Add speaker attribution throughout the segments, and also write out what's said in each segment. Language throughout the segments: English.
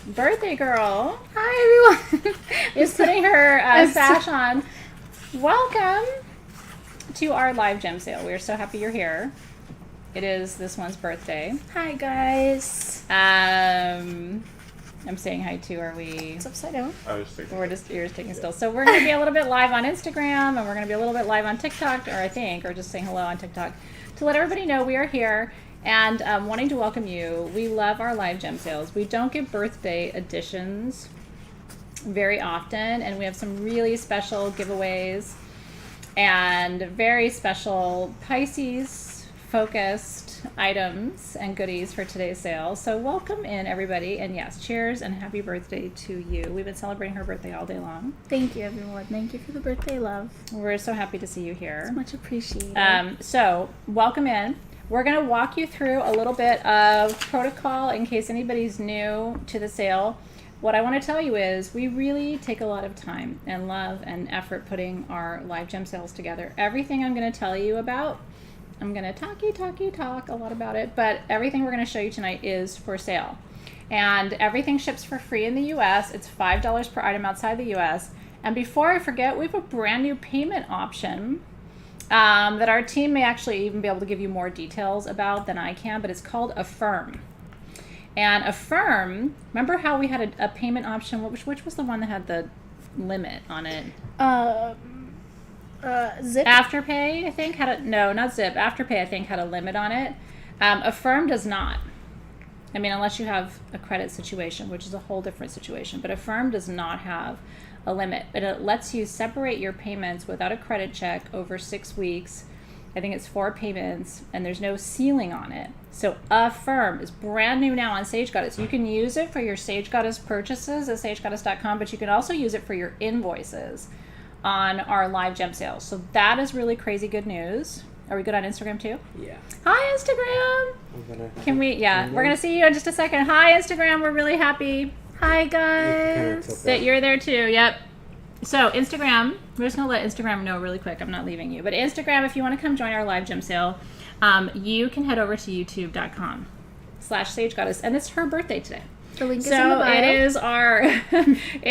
Speaker 1: Birthday girl.
Speaker 2: Hi, everyone.
Speaker 1: Is putting her sash on. Welcome to our live gem sale. We are so happy you're here. It is this one's birthday.
Speaker 2: Hi, guys.
Speaker 1: I'm saying hi to, are we?
Speaker 2: It's upside down.
Speaker 1: We're just taking still. So we're going to be a little bit live on Instagram, and we're going to be a little bit live on TikTok, or just saying hello on TikTok to let everybody know we are here and wanting to welcome you. We love our live gem sales. We don't give birthday editions very often, and we have some really special giveaways and very special Pisces focused items and goodies for today's sale. So welcome in, everybody, and yes, cheers and happy birthday to you. We've been celebrating her birthday all day long.
Speaker 2: Thank you, everyone. Thank you for the birthday love.
Speaker 1: We're so happy to see you here.
Speaker 2: It's much appreciated.
Speaker 1: So welcome in. We're going to walk you through a little bit of protocol in case anybody's new to the sale. What I want to tell you is we really take a lot of time and love and effort putting our live gem sales together. Everything I'm going to tell you about, I'm going to talk a lot about it, but everything we're going to show you tonight is for sale. And everything ships for free in the U.S. It's $5 per item outside the U.S. And before I forget, we have a brand new payment option that our team may actually even be able to give you more details about than I can, but it's called Affirm. And Affirm, remember how we had a payment option? Which was the one that had the limit on it?
Speaker 2: Zip?
Speaker 1: Afterpay, I think, no, not Zip. Afterpay, I think, had a limit on it. Affirm does not. I mean, unless you have a credit situation, which is a whole different situation. But Affirm does not have a limit. But it lets you separate your payments without a credit check over 6 weeks. I think it's 4 payments, and there's no ceiling on it. So Affirm is brand new now on Sage Goddess. You can use it for your Sage Goddess purchases at sagegoddess.com, but you can also use it for your invoices on our live gem sales. So that is really crazy good news. Are we good on Instagram too?
Speaker 3: Yeah.
Speaker 1: Hi, Instagram. We're gonna see you in just a second. Hi, Instagram. We're really happy.
Speaker 2: Hi, guys.
Speaker 1: That you're there too. Yep. So Instagram, we're just gonna let Instagram know really quick. I'm not leaving you, but Instagram, if you want to come join our live gem sale, you can head over to youtube.com/sagegoddess, and it's her birthday today.
Speaker 2: The link is in the bio.
Speaker 1: it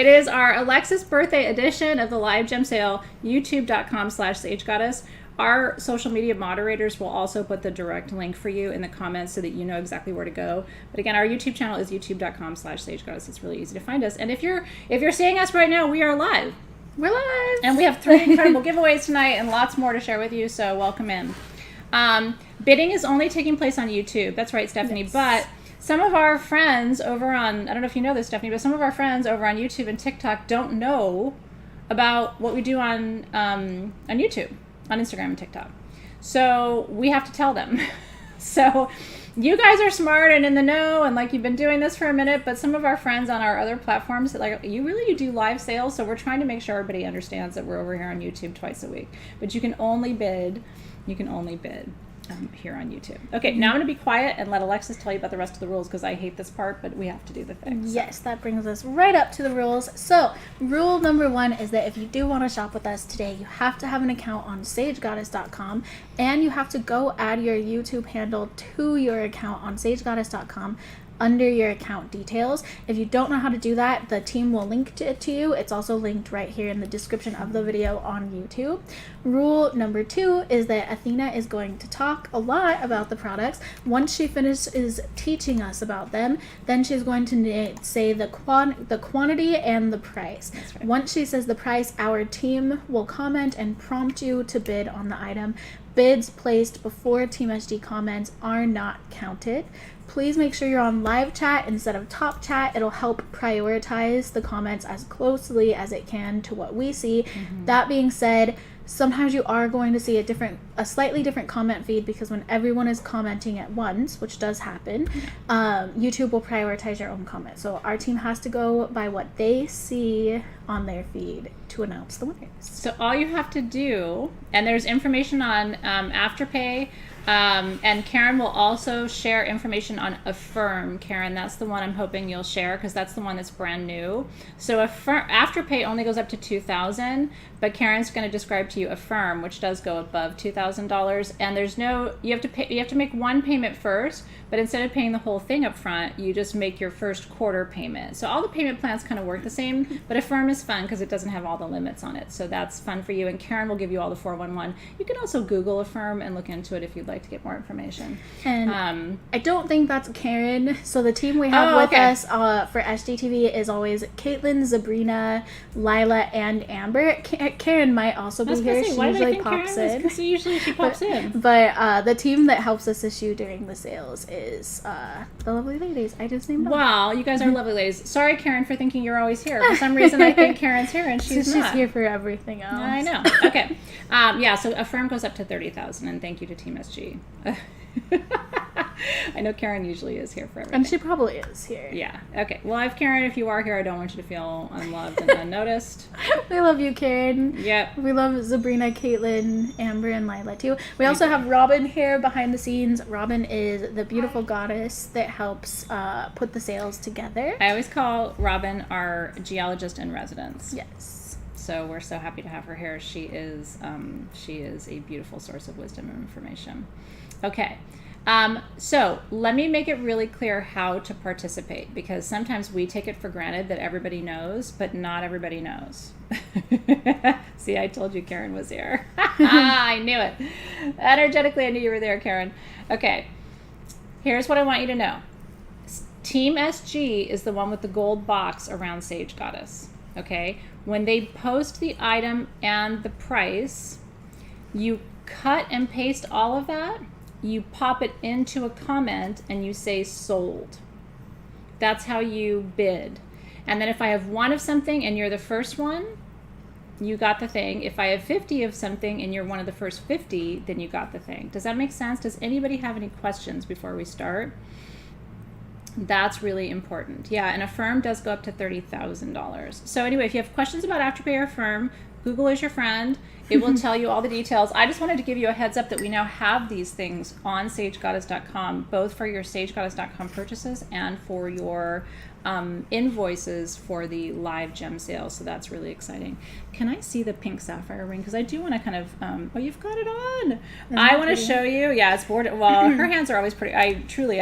Speaker 1: is our Alexys birthday edition of the live gem sale. youtube.com/sagegoddess. Our social media moderators will also put the direct link for you in the comments so that you know exactly where to go. But again, our YouTube channel is youtube.com/sagegoddess. It's really easy to find us. And if you're seeing us right now, we are live.
Speaker 2: We're live.
Speaker 1: And we have 3 incredible giveaways tonight and lots more to share with you. So welcome in. Bidding is only taking place on YouTube. That's right, Stephanie.
Speaker 2: Yes.
Speaker 1: But some of our friends over on, I don't know if you know this, Stephanie, but some of our friends over on YouTube and TikTok don't know about what we do on YouTube, on Instagram and TikTok. So we have to tell them. So you guys are smart and in the know, and like you've been doing this for a minute, but some of our friends on our other platforms, like you do live sales, so we're trying to make sure everybody understands that we're over here on YouTube twice a week. But you can only bid here on YouTube. Okay, now I'm going to be quiet and let Alexys tell you about the rest of the rules because I hate this part, but we have to do the thing. So.
Speaker 2: Yes, that brings us right up to the rules. So, rule number 1 is that if you do want to shop with us today, you have to have an account on sagegoddess.com, and you have to go add your YouTube handle to your account on sagegoddess.com under your account details. If you don't know how to do that, the team will link it to you. It's also linked right here in the description of the video on YouTube. Rule number 2 is that Athena is going to talk a lot about the products. Once she finishes teaching us about them, then she's going to say the quantity and the price.
Speaker 1: That's right.
Speaker 2: Once she says the price, our team will comment and prompt you to bid on the item. Bids placed before Team SD comments are not counted. Please make sure you're on live chat instead of top chat. It'll help prioritize the comments as closely as it can to what we see. Mm-hmm. That being said, sometimes you are going to see a slightly different comment feed because when everyone is commenting at once, which does happen, YouTube will prioritize your own comments. So our team has to go by what they see on their feed to announce the winners.
Speaker 1: So all you have to do, and there's information on Afterpay And Karen will also share information on Affirm. Karen, that's the one I'm hoping you'll share because that's the one that's brand new. So Afterpay only goes up to $2,000, but Karen's going to describe to you Affirm, which does go above $2,000. And there's no, you have to make one payment first, but instead of paying the whole thing up front, you just make your first quarter payment. So all the payment plans kind of work the same, but Affirm is fun because it doesn't have all the limits on it. So that's fun for you. And Karen will give you all the 411. You can also Google Affirm and look into it if you'd like to get more information.
Speaker 2: And I don't think that's Karen. So the team we have with us for SGTV is always Caitlin, Sabrina, Lila, and Amber. Karen might also be here. She usually pops in.
Speaker 1: Because usually she pops in.
Speaker 2: But the team that helps us issue during the sales is the lovely ladies. I just named them.
Speaker 1: Wow, you guys are lovely ladies. Sorry, Karen, for thinking you're always here. For some reason, I think Karen's here and she's not.
Speaker 2: She's here for everything else.
Speaker 1: I know. Okay. So Affirm goes up to $30,000, and thank you to Team SG. I know Karen usually is here for everything.
Speaker 2: And she probably is here.
Speaker 1: Yeah. Okay. Well, Karen, if you are here, I don't want you to feel unloved and unnoticed.
Speaker 2: We love you, Karen.
Speaker 1: Yep.
Speaker 2: We love Sabrina, Caitlin, Amber, and Lila, too. We also have Robin here behind the scenes. Robin is the beautiful goddess that helps put the sales together.
Speaker 1: I always call Robin our geologist in residence.
Speaker 2: Yes.
Speaker 1: So we're so happy to have her here. She is a beautiful source of wisdom and information. Okay. So let me make it really clear how to participate, because sometimes we take it for granted that everybody knows, but not everybody knows. See, I told you Karen was here. I knew it. Energetically, I knew you were there, Karen. Okay. Here's what I want you to know. Team SG is the one with the gold box around Sage Goddess. Okay. When they post the item and the price, you cut and paste all of that. You pop it into a comment and you say sold. That's how you bid. And then if I have one of something and you're the first one, you got the thing. If I have 50 of something and you're one of the first 50, then you got the thing. Does that make sense? Does anybody have any questions before we start? That's really important. Yeah, and Affirm does go up to $30,000. So anyway, if you have questions about Afterpay or Affirm, Google is your friend. It will tell you all the details. I just wanted to give you a heads up that we now have these things on sagegoddess.com, both for your sagegoddess.com purchases and for your invoices for the live gem sales. So that's really exciting. Can I see the pink sapphire ring? Because I do want to kind of, oh, you've got it on. I want to show you. Yeah, it's bored. Well, her hands are always pretty. I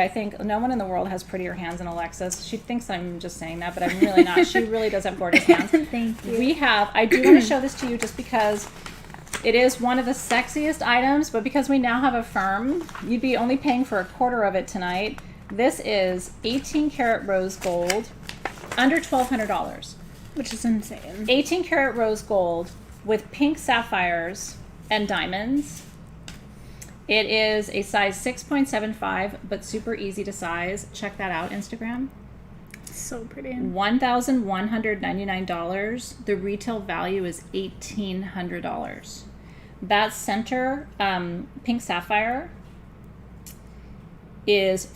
Speaker 1: think no one in the world has prettier hands than Alexys. She thinks I'm just saying that, but I'm really not. She really does have gorgeous hands.
Speaker 2: Thank you.
Speaker 1: I do want to show this to you just because it is one of the sexiest items, but because we now have Affirm, you'd be only paying for a quarter of it tonight. This is 18 karat rose gold, under $1,200.
Speaker 2: Which is insane.
Speaker 1: 18 karat rose gold with pink sapphires and diamonds. It is a size 6.75, but super easy to size. Check that out, Instagram.
Speaker 2: So pretty.
Speaker 1: $1,199. The retail value is $1,800. That center pink sapphire is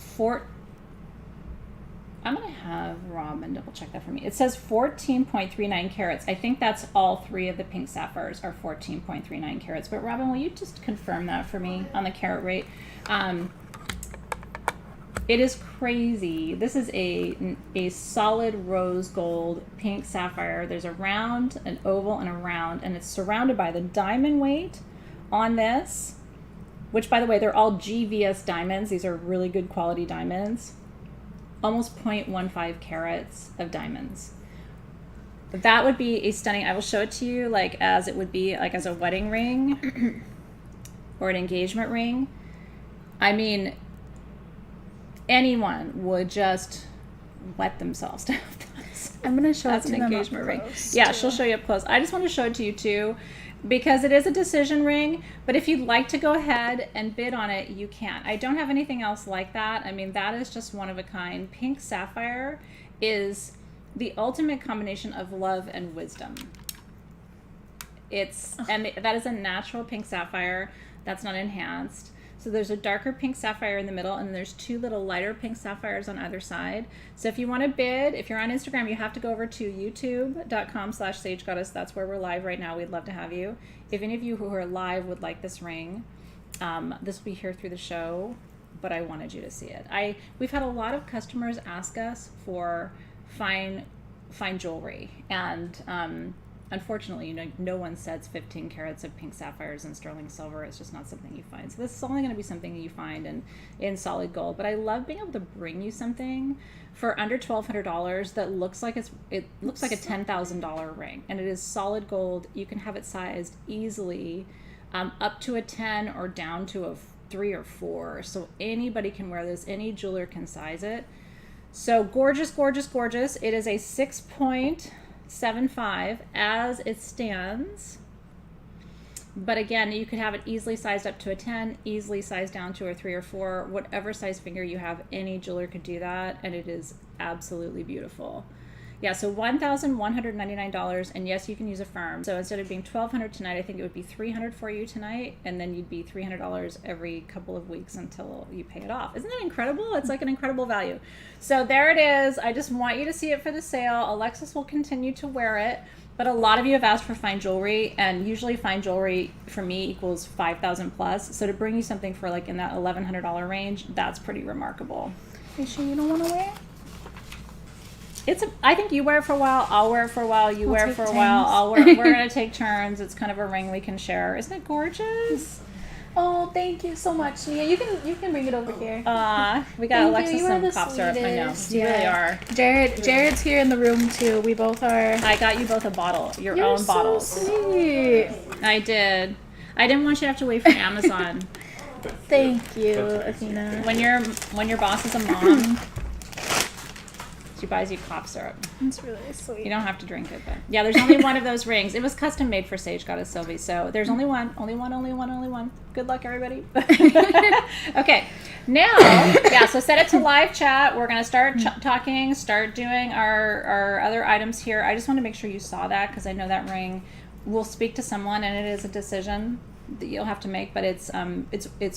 Speaker 1: I'm going to have Robin double check that for me. It says 14.39 carats. I think that's all three of the pink sapphires are 14.39 carats. But Robin, will you just confirm that for me on the carat rate? It is crazy. This is a solid rose gold pink sapphire. There's a round, an oval, and a round, and it's surrounded by the diamond weight on this, which, by the way, they're all GVS diamonds. These are really good quality diamonds. Almost 0.15 carats of diamonds. That would be a stunning, I will show it to you like as it would be like as a wedding ring or an engagement ring. I mean, anyone would just wet themselves to have this.
Speaker 2: I'm going to show it to
Speaker 1: an
Speaker 2: them
Speaker 1: engagement
Speaker 2: up
Speaker 1: ring.
Speaker 2: close,
Speaker 1: Yeah,
Speaker 2: too.
Speaker 1: she'll show you up close. I just want to show it to you too, because it is a decision ring, but if you'd like to go ahead and bid on it, you can. I don't have anything else like that. I mean, that is just one of a kind. Pink sapphire is the ultimate combination of love and wisdom. And that is a natural pink sapphire that's not enhanced. So there's a darker pink sapphire in the middle, and there's two little lighter pink sapphires on either side. So if you want to bid, if you're on Instagram, you have to go over to youtube.com/sagegoddess. That's where we're live right now. We'd love to have you. If any of you who are live would like this ring, This will be here through the show, but I wanted you to see it. We've had a lot of customers ask us for fine jewelry, and unfortunately, no one sets 15 carats of pink sapphires and sterling silver. It's just not something you find. So this is only going to be something you find in solid gold. But I love being able to bring you something for under $1,200 that looks like it looks like a $10,000 ring, and it is solid gold. You can have it sized easily up to a 10 or down to a 3 or 4. So anybody can wear this. Any jeweler can size it. So gorgeous, gorgeous, gorgeous. It is a 6.75 as it stands. But again, you could have it easily sized up to a 10, easily sized down to a 3 or 4. Whatever size finger you have, any jeweler could do that, and it is absolutely beautiful. Yeah, so $1,199, and yes, you can use a firm. So instead of being $1,200 tonight, I think it would be $300 for you tonight, and then you'd be $300 every couple of weeks until you pay it off. Isn't that incredible? It's like an incredible value. So there it is. I just want you to see it for the sale. Alexys will continue to wear it, but a lot of you have asked for fine jewelry, and usually fine jewelry for me equals 5,000 plus. So to bring you something for like in that $1,100 range, that's pretty remarkable.
Speaker 2: Are you sure you don't want to wear it?
Speaker 1: I think you wear it for a while, I'll wear it for a while, you wear it for a while, we're going to take turns. It's kind of a ring we can share. Isn't it gorgeous?
Speaker 2: Oh, thank you so much, Nia. You can bring it over here.
Speaker 1: We got Alexys some cough syrup. I know. You really are.
Speaker 2: Jared's here in the room too. We both are.
Speaker 1: I got you both a bottle, your
Speaker 2: You're
Speaker 1: own
Speaker 2: so
Speaker 1: bottles.
Speaker 2: Sweet.
Speaker 1: I did. I didn't want you to have to wait for Amazon.
Speaker 2: Thank you, Athena.
Speaker 1: When your boss is a mom, she buys you cough syrup.
Speaker 2: It's really sweet.
Speaker 1: You don't have to drink it, but yeah, there's only one of those rings. It was custom made for Sage Goddess Sylvie, so there's only one. Good luck, everybody. Okay, now, yeah, so set it to live chat. We're gonna start talking, start doing our other items here. I just want to make sure you saw that because I know that ring will speak to someone, and it is a decision that you'll have to make, but it's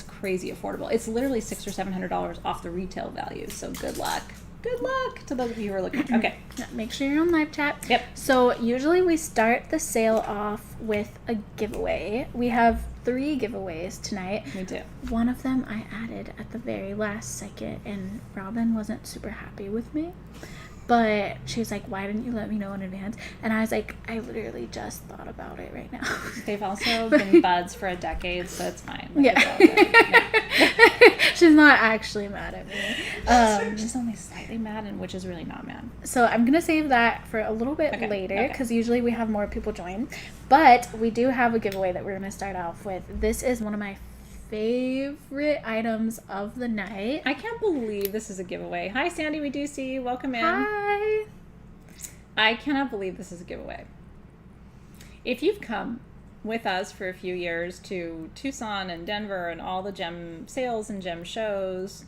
Speaker 1: crazy affordable. It's literally $600 or $700 off the retail value. So good luck. Good luck to those of you who are looking. Okay.
Speaker 2: Make sure you're on live chat.
Speaker 1: Yep.
Speaker 2: So usually we start the sale off with a giveaway. We have 3 giveaways tonight.
Speaker 1: Me too.
Speaker 2: One of them I added at the very last second, and Robin wasn't super happy with me. But she was like, why didn't you let me know in advance? And I was like, I literally just thought about it right now.
Speaker 1: They've also been buds for a decade, so it's fine. Like,
Speaker 2: yeah.
Speaker 1: Yeah.
Speaker 2: She's not actually mad at me.
Speaker 1: She's only slightly mad, and which is really not mad.
Speaker 2: So I'm going to save that for a little bit later, because
Speaker 1: Okay.
Speaker 2: usually we have more people join. But we do have a giveaway that we're going to start off with. This is one of my favorite items of the night.
Speaker 1: I can't believe this is a giveaway. Hi, Sandy. We do see you. Welcome in.
Speaker 2: Hi.
Speaker 1: I cannot believe this is a giveaway. If you've come with us for a few years to Tucson and Denver and all the gem sales and gem shows,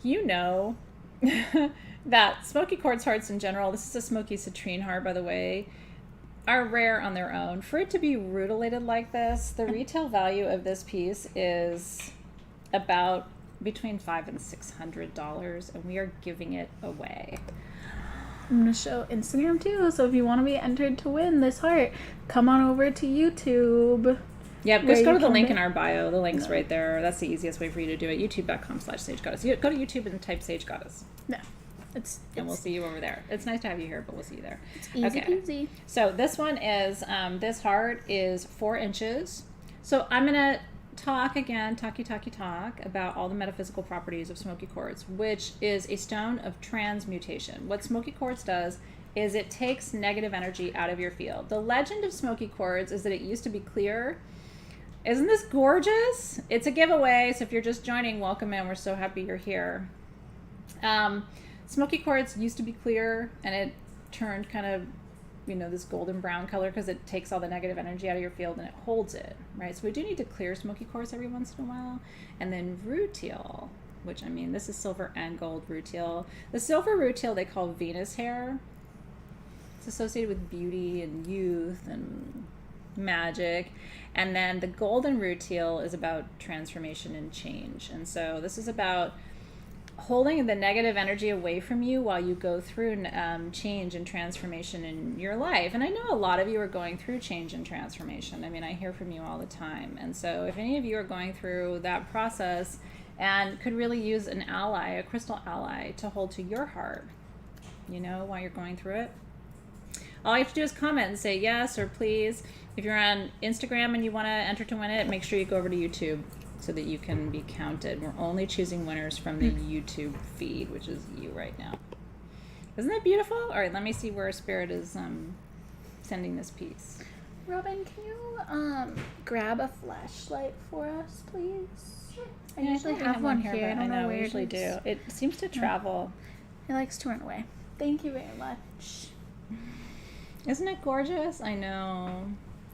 Speaker 1: you know that smoky quartz hearts in general, this is a smoky citrine heart, by the way, are rare on their own. For it to be rutilated like this, the retail value of this piece is about between $500 and $600, and we are giving it away.
Speaker 2: I'm going to show Instagram too, so if you want to be entered to win this heart, come on over to YouTube.
Speaker 1: Yep, just go to the link in our bio. The link's right there. That's the easiest way for you to do it. YouTube.com/SageGoddess. Go to YouTube and type Sage Goddess.
Speaker 2: Yeah.
Speaker 1: And we'll see you over there. It's nice to have you here, but we'll see you there.
Speaker 2: It's easy peasy.
Speaker 1: So this one is, this heart is 4 inches. So I'm going to talk about all the metaphysical properties of smoky quartz, which is a stone of transmutation. What smoky quartz does is it takes negative energy out of your field. The legend of smoky quartz is that it used to be clear. Isn't this gorgeous? It's a giveaway, so if you're just joining, welcome in. We're so happy you're here. Smoky quartz used to be clear, and it turned kind of, this golden brown color because it takes all the negative energy out of your field and it holds it, right? So we do need to clear smoky quartz every once in a while. And then rutile, which, this is silver and gold rutile. The silver rutile they call Venus hair. It's associated with beauty and youth and magic. And then the golden rutile is about transformation and change. And so this is about holding the negative energy away from you while you go through change and transformation in your life. And I know a lot of you are going through change and transformation. I mean, I hear from you all the time. And so if any of you are going through that process and could really use an ally, a crystal ally, to hold to your heart, you know, while you're going through it, all you have to do is comment and say yes or please. If you're on Instagram and you want to enter to win it, make sure you go over to YouTube so that you can be counted. We're only choosing winners from the YouTube feed, which is you right now. Isn't that beautiful? All right, let me see where Spirit is sending this piece.
Speaker 2: Robin, can you grab a flashlight for us, please? Sure. I usually have one here. I don't know where
Speaker 1: we usually
Speaker 2: it is.
Speaker 1: do. It seems to travel.
Speaker 2: It likes to run away. Thank you very much.
Speaker 1: Isn't it gorgeous? I know.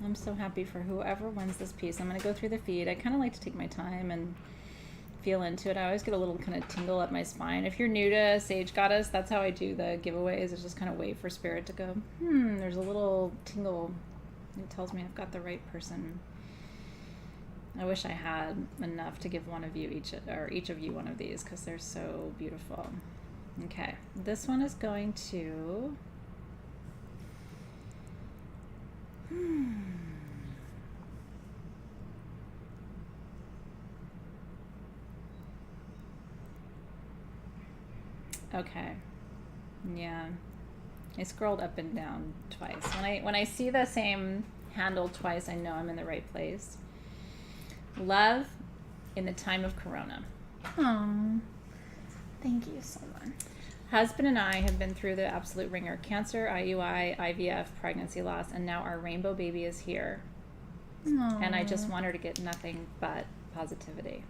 Speaker 1: I'm so happy for whoever wins this piece. I'm going to go through the feed. I kind of like to take my time and feel into it. I always get a little kind of tingle up my spine. If you're new to Sage Goddess, that's how I do the giveaways. I just kind of wait for Spirit to go, there's a little tingle. It tells me I've got the right person. I wish I had enough to give one of you each of you one of these because they're so beautiful. Okay, this one is going to... Okay. Yeah. I scrolled up and down twice. When I see the same handle twice, I know I'm in the right place. Love in the time of Corona.
Speaker 2: Oh, thank you so much.
Speaker 1: Husband and I have been through the absolute ringer: cancer, IUI, IVF, pregnancy loss, and now our rainbow baby is here.
Speaker 2: Aww.
Speaker 1: And I just want her to get nothing but positivity.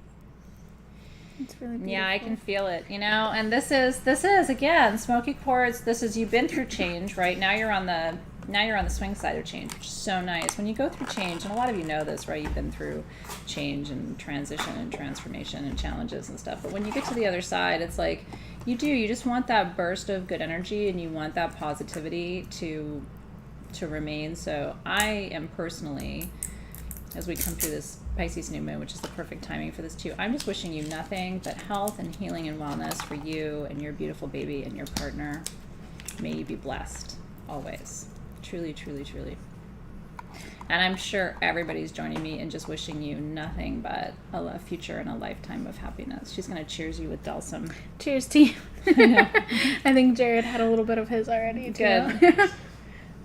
Speaker 2: It's really beautiful.
Speaker 1: Yeah, I can feel it, you know. And this is again Smoky quartz. This is, you've been through change, right? Now you're on the swing side of change, which is so nice. When you go through change, and a lot of you know this, right? You've been through change and transition and transformation and challenges and stuff. But when you get to the other side, it's like you just want that burst of good energy and you want that positivity to remain. So I am personally, as we come through this Pisces new moon, which is the perfect timing for this too, I'm just wishing you nothing but health and healing and wellness for you and your beautiful baby and your partner. May you be blessed always. Truly, truly, truly. And I'm sure everybody's joining me in just wishing you nothing but a future and a lifetime of happiness. She's going to cheers you with Dulcim.
Speaker 2: Cheers to you. I think Jared had a little bit of his already too.
Speaker 1: Good.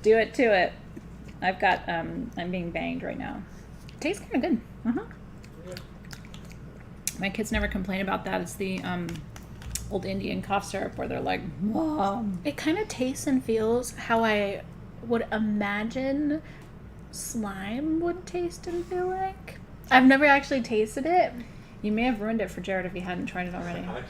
Speaker 1: Do it to it. I've got, I'm being banged right now. Tastes kind of good. My kids never complain about that. It's the old Indian cough syrup where they're like, Mom.
Speaker 2: It kind of tastes and feels how I would imagine slime would taste and feel like. I've never actually tasted it.
Speaker 1: You may have ruined it for Jared if he hadn't tried it already.
Speaker 3: I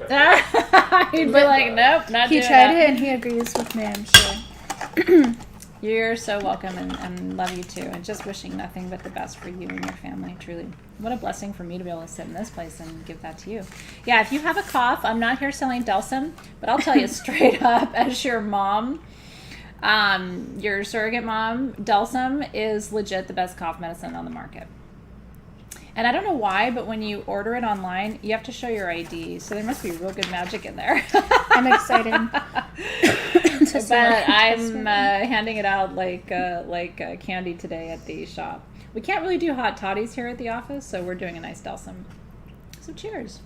Speaker 3: tried
Speaker 1: He'd be like, nope, not
Speaker 2: He
Speaker 1: doing
Speaker 2: tried
Speaker 1: that.
Speaker 2: it and he agrees with me, I'm sure.
Speaker 1: You're so welcome and love you too. And just wishing nothing but the best for you and your family, truly. What a blessing for me to be able to sit in this place and give that to you. Yeah, if you have a cough, I'm not here selling Dulcim, but I'll tell you straight up, as your mom, your surrogate mom, Dulcim is legit the best cough medicine on the market. And I don't know why, but when you order it online, you have to show your ID. So there must be real good magic in there.
Speaker 2: I'm excited.
Speaker 1: But I'm handing it out like candy today at the shop. We can't really do hot toddies here at the office, so we're doing a nice Dulcim. So cheers.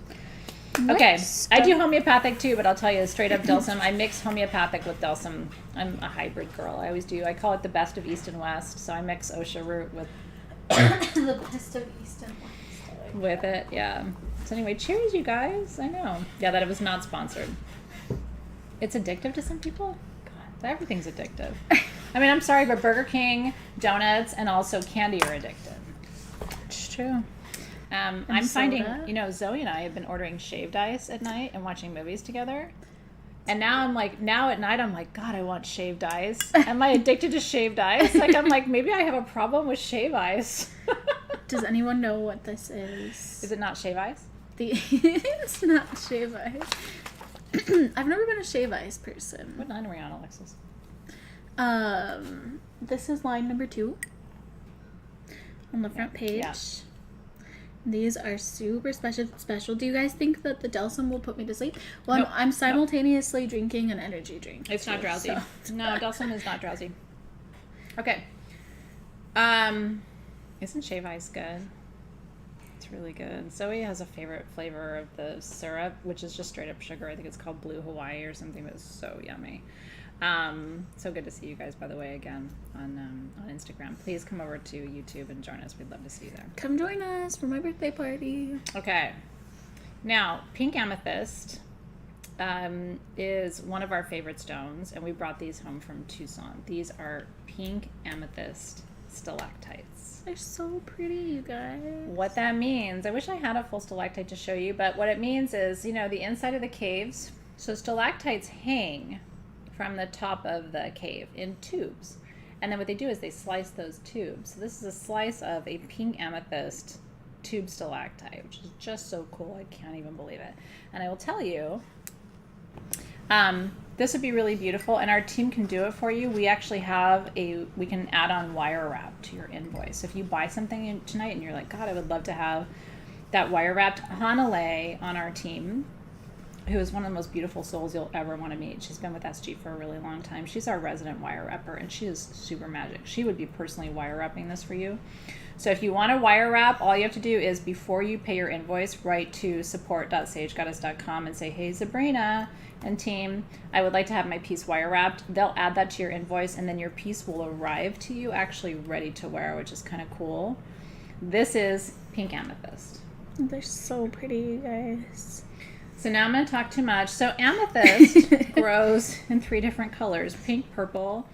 Speaker 1: Okay, I do homeopathic too, but I'll tell you straight up Dulcim. I mix homeopathic with Dulcim. I'm a hybrid girl. I always do. I call it the best of East and West. So I mix Osha root with
Speaker 2: the best of East and West.
Speaker 1: with it. Yeah. So anyway, cheers, you guys. I know. Yeah, that it was not sponsored. It's addictive to some people. God, everything's addictive. I mean, I'm sorry, but Burger King, donuts, and also candy are addictive.
Speaker 2: It's true.
Speaker 1: I'm finding, Zoe and I have been ordering shaved ice at night and watching movies together. And now at night I'm like, God, I want shaved ice. Am I addicted to shaved ice? Like, I'm like, maybe I have a problem with shave ice.
Speaker 2: Does anyone know what this is?
Speaker 1: Is it not shave ice?
Speaker 2: It's not shave ice. I've never been a shave ice person.
Speaker 1: What line are we on, Alexis?
Speaker 2: This is line number 2 on the front page.
Speaker 1: Yeah.
Speaker 2: These are super special. Do you guys think that the Delsum will put me to sleep? Well,
Speaker 1: Nope.
Speaker 2: I'm simultaneously drinking an energy drink.
Speaker 1: It's not
Speaker 2: too,
Speaker 1: drowsy.
Speaker 2: so-
Speaker 1: No, Delsum is not drowsy. Okay. Isn't shave ice good? It's really good. Zoe has a favorite flavor of the syrup, which is just straight up sugar. I think it's called Blue Hawaii or something, but it's so yummy. So good to see you guys, by the way, again on Instagram. Please come over to YouTube and join us. We'd love to see you there.
Speaker 2: Come join us for my birthday party.
Speaker 1: Okay. Now, pink amethyst is one of our favorite stones, and we brought these home from Tucson. These are pink amethyst stalactites.
Speaker 2: They're so pretty, you guys.
Speaker 1: What that means, I wish I had a full stalactite to show you, but what it means is, you know, the inside of the caves, so stalactites hang from the top of the cave in tubes. And then what they do is they slice those tubes. So this is a slice of a pink amethyst tube stalactite, which is just so cool. I can't even believe it. And I will tell you, this would be really beautiful, and our team can do it for you. We actually have we can add on wire wrap to your invoice. So if you buy something tonight and you're like, God, I would love to have that wire wrapped, Hanalei on our team, who is one of the most beautiful souls you'll ever want to meet. She's been with SG for a really long time. She's our resident wire wrapper, and she is super magic. She would be personally wire wrapping this for you. So if you want to wire wrap, all you have to do is before you pay your invoice, write to support.sagegoddess.com and say, hey, Sabrina and team, I would like to have my piece wire wrapped. They'll add that to your invoice, and then your piece will arrive to you actually ready to wear, which is kind of cool. This is pink amethyst.
Speaker 2: They're so pretty, you guys.
Speaker 1: So now I'm going to talk too much. So amethyst grows in 3 different colors, pink, purple,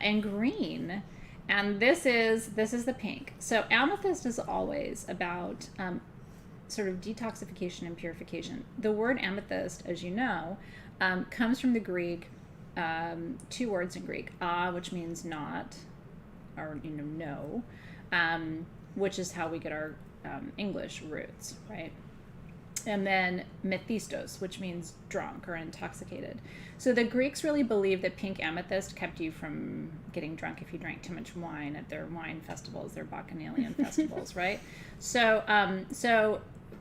Speaker 1: and green. And this is the pink. So amethyst is always about sort of detoxification and purification. The word amethyst, as you know, comes from the Greek, 2 words in Greek, which means not, or no, which is how we get our English roots, right? And then methistos, which means drunk or intoxicated. So the Greeks really believed that pink amethyst kept you from getting drunk if you drank too much wine at their wine festivals, their bacchanalian festivals, right? So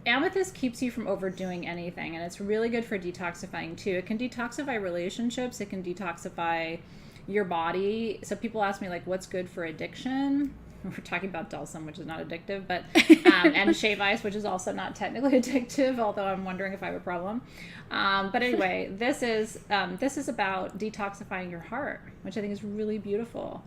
Speaker 1: amethyst keeps you from overdoing anything, and it's really good for detoxifying too. It can detoxify relationships. It can detoxify your body. So people ask me, like, what's good for addiction? We're talking about Delsum, which is not addictive, but and shave ice, which is also not technically addictive, although I'm wondering if I have a problem. But anyway, this is about detoxifying your heart, which I think is really beautiful.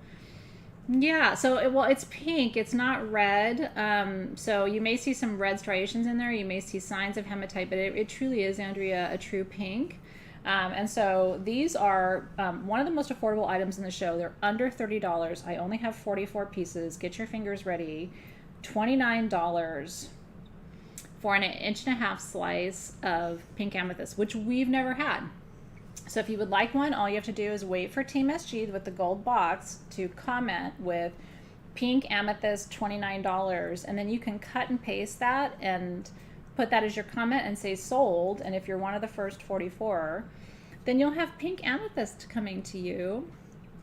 Speaker 1: Yeah, so it's pink. It's not red. So you may see some red striations in there. You may see signs of hematite, but it truly is, Andrea, a true pink. And so these are one of the most affordable items in the show. They're under $30. I only have 44 pieces. Get your fingers ready. $29 for an 1.5 inch slice of pink amethyst, which we've never had. So if you would like one, all you have to do is wait for Team SG with the gold box to comment with pink amethyst $29, and then you can cut and paste that and put that as your comment and say sold. And if you're one of the first 44, then you'll have pink amethyst coming to you,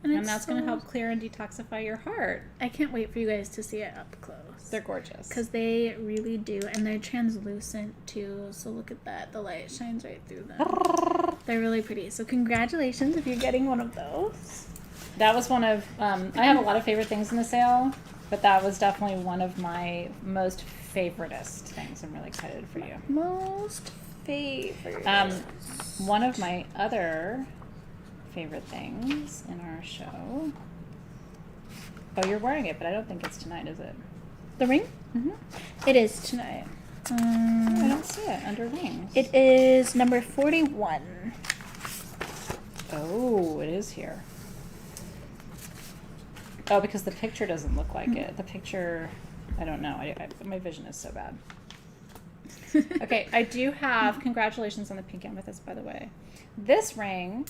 Speaker 1: and that's going to help clear and detoxify your heart.
Speaker 2: I can't wait for you guys to see it up close.
Speaker 1: They're gorgeous.
Speaker 2: Because they really do, and they're translucent too, so look at that. The light shines right through them. They're really pretty. So congratulations if you're getting one of those.
Speaker 1: That was one of, I have a lot of favorite things in the sale, but that was definitely one of my most favoritist things. I'm really excited for you.
Speaker 2: Most favorite.
Speaker 1: One of my other favorite things in our show. Oh, you're wearing it, but I don't think it's tonight, is it?
Speaker 2: The ring?
Speaker 1: Mm-hmm.
Speaker 2: It is tonight.
Speaker 1: I don't see it under rings.
Speaker 2: It is number 41.
Speaker 1: Oh, it is here. Oh, because the picture doesn't look like it. The picture, I don't know. My vision is so bad. Okay, I do have, congratulations on the pink amethyst, by the way. This ring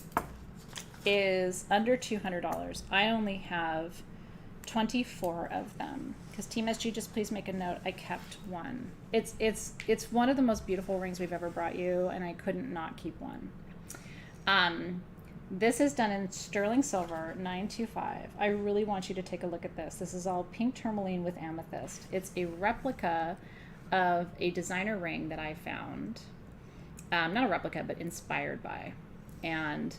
Speaker 1: is under $200. I only have 24 of them. Because Team SG, just please make a note, I kept one. It's one of the most beautiful rings we've ever brought you, and I couldn't not keep one. This is done in sterling silver, 925. I really want you to take a look at this. This is all pink tourmaline with amethyst. It's a replica of a designer ring that I found. Not a replica, but inspired by. And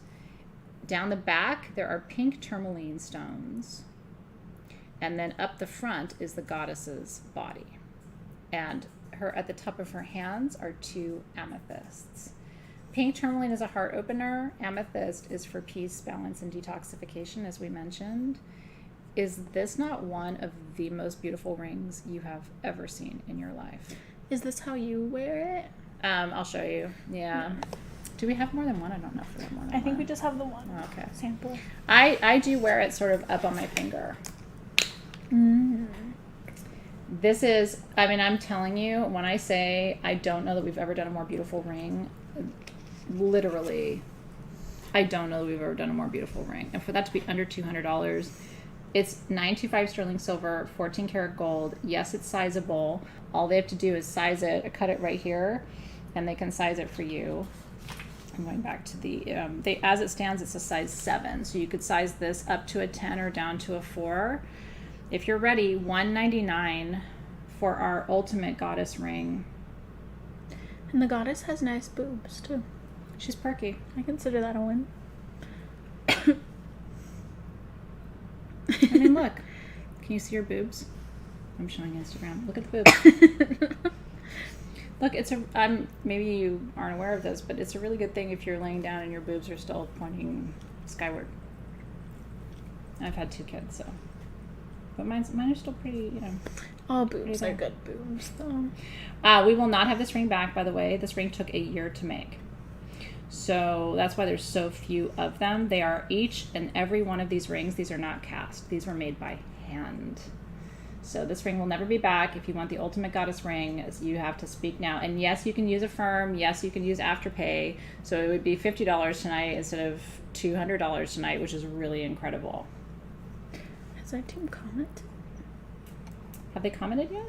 Speaker 1: down the back, there are pink tourmaline stones. And then up the front is the goddess's body. And at the top of her hands are 2 amethysts. Pink tourmaline is a heart opener. Amethyst is for peace, balance, and detoxification, as we mentioned. Is this not one of the most beautiful rings you have ever seen in your life?
Speaker 2: Is this how you wear it?
Speaker 1: I'll show you. Yeah. Do we have more than one? I don't know if we have more than one.
Speaker 2: I think we just have the one.
Speaker 1: Okay.
Speaker 2: Sample.
Speaker 1: I do wear it sort of up on my finger. This is, I mean, I'm telling you, when I say I don't know that we've ever done a more beautiful ring, literally, I don't know that we've ever done a more beautiful ring. And for that to be under $200, it's 925 sterling silver, 14 karat gold. Yes, it's sizable. All they have to do is size it, cut it right here, and they can size it for you. I'm going back to the, as it stands, it's a size 7. So you could size this up to a 10 or down to a 4. If you're ready, $199 for our ultimate goddess ring.
Speaker 2: And the goddess has nice boobs, too.
Speaker 1: She's perky.
Speaker 2: I consider that a win.
Speaker 1: I mean, look. Can you see her boobs? I'm showing Instagram. Look at the boobs. Look, maybe you aren't aware of this, but it's a really good thing if you're laying down and your boobs are still pointing skyward. I've had 2 kids, so. But mine are still pretty, you know.
Speaker 2: All boobs are good boobs, though.
Speaker 1: We will not have this ring back, by the way. This ring took a year to make. So that's why there's so few of them. They are each and every one of these rings. These are not cast. These were made by hand. So this ring will never be back. If you want the ultimate goddess ring, you have to speak now. And yes, you can use Affirm. Yes, you can use Afterpay. So it would be $50 tonight instead of $200 tonight, which is really incredible.
Speaker 2: Has our team commented?
Speaker 1: Have they commented yet?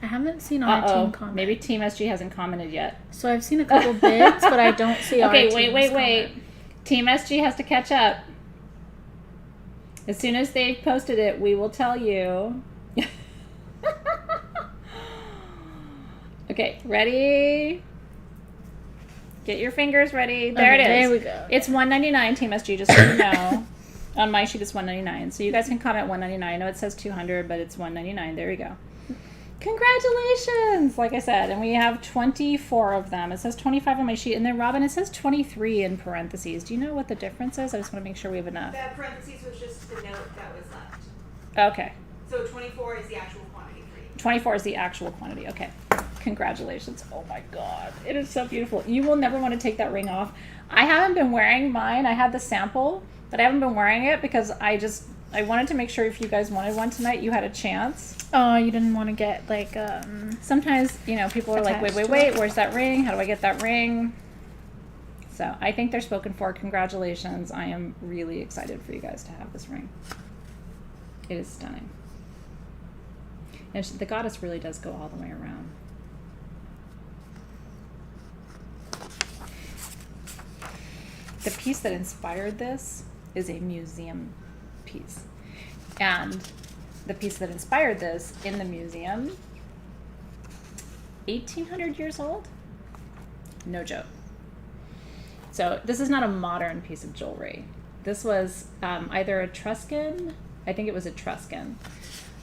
Speaker 2: I haven't seen our team comment.
Speaker 1: Maybe Team SG hasn't commented yet.
Speaker 2: So I've seen a couple bids, but I don't see our team's
Speaker 1: wait. Team SG has to catch up. As soon as they've posted it, we will tell you. Okay, ready? Get your fingers ready. There it is.
Speaker 2: There we go.
Speaker 1: It's $199, Team SG, just so you know. On my sheet, it's $199. So you guys can comment $199. I know it says $200, but it's $199. There we go. Congratulations! Like I said, and we have 24 of them. It says 25 on my sheet, and then Robin, it says 23 in parentheses. Do you know what the difference is? I just want to make sure we have enough.
Speaker 4: That parentheses was just the note that was left.
Speaker 1: Okay.
Speaker 4: So 24 is the actual quantity for you.
Speaker 1: 24 is the actual quantity. Okay. Congratulations. Oh my God. It is so beautiful. You will never want to take that ring off. I haven't been wearing mine. I had the sample, but I haven't been wearing it because I wanted to make sure if you guys wanted one tonight, you had a chance.
Speaker 2: Oh, you didn't want to get like
Speaker 1: sometimes, you know, people are like, wait, where's that ring? How do I get that ring? So I think they're spoken for. Congratulations. I am really excited for you guys to have this ring. It is stunning. And the goddess really does go all the way around. The piece that inspired this is a museum piece. And the piece that inspired this in the museum, 1,800 years old? No joke. So this is not a modern piece of jewelry. This was either Etruscan, I think it was Etruscan.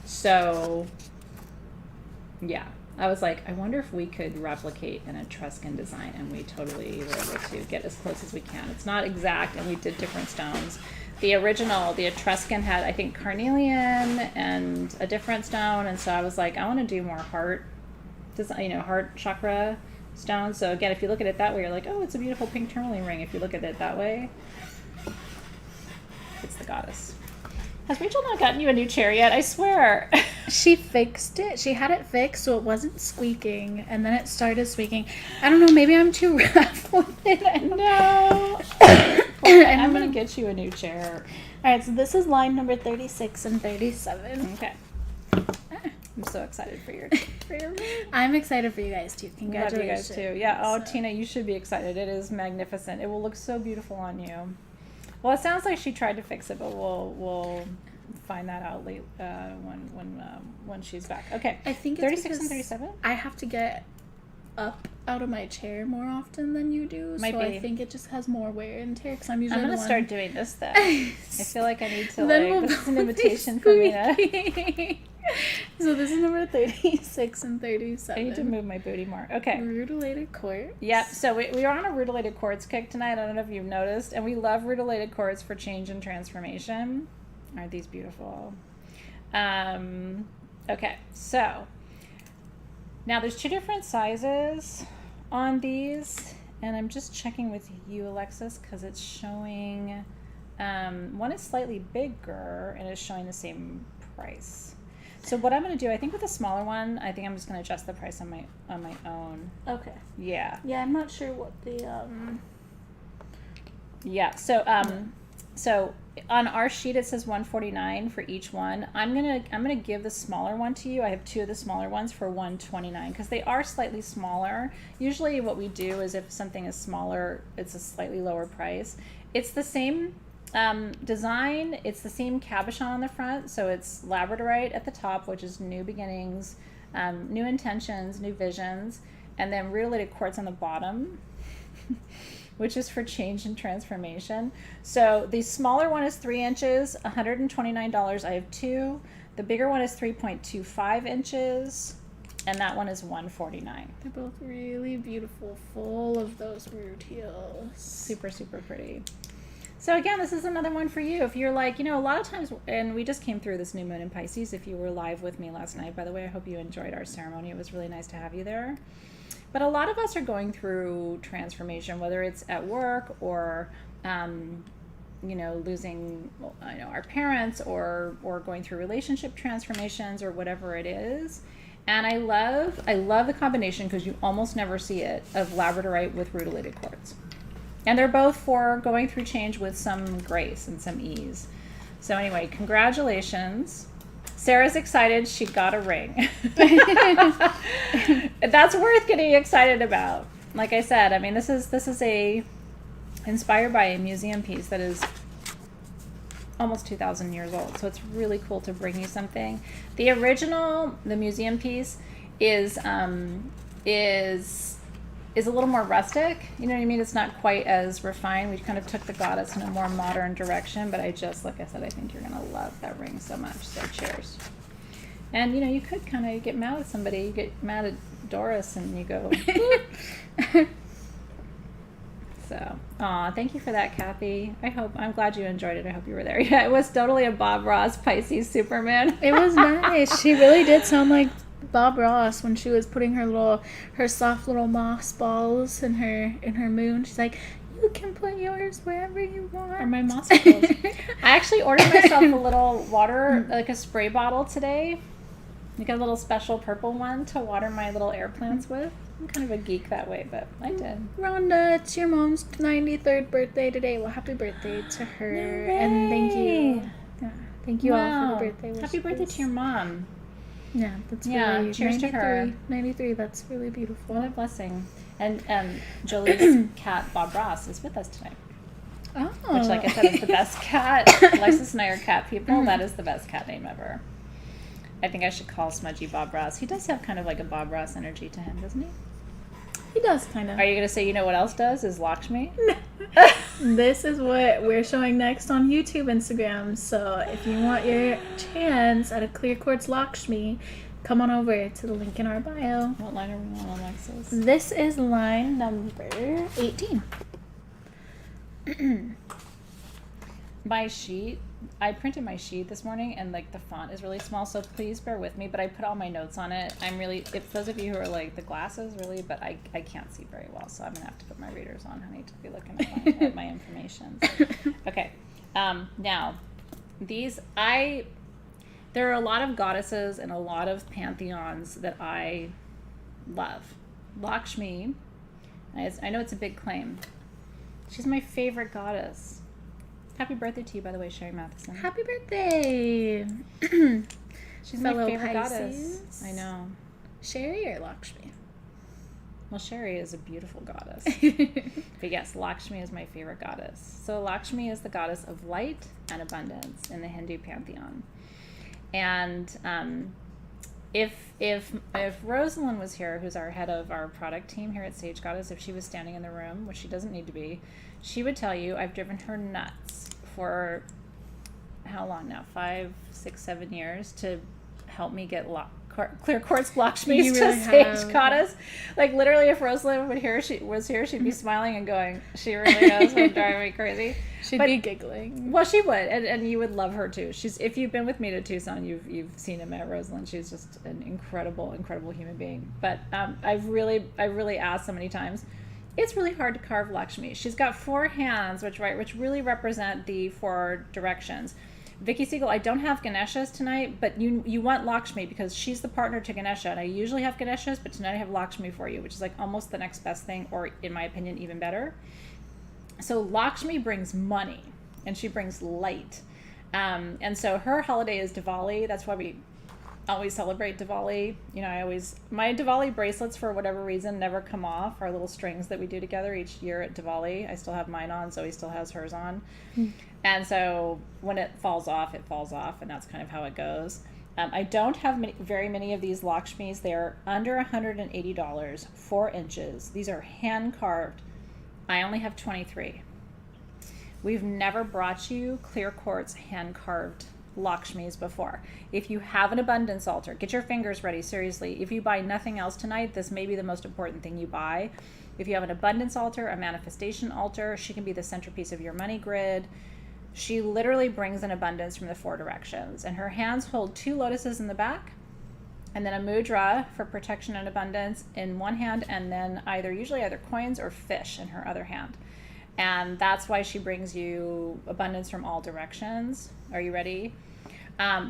Speaker 1: So, yeah. I was like, I wonder if we could replicate an Etruscan design, and we totally were able to get as close as we can. It's not exact, and we did different stones. The original, the Etruscan, had, I think, carnelian and a different stone, and so I was like, I want to do more heart design, you know, heart chakra stones. So again, if you look at it that way, you're like, oh, it's a beautiful pink tourmaline ring. If you look at it that way, it's the goddess. Has Rachel not gotten you a new chair yet? I swear.
Speaker 2: She fixed it. She had it fixed so it wasn't squeaking, and then it started squeaking. I don't know. Maybe I'm too rough with it.
Speaker 1: No. I'm going to get you a new chair.
Speaker 2: All right, so this is line number 36 and 37.
Speaker 1: Okay. I'm so excited for your
Speaker 2: I'm excited for you guys, too. Congratulations.
Speaker 1: You guys, too. Yeah. Oh, so. Tina, you should be excited. It is magnificent. It will look so beautiful on you. Well, it sounds like she tried to fix it, but we'll find that out late when she's back. Okay.
Speaker 2: I think it's
Speaker 1: 36
Speaker 2: because
Speaker 1: and 37?
Speaker 2: I have to get up out of my chair more often than you do.
Speaker 1: Might
Speaker 2: so
Speaker 1: be.
Speaker 2: I think it just has more wear and tear because I'm usually
Speaker 1: I'm going to
Speaker 2: the one...
Speaker 1: start doing this then. I feel like I need to,
Speaker 2: Then we'll
Speaker 1: this
Speaker 2: go
Speaker 1: is an
Speaker 2: with
Speaker 1: invitation for me to...
Speaker 2: Smoky. So this is number 36 and
Speaker 1: I
Speaker 2: 37.
Speaker 1: need to move my booty more. Okay.
Speaker 2: Rutilated quartz.
Speaker 1: Yep. So we are on a rutilated quartz kick tonight. I don't know if you've noticed. And we love rutilated quartz for change and transformation. Aren't these beautiful? Okay. So now there's 2 different sizes on these. And I'm just checking with you, Alexis, because it's showing... one is slightly bigger and it's showing the same price. So what I'm going to do, I think with the smaller one, I think I'm just going to adjust the price on my own.
Speaker 2: Okay.
Speaker 1: Yeah.
Speaker 2: Yeah, I'm not sure what the
Speaker 1: Yeah. So on our sheet it says $149 for each one. I'm gonna give the smaller one to you. I have 2 of the smaller ones for $129 because they are slightly smaller. Usually what we do is if something is smaller, it's a slightly lower price. It's the same design. It's the same cabochon on the front, so it's labradorite at the top, which is new beginnings, new intentions, new visions, and then rutilated quartz on the bottom, which is for change and transformation. So the smaller one is 3 inches, $129. I have 2. The bigger one is 3.25 inches, and that one is $149.
Speaker 2: They're both really beautiful, full of those rutiles.
Speaker 1: Super, super pretty. So again, this is another one for you. If you're like, a lot of times, and we just came through this new moon in Pisces. If you were live with me last night, by the way, I hope you enjoyed our ceremony. It was really nice to have you there. But a lot of us are going through transformation, whether it's at work or, losing, our parents or going through relationship transformations or whatever it is. And I love the combination because you almost never see it of labradorite with rutilated quartz. And they're both for going through change with some grace and some ease. So anyway, congratulations. Sarah's excited. She got a ring. That's worth getting excited about. Like I said, I mean, this is inspired by a museum piece that is almost 2,000 years old. So it's really cool to bring you something. The original, the museum piece, is a little more rustic. You know what I mean? It's not quite as refined. We kind of took the goddess in a more modern direction, but like I said, I think you're going to love that ring so much. So cheers. And, you could kind of get mad at somebody. You get mad at Doris and you go, So, thank you for that, Kathy. I'm glad you enjoyed it. I hope you were there. Yeah, it was totally a Bob Ross Pisces Superman.
Speaker 2: It was nice. She really did sound like Bob Ross when she was putting her soft little moss balls in her moon. She's like, you can put yours wherever you want.
Speaker 1: Or my moss balls. I actually ordered myself a little water, like a spray bottle today. Like a little special purple one to water my little air plants with. I'm kind of a geek that way, but I did.
Speaker 2: Rhonda, it's your mom's 93rd birthday today. Well, happy birthday to her.
Speaker 1: Hooray.
Speaker 2: And thank you. Yeah, thank you all
Speaker 1: Wow.
Speaker 2: for the birthday wishes.
Speaker 1: Happy birthday to your mom.
Speaker 2: Yeah, that's
Speaker 1: Yeah,
Speaker 2: really...
Speaker 1: cheers to her.
Speaker 2: 93, that's really beautiful.
Speaker 1: What a blessing. And Jolie's cat, Bob Ross, is with us tonight.
Speaker 2: Oh.
Speaker 1: Which, like I said, is the best cat. Alexis and I are cat people. That is the best cat name ever. I think I should call Smudgy Bob Ross. He does have kind of like a Bob Ross energy to him, doesn't he?
Speaker 2: He does, kind of.
Speaker 1: Are you going to say, what else does? Is Lakshmi?
Speaker 2: This is what we're showing next on YouTube, Instagram. So if you want your chance at a clear quartz Lakshmi, come on over to the link in our bio.
Speaker 1: What line are we on, Alexis?
Speaker 2: This is line number 18.
Speaker 1: My sheet, I printed my sheet this morning and like the font is really small, so please bear with me, but I put all my notes on it. I'm really, if those of you who are like the glasses really, but I can't see very well, so I'm gonna have to put my readers on, honey, to be looking at my information. Okay, now there are a lot of goddesses and a lot of pantheons that I love. Lakshmi, I know it's a big claim. She's my favorite goddess. Happy birthday to you, by the way, Sherry Matheson.
Speaker 2: Happy birthday!
Speaker 1: She's my
Speaker 2: Fellow
Speaker 1: favorite
Speaker 2: Pisces.
Speaker 1: goddess. I know.
Speaker 2: Sherry or Lakshmi?
Speaker 1: Well, Sherry is a beautiful goddess. But yes, Lakshmi is my favorite goddess. So Lakshmi is the goddess of light and abundance in the Hindu pantheon. And if Rosalind was here, who's our head of our product team here at Sage Goddess, if she was standing in the room, which she doesn't need to be, she would tell you I've driven her nuts for how long now? 5, 6, 7 years to help me get clear quartz Lakshmis to Sage Goddess. Like literally, if Rosalind was here, she'd be smiling and going, "She really knows what's driving me crazy."
Speaker 2: She'd be giggling.
Speaker 1: Well, she would, and you would love her too. If you've been with me to Tucson, you've seen and met Rosalind. She's just an incredible human being. But I've really asked so many times. It's really hard to carve Lakshmi. She's got 4 hands, which really represent the 4 directions. Vicky Siegel, I don't have Ganeshas tonight, but you want Lakshmi because she's the partner to Ganesha, and I usually have Ganeshas, but tonight I have Lakshmi for you, which is like almost the next best thing, or in my opinion, even better. So Lakshmi brings money, and she brings light. And so her holiday is Diwali. That's why we always celebrate Diwali. You know, my Diwali bracelets, for whatever reason, never come off. Our little strings that we do together each year at Diwali. I still have mine on, Zoe still has hers on. And so when it falls off, and that's kind of how it goes. I don't have very many of these Lakshmis. They are under $180, 4 inches. These are hand carved. I only have 23. We've never brought you clear quartz hand carved Lakshmis before. If you have an abundance altar, get your fingers ready, seriously. If you buy nothing else tonight, this may be the most important thing you buy. If you have an abundance altar, a manifestation altar, she can be the centerpiece of your money grid. She literally brings in abundance from the 4 directions, and her hands hold 2 lotuses in the back, and then a mudra for protection and abundance in one hand, and then usually either coins or fish in her other hand. And that's why she brings you abundance from all directions. Are you ready?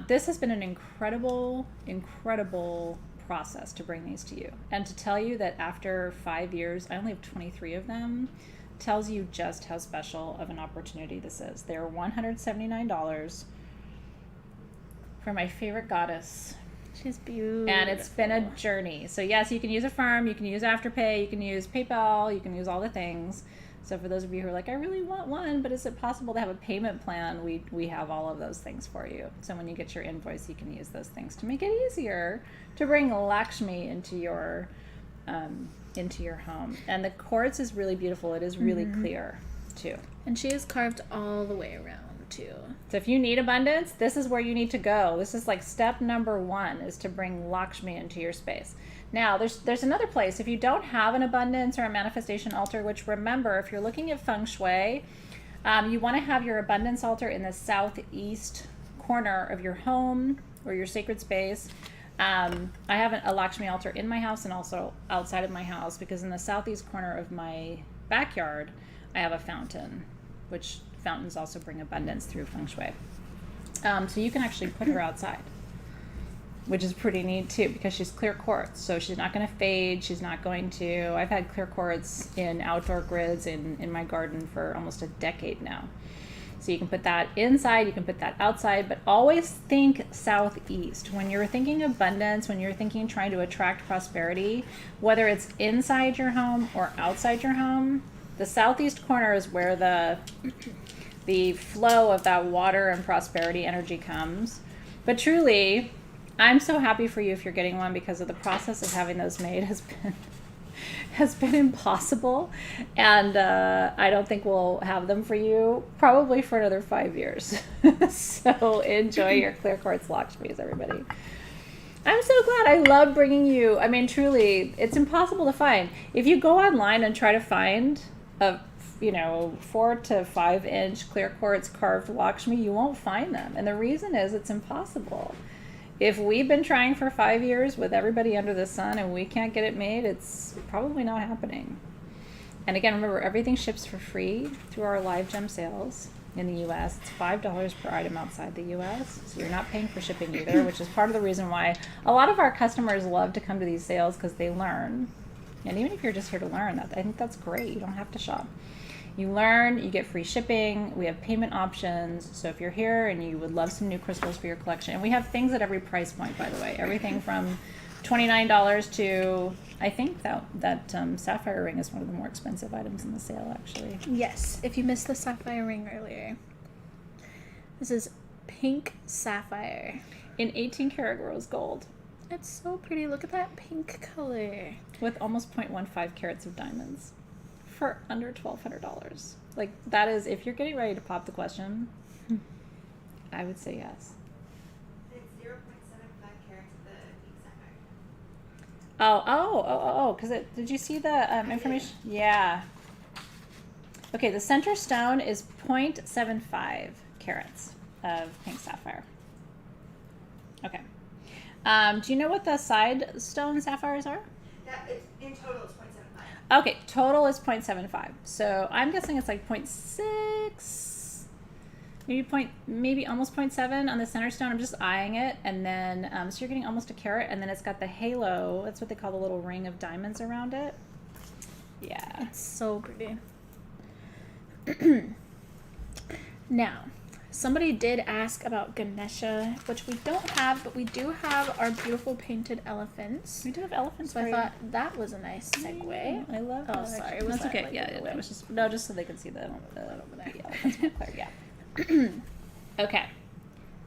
Speaker 1: This has been an incredible process to bring these to you. And to tell you that after 5 years, I only have 23 of them, tells you just how special of an opportunity this is. They're $179 for my favorite goddess.
Speaker 2: She's beautiful.
Speaker 1: And it's been a journey. So yes, you can use Affirm, you can use Afterpay, you can use PayPal, you can use all the things. So for those of you who are like, I really want one, but is it possible to have a payment plan? We have all of those things for you. So when you get your invoice, you can use those things to make it easier to bring Lakshmi into your home. And the quartz is really beautiful. It is really clear too.
Speaker 2: And she is carved all the way around too.
Speaker 1: So if you need abundance, this is where you need to go. This is like step number 1, is to bring Lakshmi into your space. Now, there's another place. If you don't have an abundance or a manifestation altar, which remember, if you're looking at feng shui, you want to have your abundance altar in the southeast corner of your home or your sacred space. I have a Lakshmi altar in my house and also outside of my house, because in the southeast corner of my backyard, I have a fountain, which fountains also bring abundance through feng shui. So you can actually put her outside, which is pretty neat too, because she's clear quartz. So she's not going to fade. She's not going to, I've had clear quartz in outdoor grids in my garden for almost a decade now. So you can put that inside, you can put that outside, but always think southeast. When you're thinking abundance, when you're thinking trying to attract prosperity, whether it's inside your home or outside your home, the southeast corner is where the flow of that water and prosperity energy comes. But truly, I'm so happy for you if you're getting one, because of the process of having those made has been impossible, and I don't think we'll have them for you probably for another 5 years. So enjoy your clear quartz Lakshmis, everybody. I'm so glad. I love bringing you, I mean, truly, it's impossible to find. If you go online and try to find a 4 to 5 inch clear quartz carved Lakshmi, you won't find them, and the reason is it's impossible. If we've been trying for 5 years with everybody under the sun and we can't get it made, it's probably not happening. And again, remember, everything ships for free through our live gem sales in the U.S. It's $5 per item outside the U.S., so you're not paying for shipping either, which is part of the reason why a lot of our customers love to come to these sales, because they learn. And even if you're just here to learn, I think that's great. You don't have to shop. You learn, you get free shipping, we have payment options. So if you're here and you would love some new crystals for your collection, and we have things at every price point, by the way, everything from $29 to, I think that sapphire ring is one of the more expensive items in the sale, actually.
Speaker 2: Yes, if you missed the sapphire ring earlier. This is pink sapphire.
Speaker 1: In 18 karat rose gold.
Speaker 2: It's so pretty. Look at that pink color.
Speaker 1: With almost 0.15 carats of diamonds. For under $1,200. Like, that is, if you're getting ready to pop the question, I would say yes.
Speaker 4: It's 0.75 carats of the pink sapphire.
Speaker 1: Because did you see the information? Yeah. Okay, the center stone is 0.75 carats of pink sapphire. Okay. Do you know what the side stone sapphires are?
Speaker 4: In total, it's 0.75.
Speaker 1: Okay, total is 0.75. So I'm guessing it's like 0.6, maybe almost 0.7 on the center stone. I'm just eyeing it, and then so you're getting almost a carat, and then it's got the halo. That's what they call the little ring of diamonds around it. Yeah,
Speaker 2: It's so pretty. Now, somebody did ask about Ganesha, which we don't have, but we do have our beautiful painted elephants.
Speaker 1: we do have elephants.
Speaker 2: So I thought that was a nice segue.
Speaker 1: I love.
Speaker 2: Oh,
Speaker 1: that,
Speaker 2: sorry,
Speaker 1: actually.
Speaker 2: was
Speaker 1: That's
Speaker 2: that,
Speaker 1: okay.
Speaker 2: like,
Speaker 1: Yeah,
Speaker 2: in the
Speaker 1: that
Speaker 2: way?
Speaker 1: was just so they can see the elephants more clear. Yeah. Okay.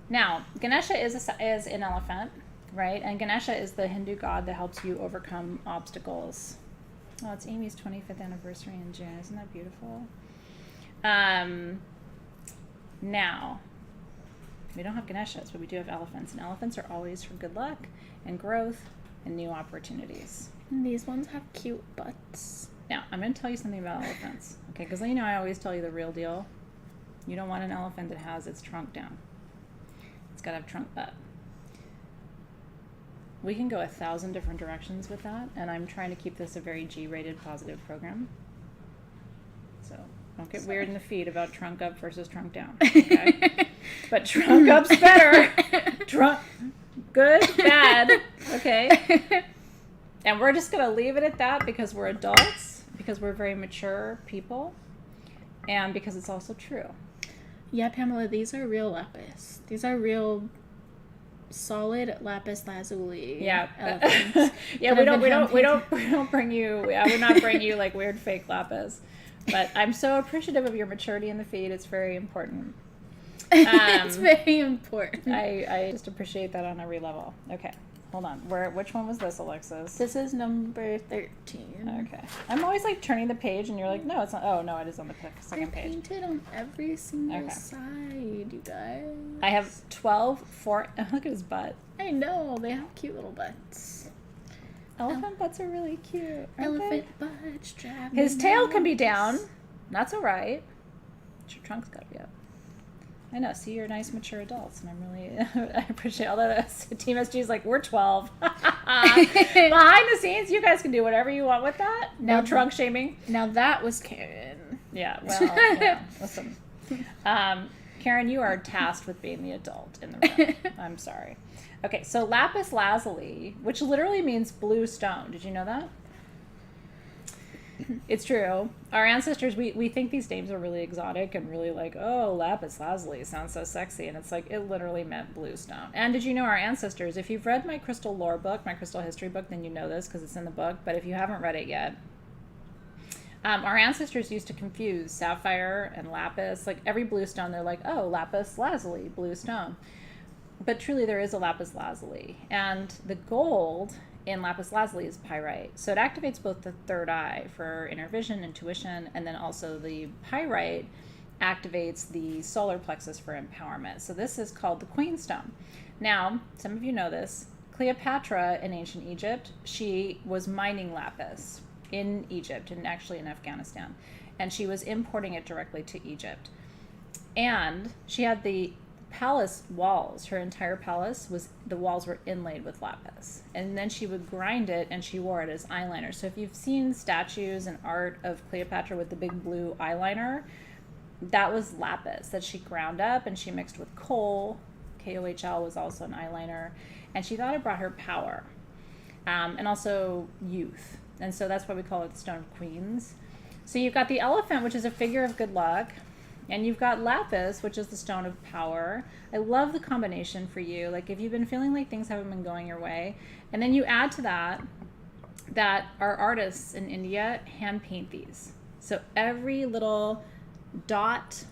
Speaker 1: Now, Ganesha is an elephant, right? And Ganesha is the Hindu god that helps you overcome obstacles. Oh, it's Amy's 25th anniversary in June. Isn't that beautiful? Now, we don't have Ganeshas, but we do have elephants. And elephants are always for good luck and growth and new opportunities.
Speaker 2: And these ones have cute butts.
Speaker 1: Now, I'm going to tell you something about elephants. Okay, because you know I always tell you the real deal. You don't want an elephant that has its trunk down. It's got to have trunk up. We can go 1,000 different directions with that, and I'm trying to keep this a very G-rated positive program. So don't get weird in the feed about trunk up versus trunk down. Okay? But trunk up's better. Trunk, good, bad. Okay? And we're just going to leave it at that because we're adults, because we're very mature people, and because it's also true.
Speaker 2: Yeah, Pamela, these are real lapis. These are real solid lapis lazuli.
Speaker 1: Yeah.
Speaker 2: elephants.
Speaker 1: Yeah,
Speaker 2: that
Speaker 1: we
Speaker 2: have
Speaker 1: don't
Speaker 2: been
Speaker 1: bring you, I would not bring you like weird fake lapis. But I'm so appreciative of your maturity in the feed. It's very important.
Speaker 2: It's very important.
Speaker 1: I just appreciate that on every level. Okay. Hold on. Which one was this, Alexis?
Speaker 2: This is number 13.
Speaker 1: Okay. I'm always like turning the page and you're like, no, it's not. Oh, no, it is on the
Speaker 2: I
Speaker 1: second page.
Speaker 2: painted on every single
Speaker 1: Okay.
Speaker 2: side, you guys.
Speaker 1: I have 12 for. Look at his butt.
Speaker 2: I know, they have cute little butts.
Speaker 1: Elephant butts are really cute. aren't
Speaker 2: Elephant
Speaker 1: they?
Speaker 2: butts drive
Speaker 1: His
Speaker 2: me
Speaker 1: tail can be
Speaker 2: nuts.
Speaker 1: down. That's all right. But your trunk's got to be up. I know. See, you're nice, mature adults, and I'm really I appreciate all that. Team SG is like, we're 12. Behind the scenes, you guys can do whatever you want with that. No
Speaker 2: Now-
Speaker 1: trunk shaming.
Speaker 2: Now that was Karen.
Speaker 1: Yeah. Well, yeah, listen. Karen, you are tasked with being the adult in the room. I'm sorry. Okay, so lapis lazuli, which literally means blue stone. Did you know that? It's true. Our ancestors, we think these names are really exotic and really like, oh, lapis lazuli sounds so sexy. And it's like, it literally meant blue stone. And did you know our ancestors, if you've read my crystal lore book, my crystal history book, then you know this because it's in the book. But if you haven't read it yet, our ancestors used to confuse sapphire and lapis. Like every blue stone, they're like, oh, lapis lazuli, blue stone. But truly there is a lapis lazuli. And the gold in lapis lazuli is pyrite. So it activates both the third eye for inner vision, intuition, and then also the pyrite activates the solar plexus for empowerment. So this is called the Queen Stone. Now, some of you know this. Cleopatra in ancient Egypt, she was mining lapis in Egypt and actually in Afghanistan. And she was importing it directly to Egypt. And she had the palace walls, her entire palace the walls were inlaid with lapis, and then she would grind it and she wore it as eyeliner. So if you've seen statues and art of Cleopatra with the big blue eyeliner, that was lapis that she ground up and she mixed with kohl. KOHL was also an eyeliner, and she thought it brought her power and also youth, and so that's why we call it the Stone of Queens. So you've got the elephant, which is a figure of good luck. And you've got Lapis, which is the stone of power. I love the combination for you. Like if you've been feeling like things haven't been going your way, and then you add to that our artists in India hand paint these. So every little dot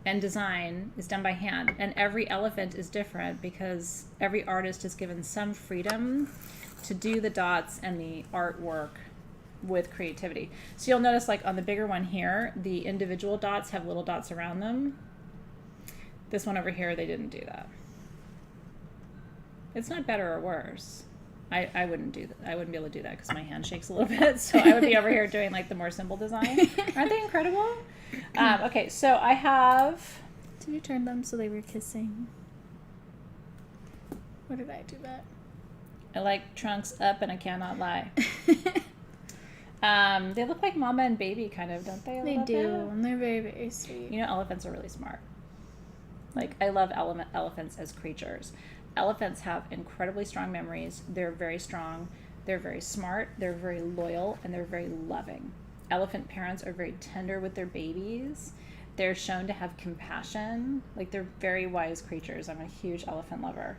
Speaker 1: and design is done by hand, and every elephant is different because every artist is given some freedom to do the dots and the artwork with creativity. So you'll notice like on the bigger one here, the individual dots have little dots around them. This one over here, they didn't do that. It's not better or worse. I wouldn't do that. I wouldn't be able to do that because my hand shakes a little bit. So I would be over here doing like the more simple design. Aren't they incredible? Okay, so I have.
Speaker 2: Did you turn them so they were kissing? Or did I do that?
Speaker 1: I like trunks up and I cannot lie. They look like mama and baby kind of, don't they?
Speaker 2: They do, and they're very, very sweet.
Speaker 1: You know, elephants are really smart. Like, I love elephants as creatures. Elephants have incredibly strong memories. They're very strong. They're very smart. They're very loyal, and they're very loving. Elephant parents are very tender with their babies. They're shown to have compassion. Like, they're very wise creatures. I'm a huge elephant lover.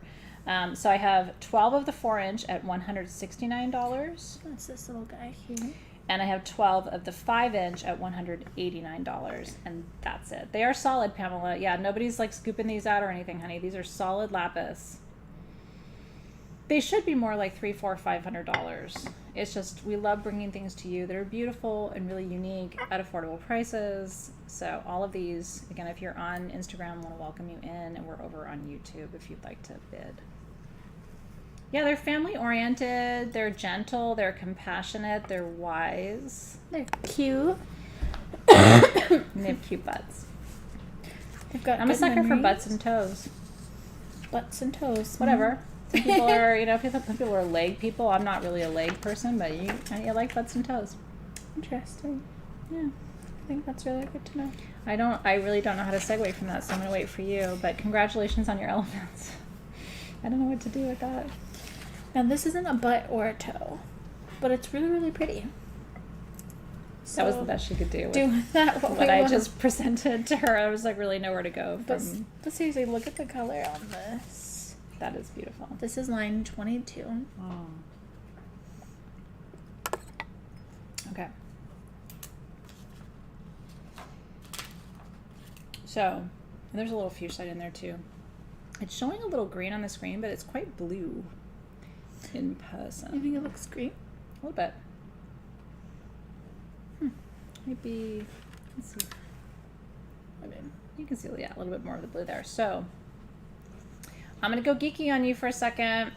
Speaker 1: So I have 12 of the 4-inch at $169.
Speaker 2: That's this little guy here.
Speaker 1: And I have 12 of the 5-inch at $189. And that's it. They are solid, Pamela. Yeah, nobody's like scooping these out or anything, honey. These are solid lapis. They should be more like $300, $400, $500. It's just, we love bringing things to you that are beautiful and really unique at affordable prices. So all of these, again, if you're on Instagram, I want to welcome you in, and we're over on YouTube if you'd like to bid. Yeah, they're family oriented, they're gentle, they're compassionate, they're wise.
Speaker 2: They're cute.
Speaker 1: And they have cute butts.
Speaker 2: They've got
Speaker 1: I'm a
Speaker 2: good
Speaker 1: sucker for
Speaker 2: memories.
Speaker 1: butts and toes.
Speaker 2: Butts and toes.
Speaker 1: Whatever. Some people are, you know, some people are leg people. I'm not really a leg person, but you like butts and toes.
Speaker 2: Interesting.
Speaker 1: Yeah.
Speaker 2: I think that's really good to know.
Speaker 1: I really don't know how to segue from that, so I'm going to wait for you. But congratulations on your elephants. I don't know what to do with that.
Speaker 2: Now this isn't a butt or a toe, but it's really, really pretty.
Speaker 1: That was the best she could do with
Speaker 2: Do that
Speaker 1: what I just presented to her. I was like really nowhere to go
Speaker 2: But
Speaker 1: from.
Speaker 2: seriously, look at the color on this.
Speaker 1: That is beautiful.
Speaker 2: This is line 22.
Speaker 1: Oh. Okay. So, and there's a little fuchsia in there too. It's showing a little green on the screen, but it's quite blue in person.
Speaker 2: I think it looks great.
Speaker 1: A little bit. Maybe, let's see. I mean, you can see, yeah, a little bit more of the blue there. So, I'm going to go geeky on you for a second.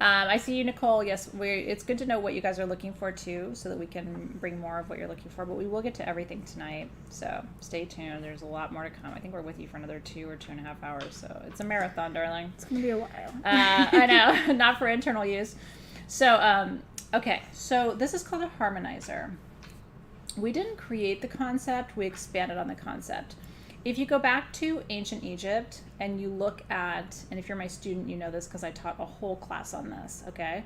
Speaker 1: I see you, Nicole. Yes, it's good to know what you guys are looking for, too, so that we can bring more of what you're looking for. But we will get to everything tonight, so stay tuned. There's a lot more to come. I think we're with you for another 2 or 2.5 hours, so it's a marathon, darling.
Speaker 2: It's going to be a while.
Speaker 1: I know, not for internal use. So, okay, so this is called a harmonizer. We didn't create the concept, we expanded on the concept. If you go back to ancient Egypt and you look at, and if you're my student, you know this because I taught a whole class on this, okay?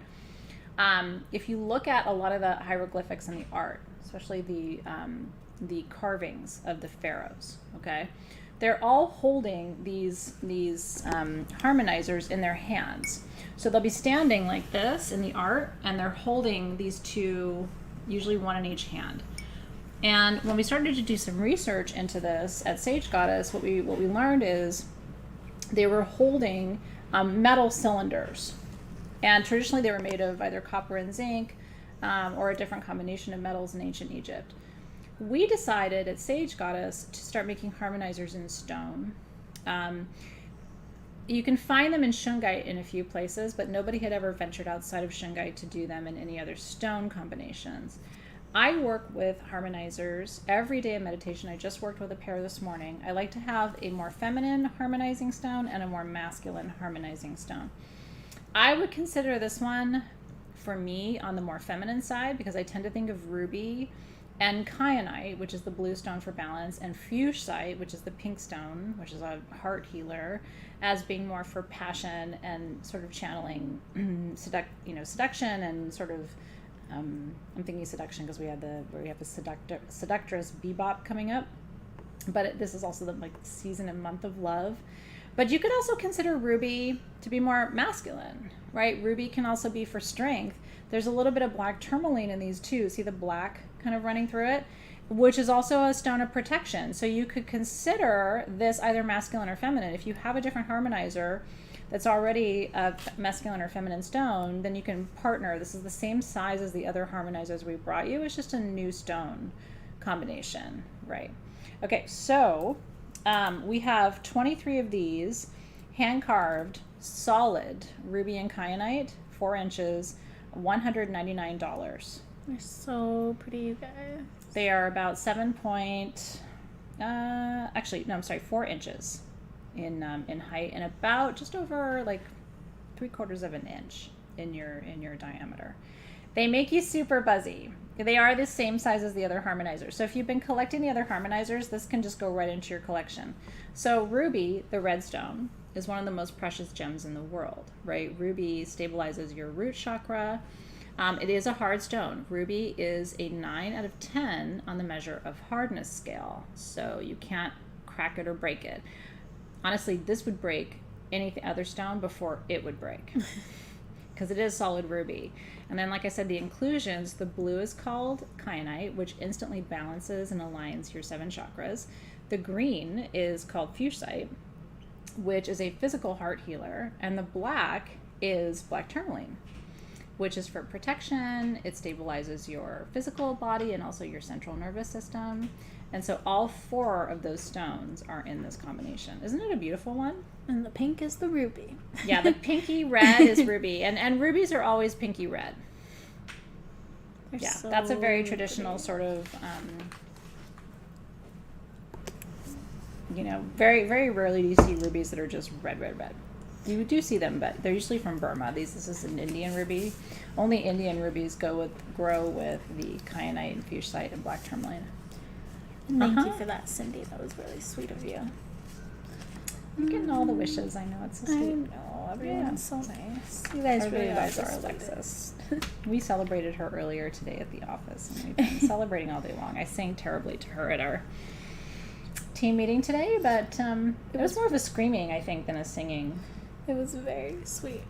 Speaker 1: If you look at a lot of the hieroglyphics and the art, especially the carvings of the pharaohs, okay? They're all holding these harmonizers in their hands. So they'll be standing like this in the art, and they're holding these two, usually one in each hand. And when we started to do some research into this at Sage Goddess, what we learned is they were holding metal cylinders. And traditionally they were made of either copper and zinc or a different combination of metals in ancient Egypt. We decided at Sage Goddess to start making harmonizers in stone. You can find them in shungite in a few places, but nobody had ever ventured outside of shungite to do them in any other stone combinations. I work with harmonizers every day in meditation. I just worked with a pair this morning. I like to have a more feminine harmonizing stone and a more masculine harmonizing stone. I would consider this one, for me, on the more feminine side because I tend to think of ruby and kyanite, which is the blue stone for balance, and fuchsite, which is the pink stone, which is a heart healer, as being more for passion and sort of channeling seduction and sort of I'm thinking seduction because we have the seductress bebop coming up. But this is also the like season and month of love. But you could also consider ruby to be more masculine, right? Ruby can also be for strength. There's a little bit of black tourmaline in these too. See the black kind of running through it, which is also a stone of protection. So you could consider this either masculine or feminine. If you have a different harmonizer that's already a masculine or feminine stone, then you can partner. This is the same size as the other harmonizers we brought you. It's just a new stone combination, right? Okay, so we have 23 of these hand-carved, solid ruby and kyanite, 4 inches, $199.
Speaker 2: They're so pretty, you guys.
Speaker 1: They are about 4 inches in height, and about just over like 3/4 of an inch in your diameter. They make you super buzzy. They are the same size as the other harmonizers. So if you've been collecting the other harmonizers, this can just go right into your collection. So ruby, the red stone, is one of the most precious gems in the world, right? Ruby stabilizes your root chakra. It is a hard stone. Ruby is a 9 out of 10 on the measure of hardness scale. So you can't crack it or break it. Honestly, this would break any other stone before it would break. Because it is solid ruby. And then, like I said, the inclusions, the blue is called kyanite, which instantly balances and aligns your 7 chakras. The green is called fuchsite, which is a physical heart healer. And the black is black tourmaline, which is for protection. It stabilizes your physical body and also your central nervous system. And so all 4 of those stones are in this combination. Isn't it a beautiful one?
Speaker 2: And the pink is the ruby.
Speaker 1: Yeah, the pinky red is ruby. And rubies are always pinky red.
Speaker 2: They're
Speaker 1: Yeah,
Speaker 2: so
Speaker 1: that's a very traditional
Speaker 2: pretty.
Speaker 1: sort of, very, very rarely do you see rubies that are just red, red, red. You do see them, but they're usually from Burma. This is an Indian ruby. Only Indian rubies grow with the kyanite and fuchsite and black tourmaline.
Speaker 2: And thank you for that, Cindy. That was really sweet of you.
Speaker 1: I'm getting all the wishes. I know it's so
Speaker 2: I
Speaker 1: sweet.
Speaker 2: know. Everyone's so nice. You
Speaker 1: I
Speaker 2: guys
Speaker 1: really
Speaker 2: really
Speaker 1: guys
Speaker 2: are
Speaker 1: are
Speaker 2: the
Speaker 1: Alexys. We celebrated her earlier today at the office, and we've been celebrating all day long. I sang terribly to her at our team meeting today, but it was more of a screaming, I think, than a singing.
Speaker 2: It was very sweet.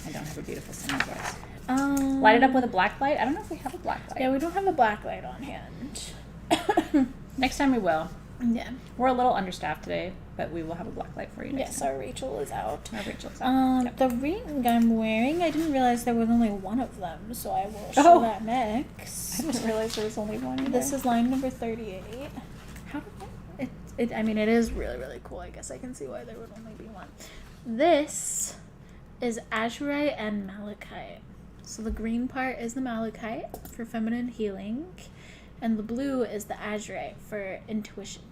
Speaker 1: I don't have a beautiful singing voice. Light it up with a black light? I don't know if we have a black light.
Speaker 2: Yeah, we don't have a black light on hand.
Speaker 1: Next time we will.
Speaker 2: Yeah.
Speaker 1: We're a little understaffed today, but we will have a black light for you next
Speaker 2: Yes,
Speaker 1: time.
Speaker 2: our Rachel is out.
Speaker 1: Our Rachel's out. Yep.
Speaker 2: The ring I'm wearing, I didn't realize there was only one of them, so I will show that next.
Speaker 1: I didn't realize there was only one either.
Speaker 2: This is line number 38. How do I mean, it is really, really cool. I guess I can see why there would only be one. This is azurite and malachite. So the green part is the malachite for feminine healing, and the blue is the azurite for intuition.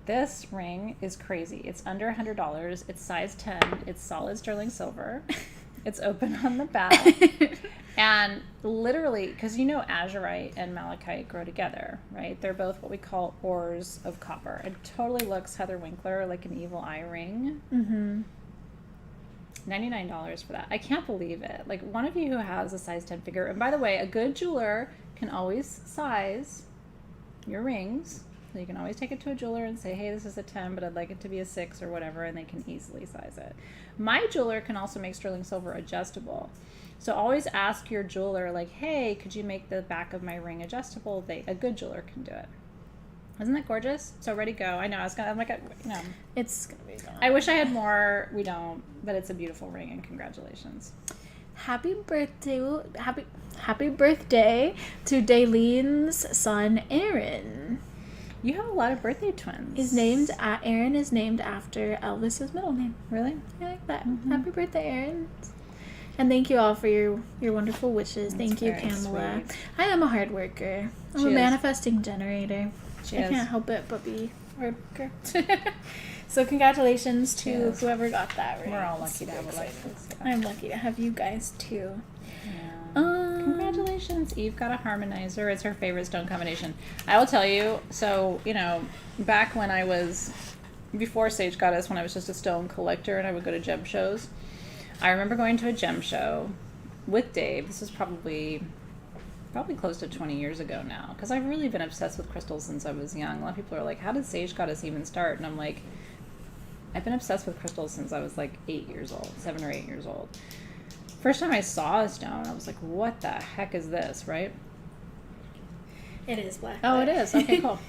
Speaker 1: This ring is crazy. It's under $100. It's size 10. It's solid sterling silver. It's open on the back. And literally, because azurite and malachite grow together, right? They're both what we call ores of copper. It totally looks Heather Winkler, like an evil eye ring.
Speaker 2: Mm-hmm.
Speaker 1: $99 for that. I can't believe it. Like, one of you who has a size 10 figure, and by the way, a good jeweler can always size your rings. So you can always take it to a jeweler and say, hey, this is a 10, but I'd like it to be a 6 or whatever, and they can easily size it. My jeweler can also make sterling silver adjustable. So always ask your jeweler, like, hey, could you make the back of my ring adjustable? A good jeweler can do it. Isn't that gorgeous? So ready, go. I know. I'm like,
Speaker 2: It's gonna be gone.
Speaker 1: I wish I had more. We don't, but it's a beautiful ring, and congratulations.
Speaker 2: Happy birthday to Daylene's son, Aaron.
Speaker 1: You have a lot of birthday twins.
Speaker 2: Aaron is named after Elvis's middle name.
Speaker 1: Really?
Speaker 2: I like that.
Speaker 1: Mm-hmm.
Speaker 2: Happy birthday, Aaron. And thank you all for your wonderful wishes.
Speaker 1: That's
Speaker 2: thank you,
Speaker 1: very
Speaker 2: Pamela.
Speaker 1: sweet.
Speaker 2: I am a hard worker. I'm
Speaker 1: She
Speaker 2: a
Speaker 1: is.
Speaker 2: manifesting generator.
Speaker 1: She
Speaker 2: I
Speaker 1: is.
Speaker 2: can't help it but be a hard worker. So congratulations
Speaker 1: She
Speaker 2: to
Speaker 1: is.
Speaker 2: whoever got that right.
Speaker 1: We're all
Speaker 2: It's
Speaker 1: lucky to have
Speaker 2: super
Speaker 1: Alexys.
Speaker 2: exciting.
Speaker 1: Yeah.
Speaker 2: I'm lucky to have you guys too.
Speaker 1: Congratulations. Eve got a harmonizer. It's her favorite stone combination. I will tell you, so, back when I was, before Sage Goddess, when I was just a stone collector and I would go to gem shows, I remember going to a gem show with Dave, this is probably close to 20 years ago now, because I've really been obsessed with crystals since I was young. A lot of people are like, how did Sage Goddess even start? And I'm like, I've been obsessed with crystals since I was like 7 or 8 years old. First time I saw a stone, I was like, what the heck is this, right?
Speaker 2: It is black.
Speaker 1: Oh, it is. Okay, cool.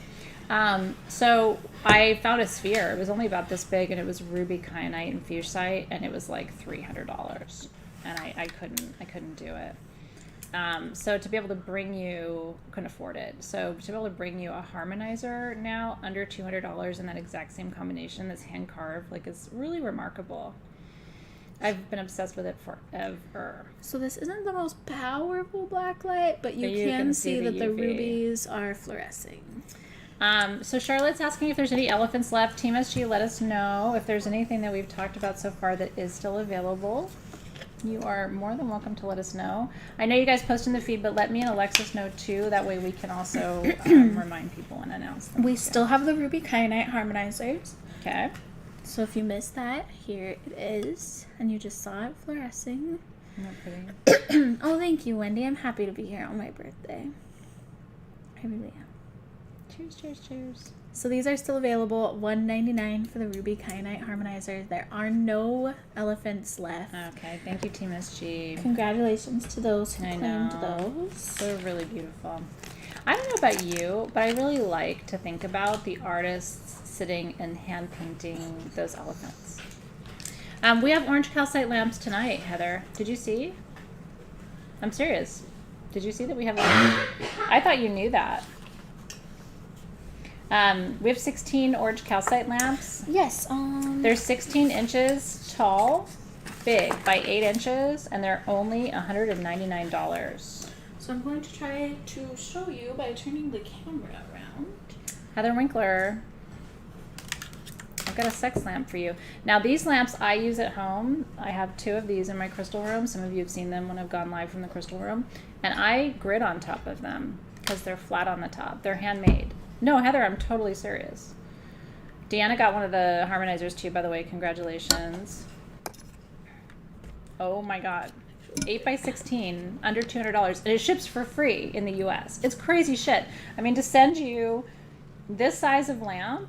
Speaker 1: So I found a sphere. It was only about this big, and it was ruby, kyanite, and fuchsite, and it was like $300, and I couldn't do it. So to be able to bring you, couldn't afford it. So to be able to bring you a harmonizer now under $200 in that exact same combination that's hand carved, like, is really remarkable. I've been obsessed with it forever.
Speaker 2: So this isn't the most powerful black light, but you can see that the rubies are fluorescing.
Speaker 1: So Charlotte's asking if there's any elephants left. Team SG, let us know if there's anything that we've talked about so far that is still available. You are more than welcome to let us know. I know you guys post in the feed, but let me and Alexis know too. That way we can also remind people and announce them.
Speaker 2: We still have the ruby kyanite harmonizers.
Speaker 1: Okay.
Speaker 2: So if you missed that, here it is. And you just saw it fluorescing.
Speaker 1: Isn't that pretty?
Speaker 2: Oh, thank you, Wendy. I'm happy to be here on my birthday. I really am.
Speaker 1: Cheers, cheers, cheers.
Speaker 2: So these are still available. $1.99 for the ruby kyanite harmonizers. There are no elephants left.
Speaker 1: Okay, thank you, Team SG.
Speaker 2: Congratulations to those who
Speaker 1: I
Speaker 2: claimed
Speaker 1: know.
Speaker 2: those.
Speaker 1: They're really beautiful. I don't know about you, but I really like to think about the artists sitting and hand painting those elephants. We have orange calcite lamps tonight, Heather. Did you see? I'm serious. Did you see that we have? I thought you knew that. We have 16 orange calcite lamps.
Speaker 2: Yes.
Speaker 1: They're 16 inches tall, big, by 8 inches, and they're only $199.
Speaker 2: So I'm going to try to show you by turning the camera around.
Speaker 1: Heather Winkler, I've got a sex lamp for you. Now, these lamps I use at home. I have 2 of these in my crystal room. Some of you have seen them when I've gone live from the crystal room. And I grid on top of them because they're flat on the top. They're handmade. No, Heather, I'm totally serious. Deanna got one of the harmonizers too, by the way. Congratulations. Oh my God. 8x16, under $200. And it ships for free in the US. It's crazy shit. I mean, to send you this size of lamp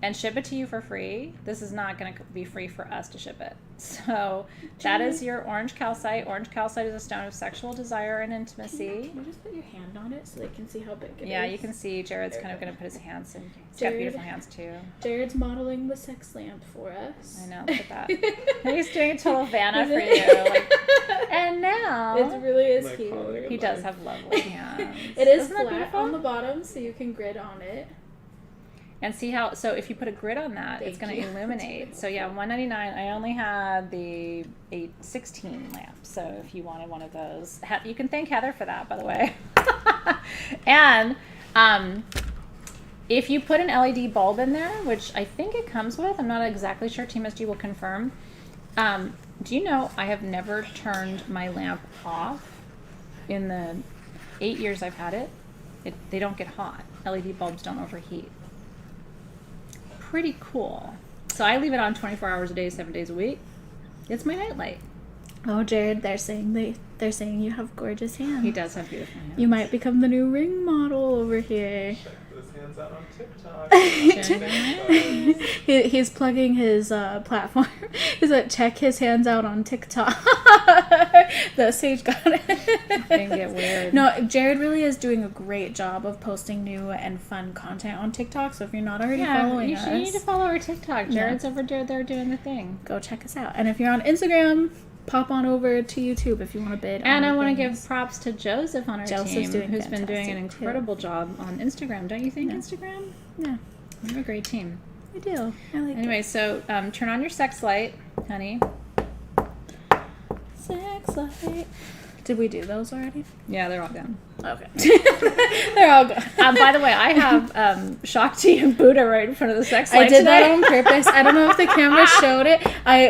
Speaker 1: and ship it to you for free, this is not going to be free for us to ship it. So that is your orange calcite. Orange calcite is a stone of sexual desire and intimacy.
Speaker 2: Can you just put your hand on it so they can see how big it is?
Speaker 1: Yeah, you can see Jared's kind of going to put his hands in. He's got beautiful hands too.
Speaker 2: Jared's modeling the sex lamp for us.
Speaker 1: I know, look at that. He's doing a total Vanna for you. Like, and now
Speaker 2: it really is
Speaker 3: Like,
Speaker 2: cute.
Speaker 1: he does have lovely hands.
Speaker 2: It is
Speaker 1: Isn't that
Speaker 2: flat
Speaker 1: beautiful?
Speaker 2: on the bottom, so you can grid on it.
Speaker 1: And see how, so if you put a grid on that, it's going to
Speaker 2: Thank you.
Speaker 1: illuminate. So yeah, $199. I only had the 816 lamp. So if you wanted one of those, you can thank Heather for that, by the way. And if you put an LED bulb in there, which I think it comes with, I'm not exactly sure, Team SG will confirm. Do you know I have never turned my lamp off in the 8 years I've had it? They don't get hot. LED bulbs don't overheat. Pretty cool. So I leave it on 24 hours a day, 7 days a week. It's my nightlight.
Speaker 2: Oh, Jared, they're saying you have gorgeous hands.
Speaker 1: He does have beautiful hands.
Speaker 2: You might become the new ring model over here.
Speaker 3: Check those hands out on TikTok.
Speaker 2: He's plugging his platform. He's like, check his hands out on TikTok. The Sage got it.
Speaker 1: Didn't get weird.
Speaker 2: No, Jared really is doing a great job of posting new and fun content on TikTok. So if you're not already following us,
Speaker 1: you need to follow our TikTok. Jared's over there doing the thing.
Speaker 2: go check us out. And if you're on Instagram, pop on over to YouTube if you want to bid.
Speaker 1: And
Speaker 2: on
Speaker 1: I want to
Speaker 2: things.
Speaker 1: give props to Joseph on our
Speaker 2: Joseph's
Speaker 1: team, who's been doing an
Speaker 2: fantastic, too.
Speaker 1: incredible job on Instagram. Don't you think,
Speaker 2: Yeah.
Speaker 1: Instagram?
Speaker 2: Yeah,
Speaker 1: We have a great team.
Speaker 2: I do. I like
Speaker 1: Anyway, so turn on your sex light, honey.
Speaker 2: it. Sex light. Did we do those already?
Speaker 1: Yeah, they're all done.
Speaker 2: Okay. They're all gone.
Speaker 1: By the way, I have Shakti and Buddha right in front of the sex light
Speaker 2: I did
Speaker 1: today.
Speaker 2: that on purpose. I don't know if the camera showed it.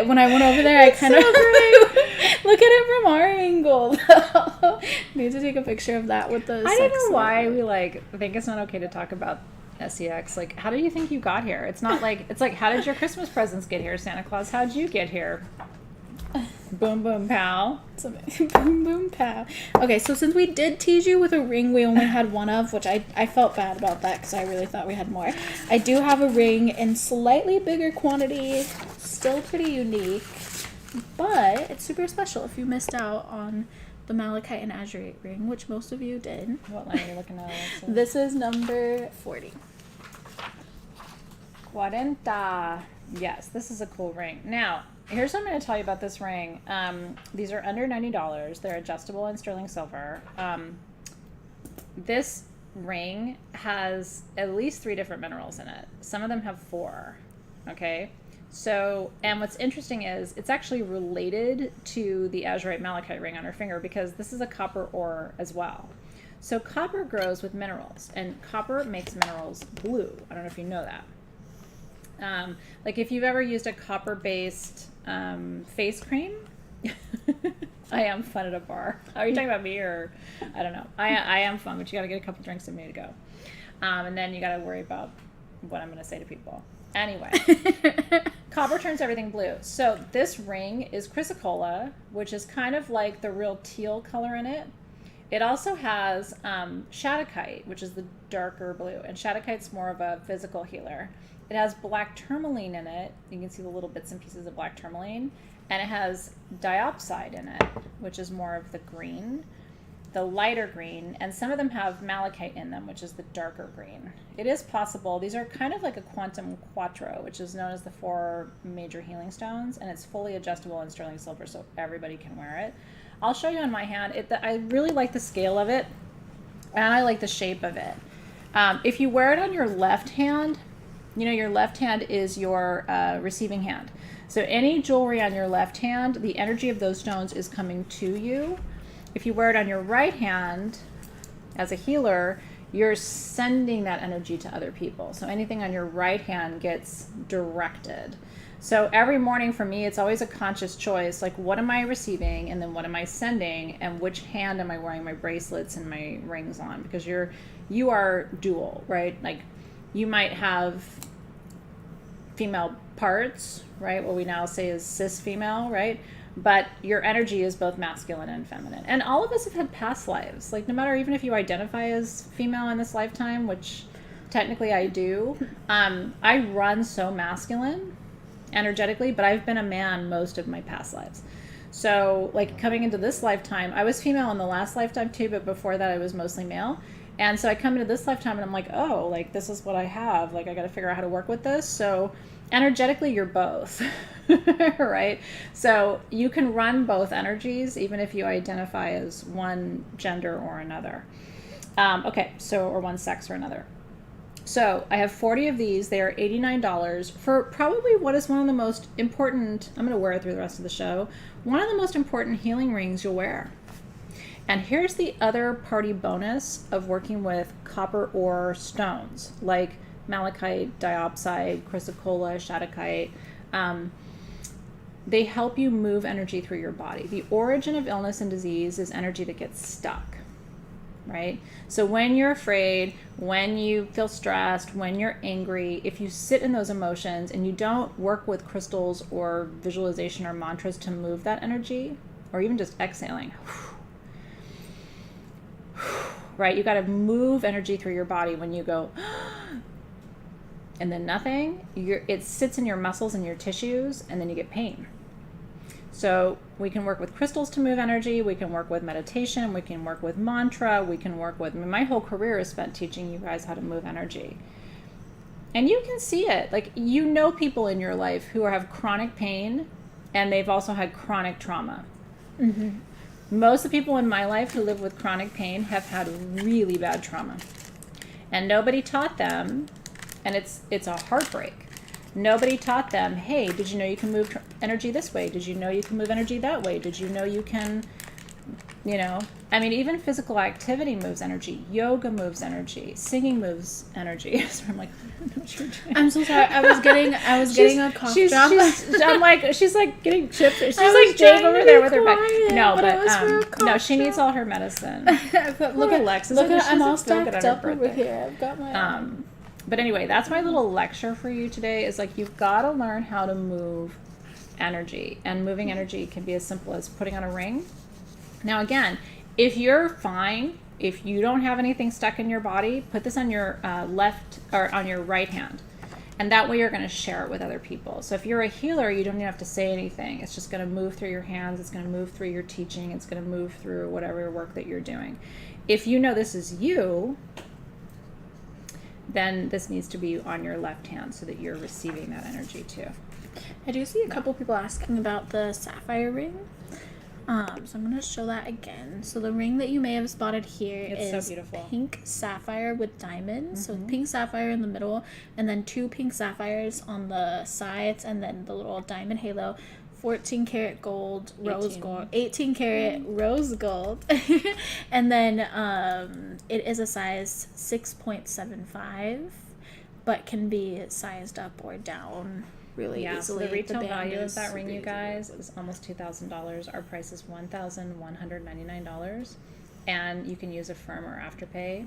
Speaker 2: When I went over there, I kind of look at it from our angle. Need to take a picture of that with the.
Speaker 1: I don't
Speaker 2: sex
Speaker 1: know why
Speaker 2: light.
Speaker 1: we think it's not okay to talk about SEX. Like, how do you think you got here? It's not like, it's like, how did your Christmas presents get here, Santa Claus? How'd you get here? Boom, boom, pow.
Speaker 2: Boom, boom, pow. Okay, so since we did tease you with a ring we only had one of, which I felt bad about that because I really thought we had more. I do have a ring in slightly bigger quantity, still pretty unique, but it's super special if you missed out on the malachite and azurite ring, which most of you did.
Speaker 1: What line are you looking at, Alexis?
Speaker 2: This is number 40.
Speaker 1: 40. Yes, this is a cool ring. Now, here's what I'm going to tell you about this ring. These are under $90. They're adjustable in sterling silver. This ring has at least 3 different minerals in it. Some of them have 4. Okay? So, and what's interesting is it's actually related to the azurite malachite ring on her finger because this is a copper ore as well. So copper grows with minerals, and copper makes minerals blue. I don't know if you know that. Like if you've ever used a copper-based face cream, I am fun at a bar. Are you talking about me or I don't know? I am fun, but you got to get a couple drinks in me to go, and then you got to worry about what I'm going to say to people. Anyway, copper turns everything blue. So this ring is chrysocola, which is kind of like the real teal color in it. It also has shadokite, which is the darker blue, and shadokite's more of a physical healer. It has black tourmaline in it. You can see the little bits and pieces of black tourmaline. And it has diopside in it, which is more of the green, the lighter green. And some of them have malachite in them, which is the darker green. It is possible. These are kind of like a quantum quattro, which is known as the 4 major healing stones. And it's fully adjustable in sterling silver, so everybody can wear it. I'll show you on my hand. I really like the scale of it, and I like the shape of it. If you wear it on your left hand, you know, your left hand is your receiving hand. So any jewelry on your left hand, the energy of those stones is coming to you. If you wear it on your right hand, as a healer, you're sending that energy to other people. So anything on your right hand gets directed. So every morning for me, it's always a conscious choice, like what am I receiving and then what am I sending and which hand am I wearing my bracelets and my rings on? Because you are dual, right? Like you might have female parts, right? What we now say is cis female, right? But your energy is both masculine and feminine. And all of us have had past lives. Like no matter even if you identify as female in this lifetime, which technically I do, I run so masculine energetically, but I've been a man most of my past lives. So like coming into this lifetime, I was female in the last lifetime too, but before that I was mostly male. And so I come into this lifetime and I'm like, oh, like this is what I have. Like I got to figure out how to work with this. So energetically, you're both, right? So you can run both energies, even if you identify as one gender or another. Okay, so, or one sex or another. So I have 40 of these. They are $89 for probably what is one of the most important, I'm going to wear it through the rest of the show, one of the most important healing rings you'll wear. And here's the other party bonus of working with copper ore stones, like malachite, diopside, chrysocola, shadokite. They help you move energy through your body. The origin of illness and disease is energy that gets stuck, right? So when you're afraid, when you feel stressed, when you're angry, if you sit in those emotions and you don't work with crystals or visualization or mantras to move that energy, or even just exhaling, right? You got to move energy through your body when you go, and then nothing. It sits in your muscles and your tissues, and then you get pain. So we can work with crystals to move energy. We can work with meditation. We can work with mantra. We can work with, my whole career is spent teaching you guys how to move energy. And you can see it. Like, you know people in your life who have chronic pain, and they've also had chronic trauma. Mm-hmm. Most of the people in my life who live with chronic pain have had really bad trauma. And nobody taught them, and it's a heartbreak. Nobody taught them, hey, did you know you can move energy this way? Did you know you can move energy that way? Did you know you can, I mean, even physical activity moves energy. Yoga moves energy. Singing moves energy. So I'm like, I don't know what you're doing.
Speaker 2: I'm so sorry. I was getting a cough drop.
Speaker 1: I'm like, she's like getting chips. She's like Dave over there with her back. No, but no, she needs all her medicine. Look at Alexis.
Speaker 2: Look at, I'm all stacked up over here. I've got my.
Speaker 1: But anyway, that's my little lecture for you today. Is like you've got to learn how to move energy, and moving energy can be as simple as putting on a ring. Now again, if you're fine, if you don't have anything stuck in your body, put this on your left or on your right hand, and that way you're going to share it with other people. So if you're a healer, you don't even have to say anything. It's just going to move through your hands. It's going to move through your teaching. It's going to move through whatever work that you're doing. If you know this is you, then this needs to be on your left hand so that you're receiving that energy too.
Speaker 2: I do see a couple people asking about the sapphire ring. So I'm going to show that again. So the ring that you may have spotted here is
Speaker 1: so beautiful.
Speaker 2: Pink sapphire with diamonds. So pink sapphire in the middle, and then 2 pink sapphires on the sides, and then the little diamond halo. 14 karat gold, rose gold, 18 karat rose gold. And then it is a size 6.75, but can be sized up or down really easily.
Speaker 1: So the retail
Speaker 2: band
Speaker 1: value of
Speaker 2: is
Speaker 1: that ring,
Speaker 2: super
Speaker 1: you
Speaker 2: easy.
Speaker 1: guys, is almost $2,000. Our price is $1,199, and you can use Affirm or Afterpay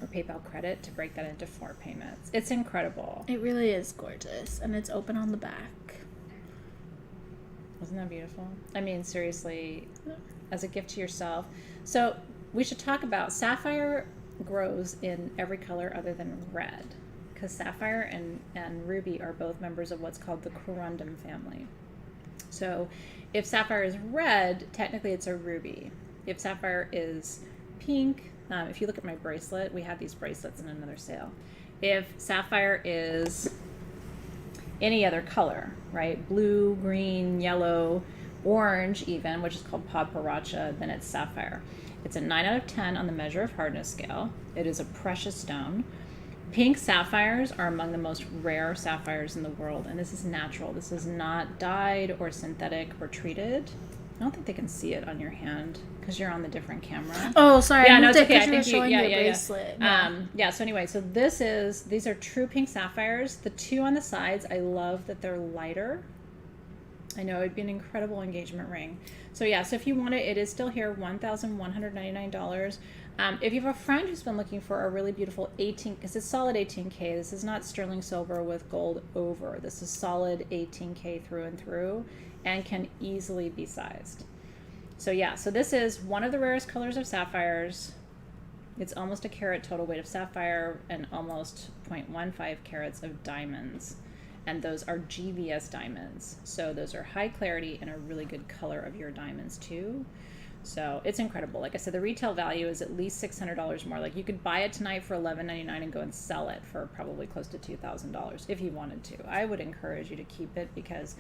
Speaker 1: or PayPal credit to break that into 4 payments. It's incredible.
Speaker 2: It really is gorgeous, and it's open on the back.
Speaker 1: Isn't that beautiful? I mean, seriously, as a gift to yourself. So we should talk about sapphire grows in every color other than red, because sapphire and ruby are both members of what's called the corundum family. So if sapphire is red, technically it's a ruby. If sapphire is pink, if you look at my bracelet, we have these bracelets in another sale. If sapphire is any other color, right? Blue, green, yellow, orange even, which is called padparacha, then it's sapphire. It's a 9 out of 10 on the measure of hardness scale. It is a precious stone. Pink sapphires are among the most rare sapphires in the world, and this is natural. This is not dyed or synthetic or treated. I don't think they can see it on your hand because you're on the different camera.
Speaker 2: Oh, sorry.
Speaker 1: Yeah,
Speaker 2: I
Speaker 1: no,
Speaker 2: moved
Speaker 1: it's
Speaker 2: it
Speaker 1: okay. I
Speaker 2: 'cause you were
Speaker 1: think
Speaker 2: showing
Speaker 1: yeah,
Speaker 2: your
Speaker 1: yeah,
Speaker 2: bracelet.
Speaker 1: yeah. So anyway, so these are true pink sapphires. The 2 on the sides, I love that they're lighter. I know it'd be an incredible engagement ring. So yeah, so if you want it, it is still here, $1,199. If you have a friend who's been looking for a really beautiful 18, because it's solid 18K. This is not sterling silver with gold over. This is solid 18K through and through, and can easily be sized. So yeah, so this is one of the rarest colors of sapphires. It's almost a carat total weight of sapphire and almost 0.15 carats of diamonds. And those are GVS diamonds. So those are high clarity and a really good color of your diamonds too. So it's incredible. Like I said, the retail value is at least $600 more. Like you could buy it tonight for $11.99 and go and sell it for probably close to $2,000 if you wanted to. I would encourage you to keep it because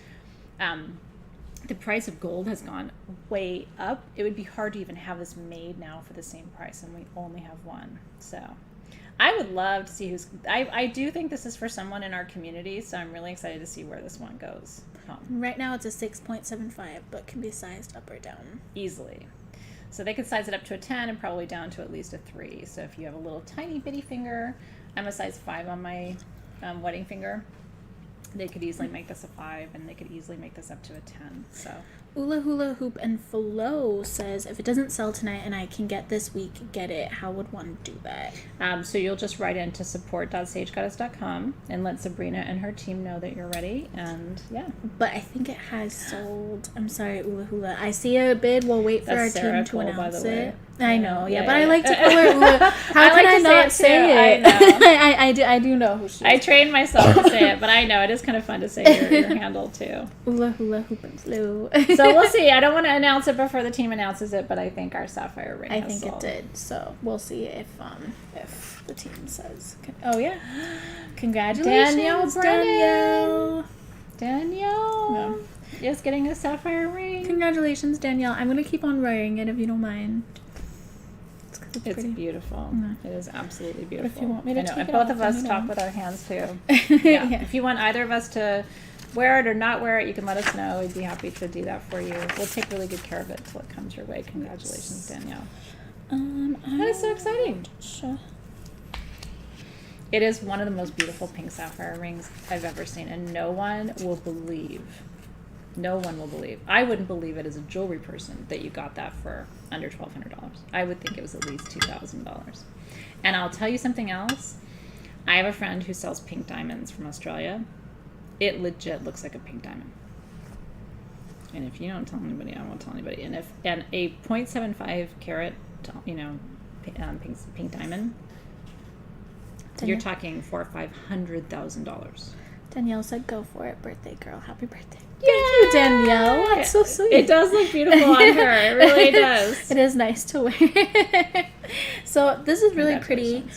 Speaker 1: the price of gold has gone way up. It would be hard to even have this made now for the same price, and we only have one. So I would love to see I do think this is for someone in our community, so I'm really excited to see where this one goes home.
Speaker 2: Right now it's a 6.75, but can be sized up or down.
Speaker 1: Easily. So they could size it up to a 10 and probably down to at least a 3. So if you have a little tiny bitty finger, I'm a size 5 on my wedding finger, they could easily make this a 5, and they could easily make this up to a 10. So
Speaker 2: Ula Hula Hoop and Flow says, if it doesn't sell tonight and I can get this week, get it. How would one do that?
Speaker 1: so you'll just write into support.sagegoddess.com and let Sabrina and her team know that you're ready. And yeah,
Speaker 2: But I think it has sold. I'm sorry, Ula Hula. I see a bid. We'll wait for
Speaker 1: That's
Speaker 2: our
Speaker 1: Sarah
Speaker 2: team to
Speaker 1: Cole, by
Speaker 2: announce
Speaker 1: the way.
Speaker 2: it. I know,
Speaker 1: Yeah,
Speaker 2: but
Speaker 1: yeah.
Speaker 2: I like to call her Ula. How
Speaker 1: I
Speaker 2: can
Speaker 1: like
Speaker 2: I
Speaker 1: to
Speaker 2: not
Speaker 1: say
Speaker 2: say
Speaker 1: it
Speaker 2: it?
Speaker 1: too. I know.
Speaker 2: I do know who she is.
Speaker 1: I trained myself to say it, but I know it is kind of fun to say your handle too.
Speaker 2: Ula Hula Hoop and Flow.
Speaker 1: So we'll see. I don't want to announce it before the team announces it, but I think our sapphire ring
Speaker 2: I
Speaker 1: has
Speaker 2: think
Speaker 1: sold.
Speaker 2: it did. So we'll see if the team says. Oh yeah, congratulations,
Speaker 1: Danielle
Speaker 2: Danielle.
Speaker 1: Danielle is getting a sapphire ring.
Speaker 2: Congratulations, Danielle. I'm gonna keep on wearing it if you don't mind. It's
Speaker 1: It's
Speaker 2: pretty.
Speaker 1: beautiful.
Speaker 2: Yeah.
Speaker 1: It is absolutely
Speaker 2: But
Speaker 1: beautiful.
Speaker 2: if you want me to
Speaker 1: I know.
Speaker 2: take
Speaker 1: And
Speaker 2: it
Speaker 1: both
Speaker 2: off,
Speaker 1: of
Speaker 2: let
Speaker 1: us
Speaker 2: me
Speaker 1: talk
Speaker 2: know.
Speaker 1: with our hands too. Yeah.
Speaker 2: Yeah.
Speaker 1: If you want either of us to wear it or not wear it, you can let us know. We'd be happy to do that for you. We'll take really good care of it till it comes your way. Congratulations, Danielle. That is so exciting.
Speaker 2: Sure.
Speaker 1: It is one of the most beautiful pink sapphire rings I've ever seen, and no one will believe. No one will believe. I wouldn't believe it as a jewelry person that you got that for under $1,200. I would think it was at least $2,000. And I'll tell you something else. I have a friend who sells pink diamonds from Australia. It legit looks like a pink diamond. And if you don't tell anybody, I won't tell anybody. And a 0.75 carat, pink diamond, you're talking $400,000 or $500,000.
Speaker 2: Danielle said, "Go for it, birthday girl. Happy birthday." Thank you, Danielle. That's so sweet.
Speaker 1: It does look beautiful on her. It really does.
Speaker 2: It is nice to wear. So this is really pretty.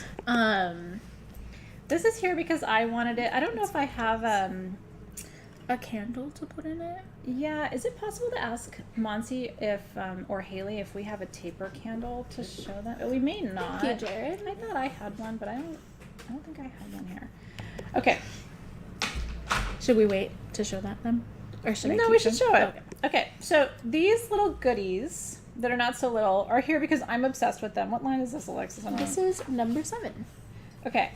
Speaker 1: This is here because I wanted it. I don't know if I have
Speaker 2: a candle to put in it.
Speaker 1: Yeah, is it possible to ask Monsi if or Haley if we have a taper candle to show them? We may not.
Speaker 2: Thank you, Jared.
Speaker 1: I thought I had one, but I don't think I have one here. Okay.
Speaker 2: Should we wait to show that them? Or should I
Speaker 1: No,
Speaker 2: keep
Speaker 1: we should
Speaker 2: them?
Speaker 1: show it. Okay, so these little goodies that are not so little are here because I'm obsessed with them. What line is this, Alexis?
Speaker 2: This is number 7.
Speaker 1: Okay,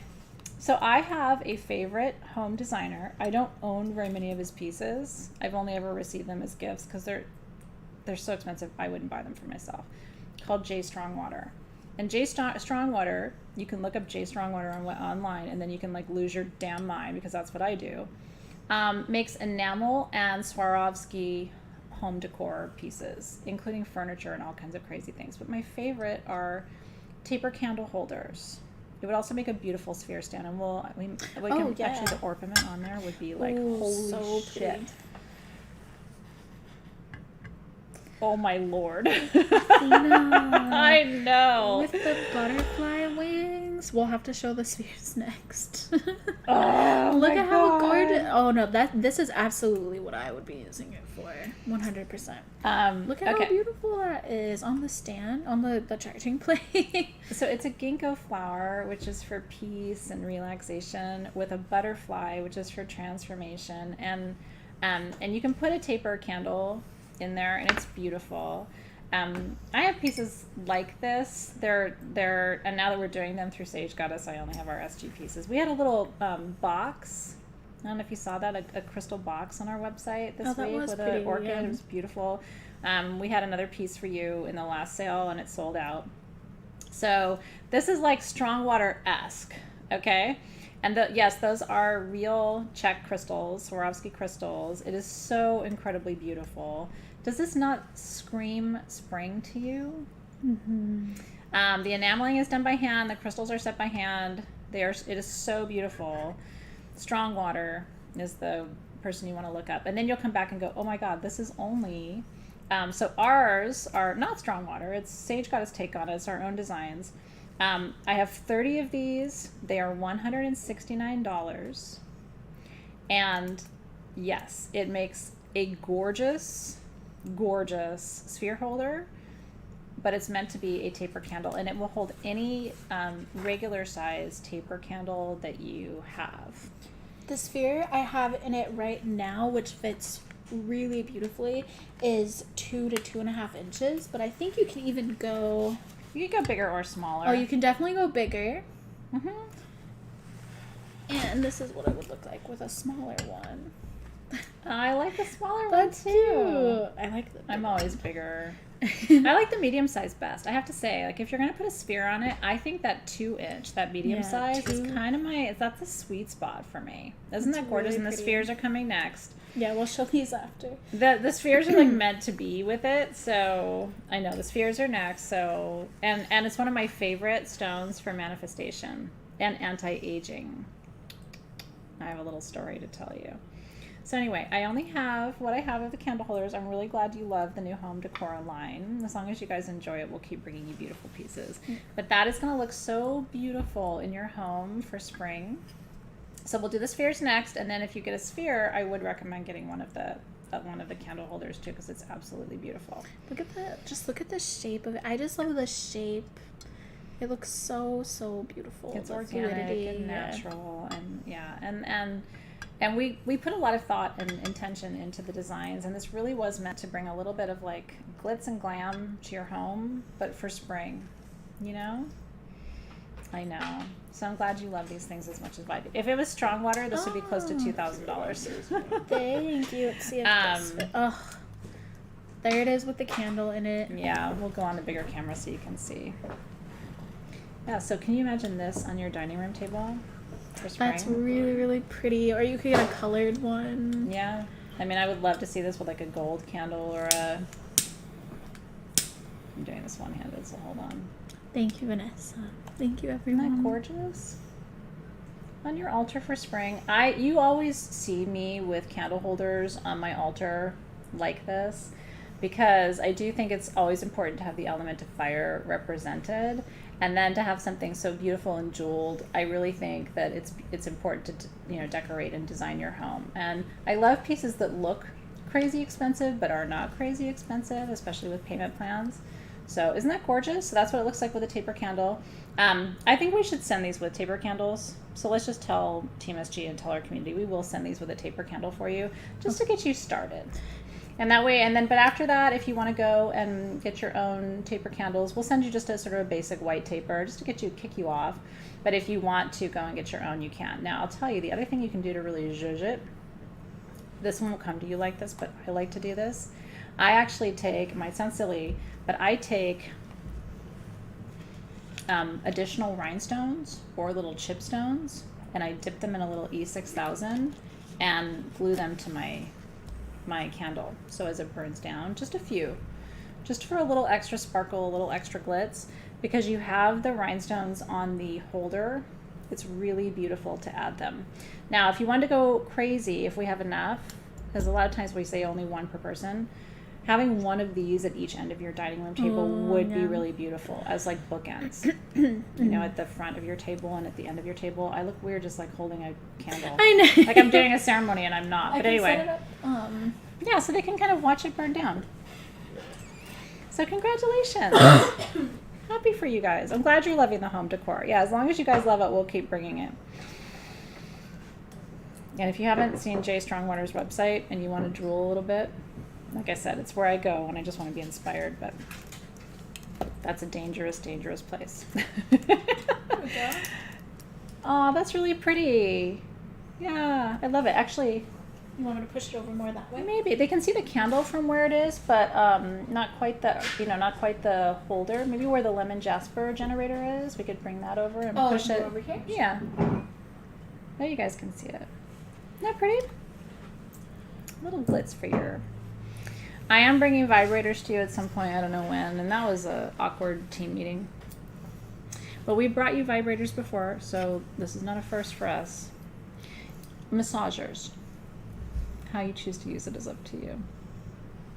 Speaker 1: so I have a favorite home designer. I don't own very many of his pieces. I've only ever received them as gifts because they're so expensive. I wouldn't buy them for myself. Called J Strongwater. And J Strongwater, you can look up J Strongwater online, and then you can like lose your damn mind because that's what I do. Makes enamel and Swarovski home decor pieces, including furniture and all kinds of crazy things. But my favorite are taper candle holders. It would also make a beautiful sphere stand, and we can actually the orpiment on there would be like holy
Speaker 2: so
Speaker 1: shit.
Speaker 2: pretty.
Speaker 1: Oh my lord.
Speaker 2: Athena.
Speaker 1: I know.
Speaker 2: With the butterfly wings. We'll have to show the spheres next.
Speaker 1: Oh,
Speaker 2: Look
Speaker 1: my
Speaker 2: at how
Speaker 1: God.
Speaker 2: gorgeous. Oh no, this is absolutely what I would be using it for. 100%. Look at how beautiful that is on the stand, on the charging plate.
Speaker 1: So it's a ginkgo flower, which is for peace and relaxation, with a butterfly, which is for transformation, and you can put a taper candle in there, and it's beautiful. I have pieces like this. They're and now that we're doing them through Sage Goddess, I only have our SG pieces. We had a little box. I don't know if you saw that, a crystal box on our website this week with an orchid. Yeah. It was beautiful. We had another piece for you in the last sale, and it sold out. So this is like Strongwater-esque, okay? And yes, those are real Czech crystals, Swarovski crystals. It is so incredibly beautiful. Does this not scream spring to you? Mm-hmm. The enameling is done by hand. The crystals are set by hand. It is so beautiful. Strongwater is the person you want to look up. And then you'll come back and go, oh my God, this is only... so ours are not Strongwater. It's Sage Goddess take on it. It's our own designs. I have 30 of these. They are $169. And yes, it makes a gorgeous sphere holder, but it's meant to be a taper candle, and it will hold any regular size taper candle that you have.
Speaker 2: The sphere I have in it right now, which fits really beautifully, is 2 to 2.5 inches, but I think you can even go...
Speaker 1: You can go bigger or smaller.
Speaker 2: Oh, you can definitely go bigger.
Speaker 1: Mm-hmm.
Speaker 2: And this is what it would look like with a smaller one.
Speaker 1: I like the smaller one too.
Speaker 2: Cute. I like the
Speaker 1: I'm always bigger. I like the medium size best. I have to say, like if you're gonna put a sphere on it, I think that 2-inch, that medium size, is kind of that's a sweet spot for me. Isn't that gorgeous? Really and the spheres are coming next.
Speaker 2: Yeah, we'll show these after.
Speaker 1: The spheres are like meant to be with it, so I know the spheres are next. So and it's one of my favorite stones for manifestation and anti-aging. I have a little story to tell you. So anyway, I only have what I have of the candle holders. I'm really glad you love the new home decor line. As long as you guys enjoy it, we'll keep bringing you beautiful pieces. But that is going to look so beautiful in your home for spring. So we'll do the spheres next, and then if you get a sphere, I would recommend getting one of the candle holders too, because it's absolutely beautiful.
Speaker 2: Look at look at the shape of it. I just love the shape. It looks so beautiful.
Speaker 1: It's organic and natural, and we put a lot of thought and intention into the designs, and this really was meant to bring a little bit of like glitz and glam to your home, but for spring, you know? I know. So I'm glad you love these things as much as I do. If it was Strongwater, this would be close to $2,000.
Speaker 2: Thank you. Let's see if this... Oh, there it is with the candle in it.
Speaker 1: Yeah, we'll go on the bigger camera so you can see. Yeah, so can you imagine this on your dining room table for spring?
Speaker 2: That's really pretty. Or you could get a colored one.
Speaker 1: Yeah. I mean, I would love to see this with like a gold candle or a... I'm doing this one-handed, so hold on.
Speaker 2: Thank you, Vanessa. Thank you,
Speaker 1: Isn't
Speaker 2: everyone.
Speaker 1: that gorgeous? On your altar for spring. You always see me with candle holders on my altar like this, because I do think it's always important to have the element of fire represented, and then to have something so beautiful and jeweled. I really think that it's important to, you know, decorate and design your home. And I love pieces that look crazy expensive but are not crazy expensive, especially with payment plans. So isn't that gorgeous? So that's what it looks like with a taper candle. I think we should send these with taper candles. So let's just tell Team SG and tell our community we will send these with a taper candle for you, just to get you started. And that way, but after that, if you want to go and get your own taper candles, we'll send you just a sort of a basic white taper just to kick you off. But if you want to go and get your own, you can. Now, I'll tell you, the other thing you can do to really zhuzh it, this one will come to you like this, but I like to do this. I actually take, it might sound silly, but I take additional rhinestones or little chipstones, and I dip them in a little E6000 and glue them to my candle. So as it burns down, just a few, just for a little extra sparkle, a little extra glitz, because you have the rhinestones on the holder. It's really beautiful to add them. Now, if you want to go crazy, if we have enough, because a lot of times we say only one per person, having one of these at each end of your dining room table would be really beautiful as like bookends. You know, at the front of your table and at the end of your table. I look weird just like holding a candle.
Speaker 2: I know.
Speaker 1: Like I'm doing a ceremony and I'm not. But anyway.
Speaker 2: Set it up.
Speaker 1: Yeah, so they can kind of watch it burn down. So congratulations. Happy for you guys. I'm glad you're loving the home decor. Yeah, as long as you guys love it, we'll keep bringing it. And if you haven't seen Jay Strongwater's website and you want to drool a little bit, like I said, it's where I go when I just want to be inspired, but that's a dangerous, dangerous place. Oh, that's really pretty. Yeah, I love it. Actually,
Speaker 2: You want me to push it over more that way?
Speaker 1: maybe they can see the candle from where it is, but not quite the holder. Maybe where the lemon jasper generator is. We could bring that over and push it
Speaker 2: over here?
Speaker 1: Yeah. Now you guys can see it. Isn't that pretty? Little glitz for your... I am bringing vibrators to you at some point. I don't know when. And that was a awkward team meeting. But we brought you vibrators before, so this is not a first for us. Massagers. How you choose to use it is up to you.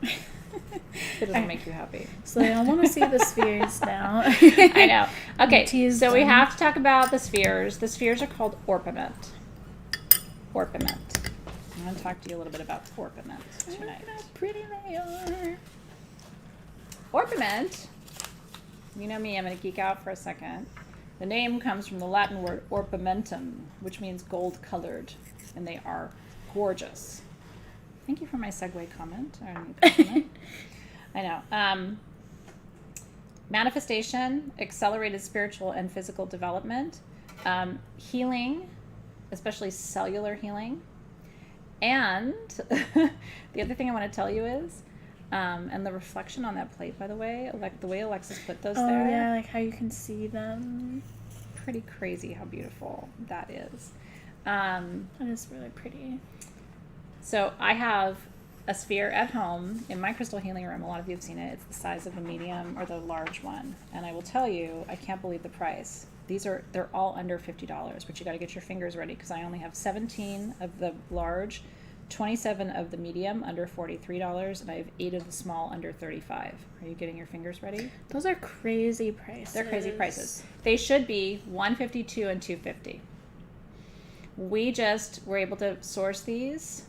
Speaker 1: It doesn't make you happy.
Speaker 2: So I want to see the spheres now.
Speaker 1: I know. Okay,
Speaker 2: Teased
Speaker 1: so we
Speaker 2: them.
Speaker 1: have to talk about the spheres. The spheres are called Orpiment. Orpiment. I'm going to talk to you a little bit about Orpiment tonight.
Speaker 2: Look how pretty they are.
Speaker 1: Orpiment, you know me, I'm going to geek out for a second. The name comes from the Latin word orpamentum, which means gold colored, and they are gorgeous. Thank you for my segue comment. I know. Manifestation, accelerated spiritual and physical development, healing, especially cellular healing. And the other thing I want to tell you is, and the reflection on that plate, by the way, the way Alexys put those there.
Speaker 2: Oh yeah, like how you can see them.
Speaker 1: Pretty crazy how beautiful that is.
Speaker 2: That is really pretty.
Speaker 1: So I have a sphere at home in my crystal healing room. A lot of you have seen it. It's the size of a medium or the large one. And I will tell you, I can't believe the price. They're all under $50, but you got to get your fingers ready because I only have 17 of the large, 27 of the medium under $43, and I have 8 of the small under $35. Are you getting your fingers ready?
Speaker 2: Those are crazy prices.
Speaker 1: They're crazy prices. They should be $152 and $250. We just were able to source these.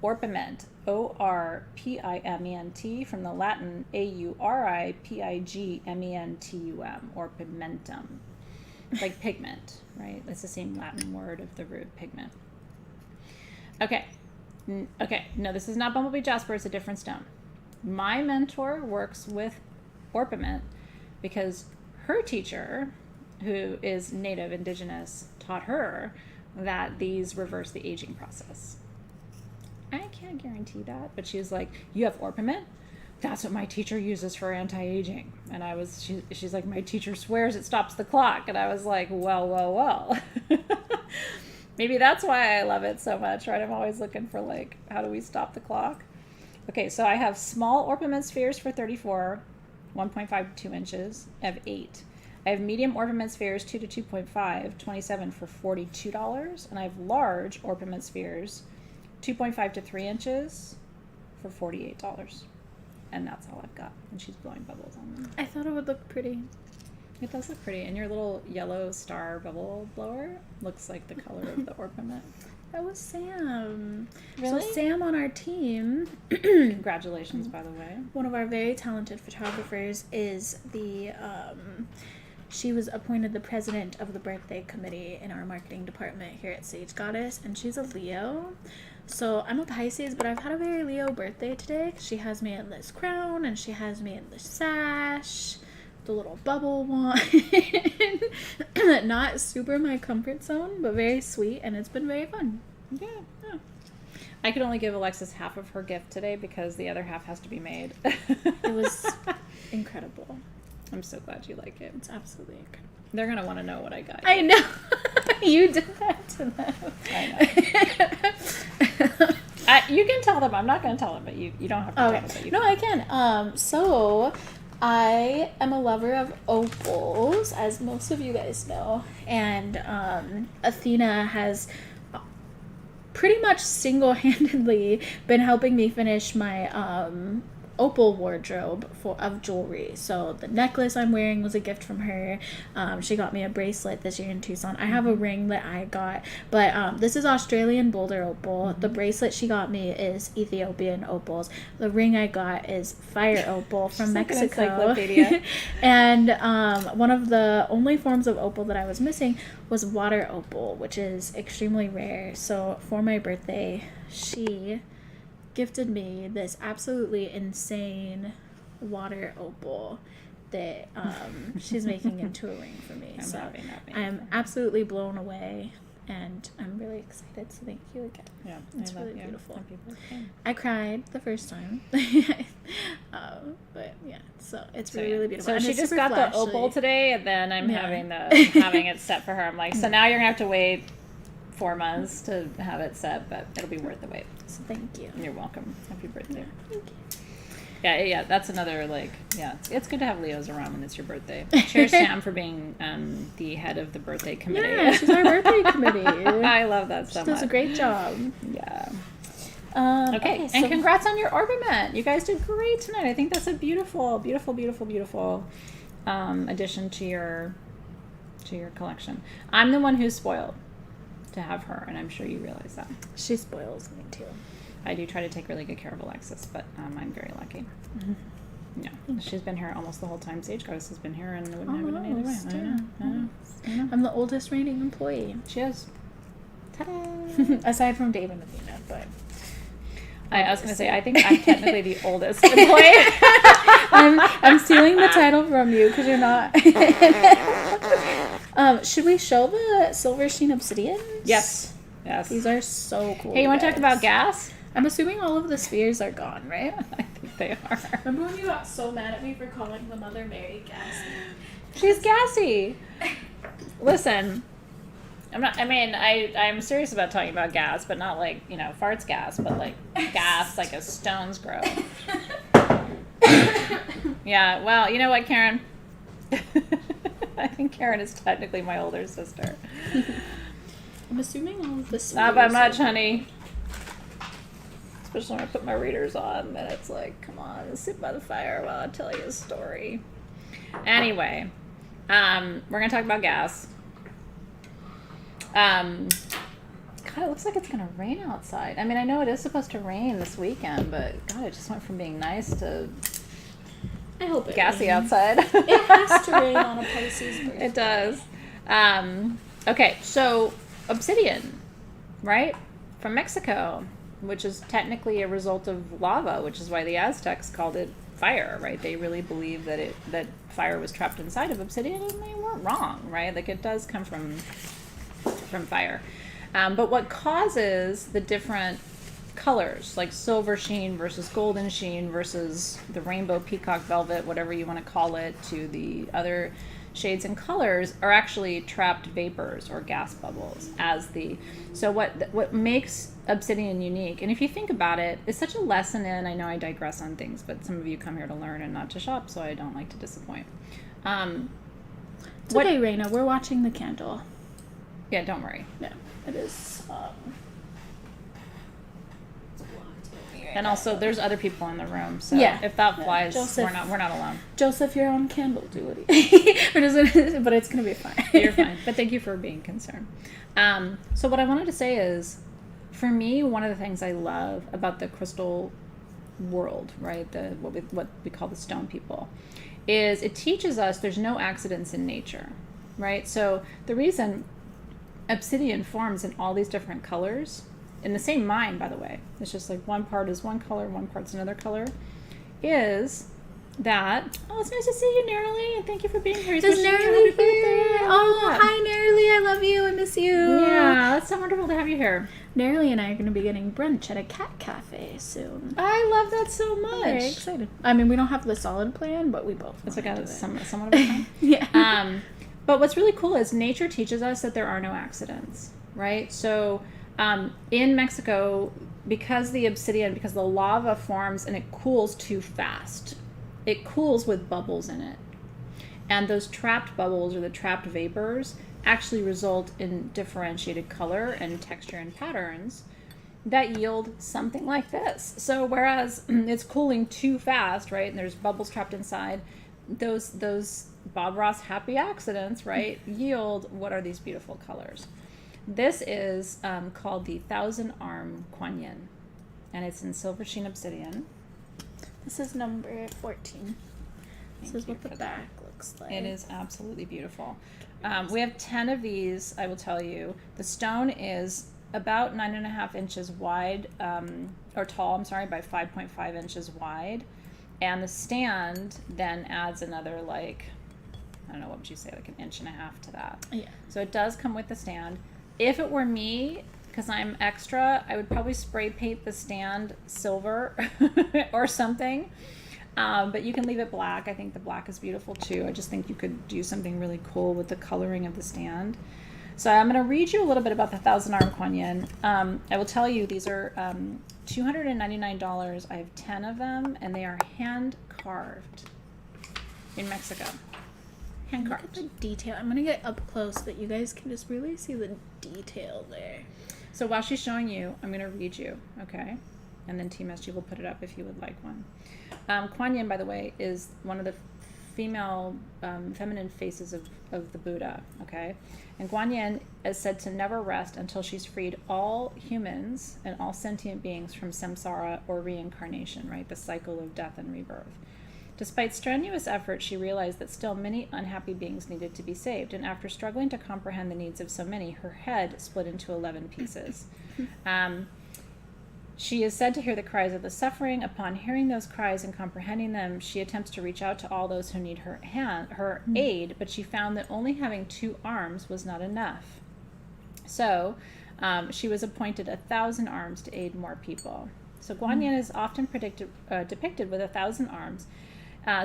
Speaker 1: Orpiment, Orpiment, from the Latin Auripigmentum, orpimentum. Like pigment, right? It's the same Latin word of the root pigment. Okay. Okay. No, this is not bumblebee jasper. It's a different stone. My mentor works with Orpiment because her teacher, who is native indigenous, taught her that these reverse the aging process. I can't guarantee that, but she was like, you have Orpiment? That's what my teacher uses for anti-aging. And she's like, my teacher swears it stops the clock. And I was like, well. Maybe that's why I love it so much, right? I'm always looking for, like, how do we stop the clock? Okay, so I have small orpiment spheres for 34, 1.5 to 2 inches. I have 8. I have medium orpiment spheres 2 to 2.5, 27 for $42. And I have large orpiment spheres 2.5 to 3 inches for $48. And that's all I've got. And she's blowing bubbles on them.
Speaker 2: I thought it would look pretty.
Speaker 1: It does look pretty. And your little yellow star bubble blower looks like the color of the orpiment.
Speaker 2: That was Sam.
Speaker 1: Really?
Speaker 2: So Sam on our team,
Speaker 1: Congratulations, by the way.
Speaker 2: one of our very talented photographers, is the she was appointed the president of the birthday committee in our marketing department here at Sage Goddess, and she's a Leo. So I'm a Pisces, but I've had a very Leo birthday today. She has me in this crown, and she has me in the sash, the little bubble one. Not super my comfort zone, but very sweet, and it's been very fun.
Speaker 1: Yeah. I could only give Alexys half of her gift today because the other half has to be made.
Speaker 2: It was incredible.
Speaker 1: I'm so glad you like it.
Speaker 2: It's absolutely incredible.
Speaker 1: They're going to want to know what I got.
Speaker 2: I know. You did that to them.
Speaker 1: I know. You can tell them. I'm not going to tell them, but you don't have to tell them. But you
Speaker 2: No, I can. So I am a lover of opals, as most of you guys know. And Athena has pretty much single-handedly been helping me finish my opal wardrobe of jewelry. So the necklace I'm wearing was a gift from her. She got me a bracelet this year in Tucson. I have a ring that I got, but this is Australian boulder opal. The bracelet she got me is Ethiopian opals. The ring I got is fire opal from Mexico. And one of the only forms of opal that I was missing was water opal, which is extremely rare. So for my birthday, she gifted me this absolutely insane water opal that she's making into a ring for me. I'm absolutely blown away, and I'm really excited. So thank you again.
Speaker 1: Yeah,
Speaker 2: it's really beautiful.
Speaker 1: Okay.
Speaker 2: I cried the first time, but yeah, so it's really really beautiful.
Speaker 1: So
Speaker 2: and
Speaker 1: she
Speaker 2: it's
Speaker 1: just
Speaker 2: super
Speaker 1: got
Speaker 2: flashy.
Speaker 1: the opal today, and then I'm having it set for her. I'm like, so now you're gonna have to wait 4 months to have it set, but it'll be worth the wait.
Speaker 2: So thank you.
Speaker 1: You're welcome. Happy birthday.
Speaker 2: Thank you.
Speaker 1: Yeah, that's another, like, yeah, it's good to have Leos around when it's your birthday. Cheers, Sam, for being the head of the birthday committee.
Speaker 2: Yeah, she's our birthday committee.
Speaker 1: I love that so much.
Speaker 2: She does a great job.
Speaker 1: Yeah.
Speaker 2: Okay,
Speaker 1: and congrats on your Orpiment. You guys did great tonight. I think that's a beautiful, beautiful, beautiful, beautiful addition to your collection. I'm the one who's spoiled to have her, and I'm sure you realize that.
Speaker 2: She spoils me too.
Speaker 1: I do try to take really good care of Alexys, but I'm very lucky. Mm-hmm. Yeah, she's been here almost the whole time Sage Goddess has been here, and I wouldn't have it any other way. I know.
Speaker 2: I'm the oldest reigning employee.
Speaker 1: She is. Ta-da!
Speaker 2: Aside from Dave and Athena, but
Speaker 1: I was going to say, I think I'm technically the oldest employee.
Speaker 2: I'm stealing the title from you because you're not. Should we show the silver sheen obsidians?
Speaker 1: Yes.
Speaker 2: These are so cool.
Speaker 1: Hey, you want to talk about gas?
Speaker 2: I'm assuming all of the spheres are gone, right?
Speaker 1: I think they are.
Speaker 2: Remember when you got so mad at me for calling the Mother Mary gassy?
Speaker 1: She's gassy. Listen, I'm serious about talking about gas, but not like, farts gas, but like gas like a stone's grow. Yeah, well, you know what, Karen? I think Karen is technically my older sister.
Speaker 2: I'm assuming all of this.
Speaker 1: Not by much, honey. Especially when I put my readers on, then it's like, come on, sit by the fire while I tell you a story. Anyway, we're gonna talk about gas. God, it looks like it's gonna rain outside. I mean, I know it is supposed to rain this weekend, but God, it just went from being nice to
Speaker 2: I hope it
Speaker 1: gassy
Speaker 2: rains.
Speaker 1: outside.
Speaker 2: It has to rain on a Pisces birthday.
Speaker 1: It does. Okay, so obsidian, right? From Mexico, which is technically a result of lava, which is why the Aztecs called it fire, right? They really believed that fire was trapped inside of obsidian, and they weren't wrong, right? Like, it does come from fire. But what causes the different colors, like silver sheen versus golden sheen versus the rainbow peacock velvet, whatever you want to call it, to the other shades and colors are actually trapped vapors or gas bubbles so what makes obsidian unique, and if you think about it, it's such a lesson in, I know I digress on things, but some of you come here to learn and not to shop, so I don't like to disappoint.
Speaker 2: It's okay, Raina, we're watching the candle.
Speaker 1: Yeah, don't worry.
Speaker 2: Yeah, it is.
Speaker 1: And also, there's other people in the room, so
Speaker 2: Yeah.
Speaker 1: if that flies,
Speaker 2: Joseph.
Speaker 1: we're not alone.
Speaker 2: Joseph, you're on candle duty. But it's gonna be fine.
Speaker 1: You're fine. But thank you for being concerned. So what I wanted to say is, for me, one of the things I love about the crystal world, right, what we call the stone people, is it teaches us there's no accidents in nature, right? So the reason obsidian forms in all these different colors, in the same mine, by the way, it's just like one part is one color, one part's another color, is that, oh, it's nice to see you, Nerily, and thank you for being here. He's
Speaker 2: Is
Speaker 1: wishing you a
Speaker 2: Nerily
Speaker 1: happy birthday.
Speaker 2: here? Oh, hi, Nerily. I love you. I miss you.
Speaker 1: Yeah, that's so wonderful to have you here.
Speaker 2: Nerily and I are going to be getting brunch at a cat cafe soon.
Speaker 1: I love that so much.
Speaker 2: Very excited. I mean, we don't have the solid plan, but we both
Speaker 1: It's
Speaker 2: wanna
Speaker 1: like
Speaker 2: do
Speaker 1: a
Speaker 2: it.
Speaker 1: somewhat of a time.
Speaker 2: Yeah.
Speaker 1: But what's really cool is nature teaches us that there are no accidents, right? So in Mexico, because the lava forms and it cools too fast, it cools with bubbles in it. And those trapped bubbles or the trapped vapors actually result in differentiated color and texture and patterns that yield something like this. So whereas it's cooling too fast, right, and there's bubbles trapped inside, those Bob Ross happy accidents, right, yield what are these beautiful colors. This is called the 1,000-arm Kuan Yin, and it's in silver sheen obsidian.
Speaker 2: This is number 14. This is what the back looks like.
Speaker 1: It is absolutely beautiful. We have 10 of these, I will tell you. The stone is about 9.5 inches wide, or tall, I'm sorry, by 5.5 inches wide. And the stand then adds another, like, I don't know, what would you say, like 1.5 inches to that.
Speaker 2: Yeah.
Speaker 1: So it does come with the stand. If it were me, because I'm extra, I would probably spray paint the stand silver or something. But you can leave it black. I think the black is beautiful too. I just think you could do something really cool with the coloring of the stand. So I'm going to read you a little bit about the 1,000-arm Kuan Yin. I will tell you these are $299. I have 10 of them, and they are hand carved in Mexico. Hand
Speaker 2: Look at
Speaker 1: carved.
Speaker 2: the detail. I'm going to get up close so that you guys can just really see the detail there.
Speaker 1: So while she's showing you, I'm going to read you, okay? And then Team SG will put it up if you would like one. Kuan Yin, by the way, is one of the feminine faces of the Buddha, okay? And Kuan Yin is said to never rest until she's freed all humans and all sentient beings from samsara or reincarnation, right? The cycle of death and rebirth. Despite strenuous effort, she realized that still many unhappy beings needed to be saved, and after struggling to comprehend the needs of so many, her head split into 11 pieces. She is said to hear the cries of the suffering. Upon hearing those cries and comprehending them, she attempts to reach out to all those who need her aid, but she found that only having 2 arms was not enough. So she was appointed 1,000 arms to aid more people. So Kuan Yin is often depicted with 1,000 arms,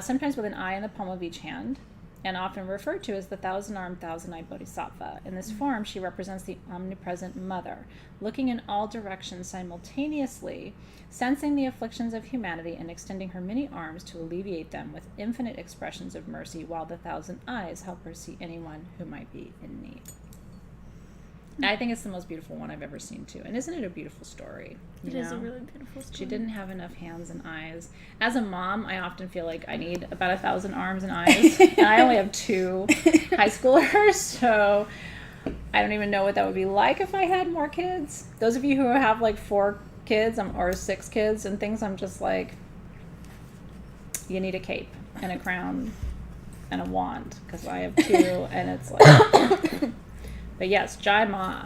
Speaker 1: sometimes with an eye in the palm of each hand, and often referred to as the 1,000-armed, 1,000-eyed Bodhisattva. In this form, she represents the omnipresent mother, looking in all directions simultaneously, sensing the afflictions of humanity and extending her many arms to alleviate them with infinite expressions of mercy, while the 1,000 eyes help her see anyone who might be in need. I think it's the most beautiful one I've ever seen, too. And isn't it a beautiful story?
Speaker 2: It is a really beautiful story.
Speaker 1: She didn't have enough hands and eyes. As a mom, I often feel like I need about 1,000 arms and eyes. And I only have 2 high schoolers, so I don't even know what that would be like if I had more kids. Those of you who have like 4 kids or 6 kids and things, I'm just like, you need a cape and a crown and a wand, because I have 2 and it's like... But yes, Jai Ma,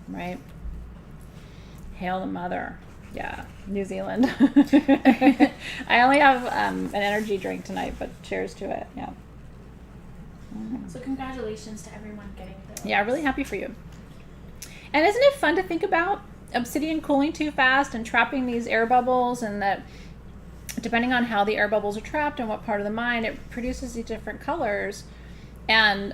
Speaker 1: right? Hail the mother. Yeah, New Zealand. I only have an energy drink tonight, but cheers to it. Yeah.
Speaker 2: So congratulations to everyone getting those.
Speaker 1: Yeah, really happy for you. And isn't it fun to think about obsidian cooling too fast and trapping these air bubbles, and that depending on how the air bubbles are trapped and what part of the mine, it produces these different colors. And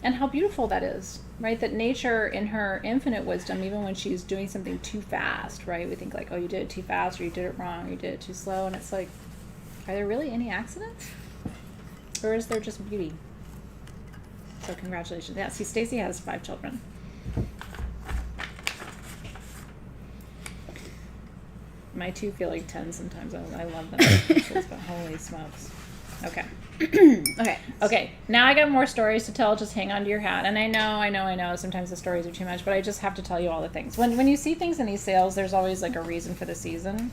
Speaker 1: how beautiful that is, right? That nature, in her infinite wisdom, even when she's doing something too fast, right? We think like, oh, you did it too fast, or you did it wrong, or you did it too slow, and it's like, are there really any accidents, or is there just beauty? So congratulations. Yeah, see, Stacy has 5 children. My 2 feel like 10 sometimes. I love them. But holy smokes. Okay. Okay. Now I got more stories to tell. Just hang on to your hat. And I know. Sometimes the stories are too much, but I just have to tell you all the things. When you see things in these sales, there's always like a reason for the season,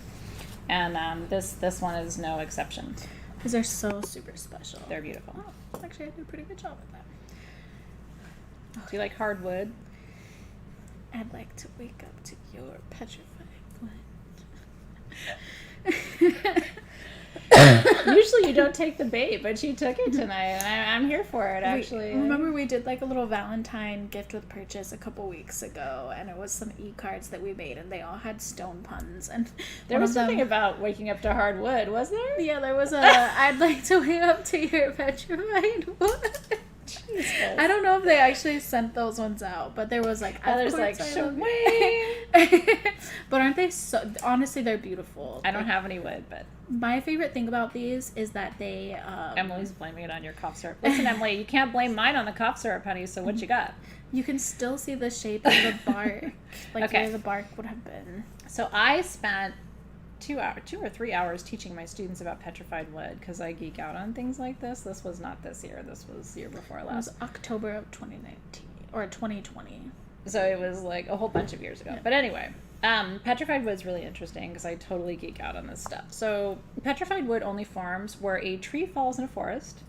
Speaker 1: and this one is no exception.
Speaker 2: These are so super special.
Speaker 1: They're beautiful.
Speaker 2: Oh, actually, I did a pretty good job with that.
Speaker 1: Do you like hardwood?
Speaker 2: I'd like to wake up to your petrified wood.
Speaker 1: Usually you don't take the bait, but you took it tonight, and I'm here for it, actually.
Speaker 2: Remember we did like a little Valentine gift with purchase a couple weeks ago, and it was some e-cards that we made, and they all had stone puns. And
Speaker 1: there was something about waking up to hardwood, was there?
Speaker 2: Yeah, there was a I'd like to wake up to your petrified wood.
Speaker 1: Jesus.
Speaker 2: I don't know if they actually sent those ones out, but there was like
Speaker 1: others like
Speaker 2: but aren't they so, honestly they're beautiful.
Speaker 1: I don't have any wood, but
Speaker 2: my favorite thing about these is that they
Speaker 1: Emily's blaming it on your cough syrup. Listen, Emily, you can't blame mine on the cough syrup, honey, so what you got?
Speaker 2: You can still see the shape of the bark, like where the bark would have been.
Speaker 1: So I spent 2 or 3 hours teaching my students about petrified wood because I geek out on things like this. This was not this year. This was the year before last.
Speaker 2: It was October of 2019 or 2020.
Speaker 1: So it was like a whole bunch of years ago. Yeah. But anyway, petrified wood is really interesting because I totally geek out on this stuff. So petrified wood only forms where a tree falls in a forest,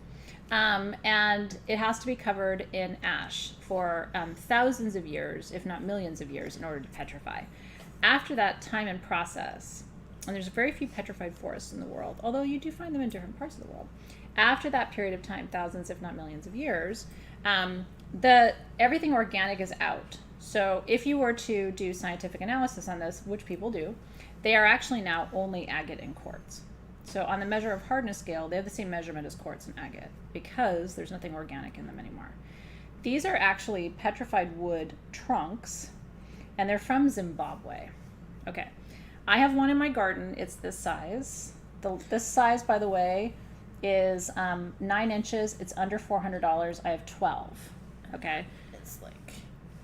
Speaker 1: and it has to be covered in ash for thousands of years, if not millions of years, in order to petrify. After that time and process, and there's very few petrified forests in the world, although you do find them in different parts of the world. After that period of time, thousands, if not millions of years, everything organic is out. So if you were to do scientific analysis on this, which people do, they are actually now only agate and quartz. So on the measure of hardness scale, they have the same measurement as quartz and agate because there's nothing organic in them anymore. These are actually petrified wood trunks, and they're from Zimbabwe. Okay. I have one in my garden. It's this size. This size, by the way, is 9 inches. It's under $400. I have 12. Okay?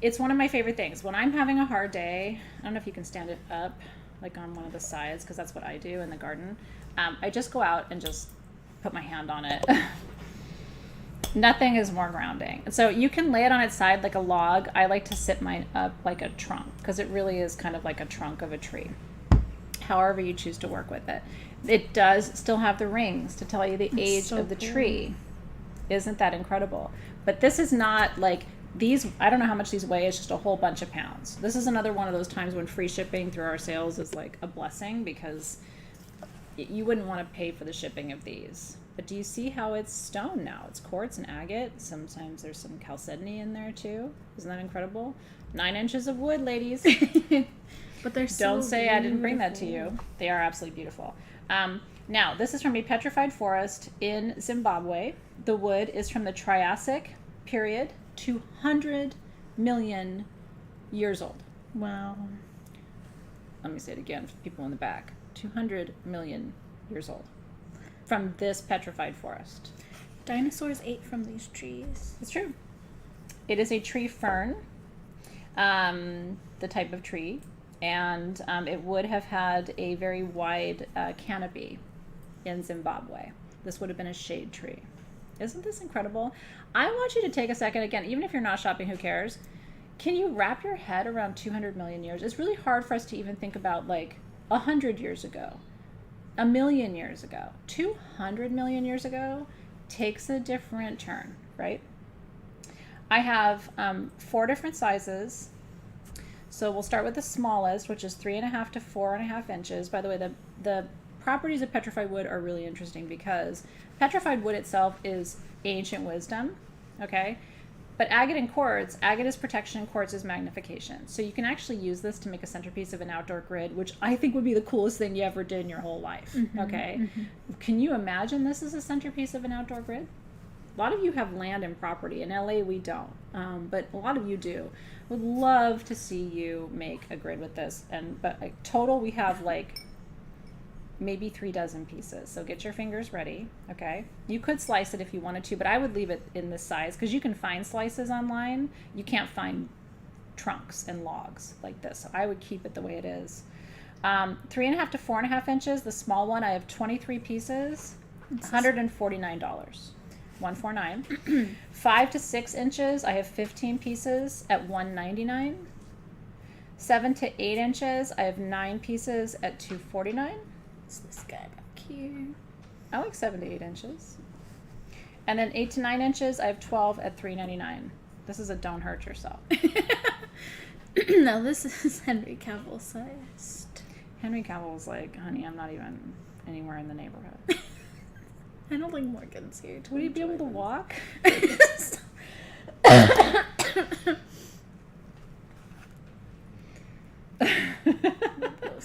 Speaker 1: It's one of my favorite things. When I'm having a hard day, I don't know if you can stand it up, like on one of the sides, because that's what I do in the garden. I just go out and just put my hand on it. Nothing is more grounding. So you can lay it on its side like a log. I like to sit mine up like a trunk because it really is kind of like a trunk of a tree. However you choose to work with it. It does still have the rings to tell you the age of the tree. Isn't that incredible? But this is not like these, I don't know how much these weigh, it's just a whole bunch of pounds. This is another one of those times when free shipping through our sales is like a blessing because you wouldn't want to pay for the shipping of these. But do you see how it's stone now? It's quartz and agate. Sometimes there's some calcite in there too. Isn't that incredible? 9 inches of wood, ladies.
Speaker 2: But they're so
Speaker 1: Don't say
Speaker 2: beautiful.
Speaker 1: I didn't bring that to you. They are absolutely beautiful. Now, this is from a petrified forest in Zimbabwe. The wood is from the Triassic period, 200 million years old.
Speaker 2: Wow.
Speaker 1: Let me say it again for people in the back. 200 million years old. From this petrified forest.
Speaker 2: Dinosaurs ate from these trees.
Speaker 1: It's true. It is a tree fern, the type of tree. And it would have had a very wide canopy in Zimbabwe. This would have been a shade tree. Isn't this incredible? I want you to take a second, again, even if you're not shopping, who cares? Can you wrap your head around 200 million years? It's really hard for us to even think about like 100 years ago, 1 million years ago. 200 million years ago takes a different turn, right? I have 4 different sizes. So we'll start with the smallest, which is 3.5 to 4.5 inches. By the way, the properties of petrified wood are really interesting because petrified wood itself is ancient wisdom, okay? But agate and quartz, agate is protection and quartz is magnification. So you can actually use this to make a centerpiece of an outdoor grid, which I think would be the coolest thing you ever did in your whole life, okay? Mm-hmm. Can you imagine this as a centerpiece of an outdoor grid? A lot of you have land and property. In LA, we don't, but a lot of you do. Would love to see you make a grid with this. But like, total, we have like maybe 3 dozen pieces. So get your fingers ready, okay? You could slice it if you wanted to, but I would leave it in this size because you can find slices online. You can't find trunks and logs like this. So I would keep it the way it is. 3.5 to 4.5 inches. The small one, I have 23 pieces, $149. 149. 5 to 6 inches, I have 15 pieces at $199. 7 to 8 inches, I have 9 pieces at $249.
Speaker 2: What's this guy back here?
Speaker 1: I like 7 to 8 inches. And then 8 to 9 inches, I have 12 at $399. This is a don't hurt yourself.
Speaker 2: No, this is Henry Cavill sized.
Speaker 1: Henry Cavill was like, honey, I'm not even anywhere in the neighborhood.
Speaker 2: I don't think Morgan's here.
Speaker 1: Would you be able to walk?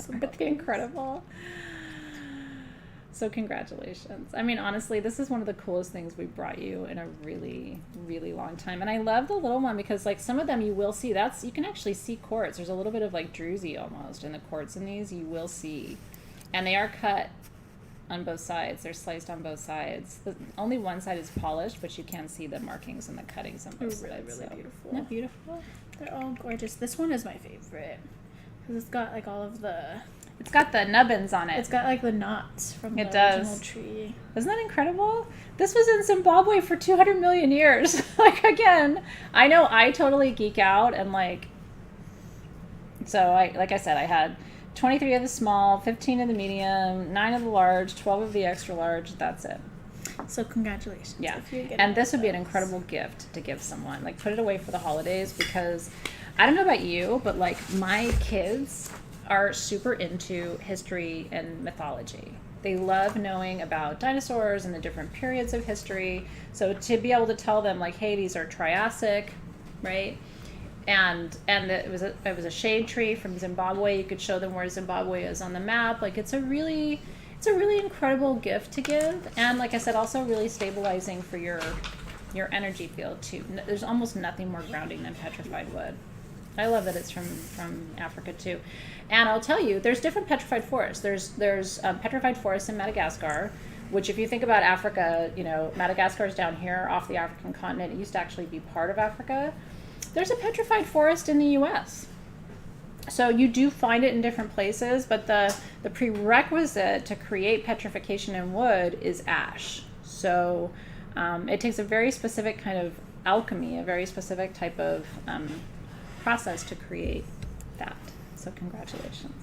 Speaker 1: That'd be incredible. So congratulations. I mean, honestly, this is one of the coolest things we brought you in a really, really long time. And I love the little one because like some of them you will see, you can actually see quartz. There's a little bit of like druzy almost in the quartz in these, you will see. And they are cut on both sides. They're sliced on both sides. Only one side is polished, but you can see the markings and the cuttings on both sides.
Speaker 2: Really beautiful.
Speaker 1: Isn't that beautiful?
Speaker 2: They're all gorgeous. This one is my favorite because it's got like all of the...
Speaker 1: It's got the nubbins on it.
Speaker 2: It's got like the knots from the original tree.
Speaker 1: Isn't that incredible? This was in Zimbabwe for 200 million years. Like, again, I know I totally geek out and like, so like I said, I had 23 of the small, 15 of the medium, 9 of the large, 12 of the extra large. That's it.
Speaker 2: So congratulations.
Speaker 1: Yeah. And this would be an incredible gift to give someone. Like, put it away for the holidays because I don't know about you, but like my kids are super into history and mythology. They love knowing about dinosaurs and the different periods of history. So to be able to tell them like, hey, these are Triassic, right? And it was a shade tree from Zimbabwe. You could show them where Zimbabwe is on the map. Like it's a really incredible gift to give. And like I said, also really stabilizing for your energy field too. There's almost nothing more grounding than petrified wood. I love that it's from Africa too. And I'll tell you, there's different petrified forests. There's petrified forests in Madagascar, which if you think about Africa, you know, Madagascar is down here off the African continent. It used to actually be part of Africa. There's a petrified forest in the U.S. So you do find it in different places, but the prerequisite to create petrification in wood is ash. So it takes a very specific kind of alchemy, a very specific type of process to create that. So congratulations.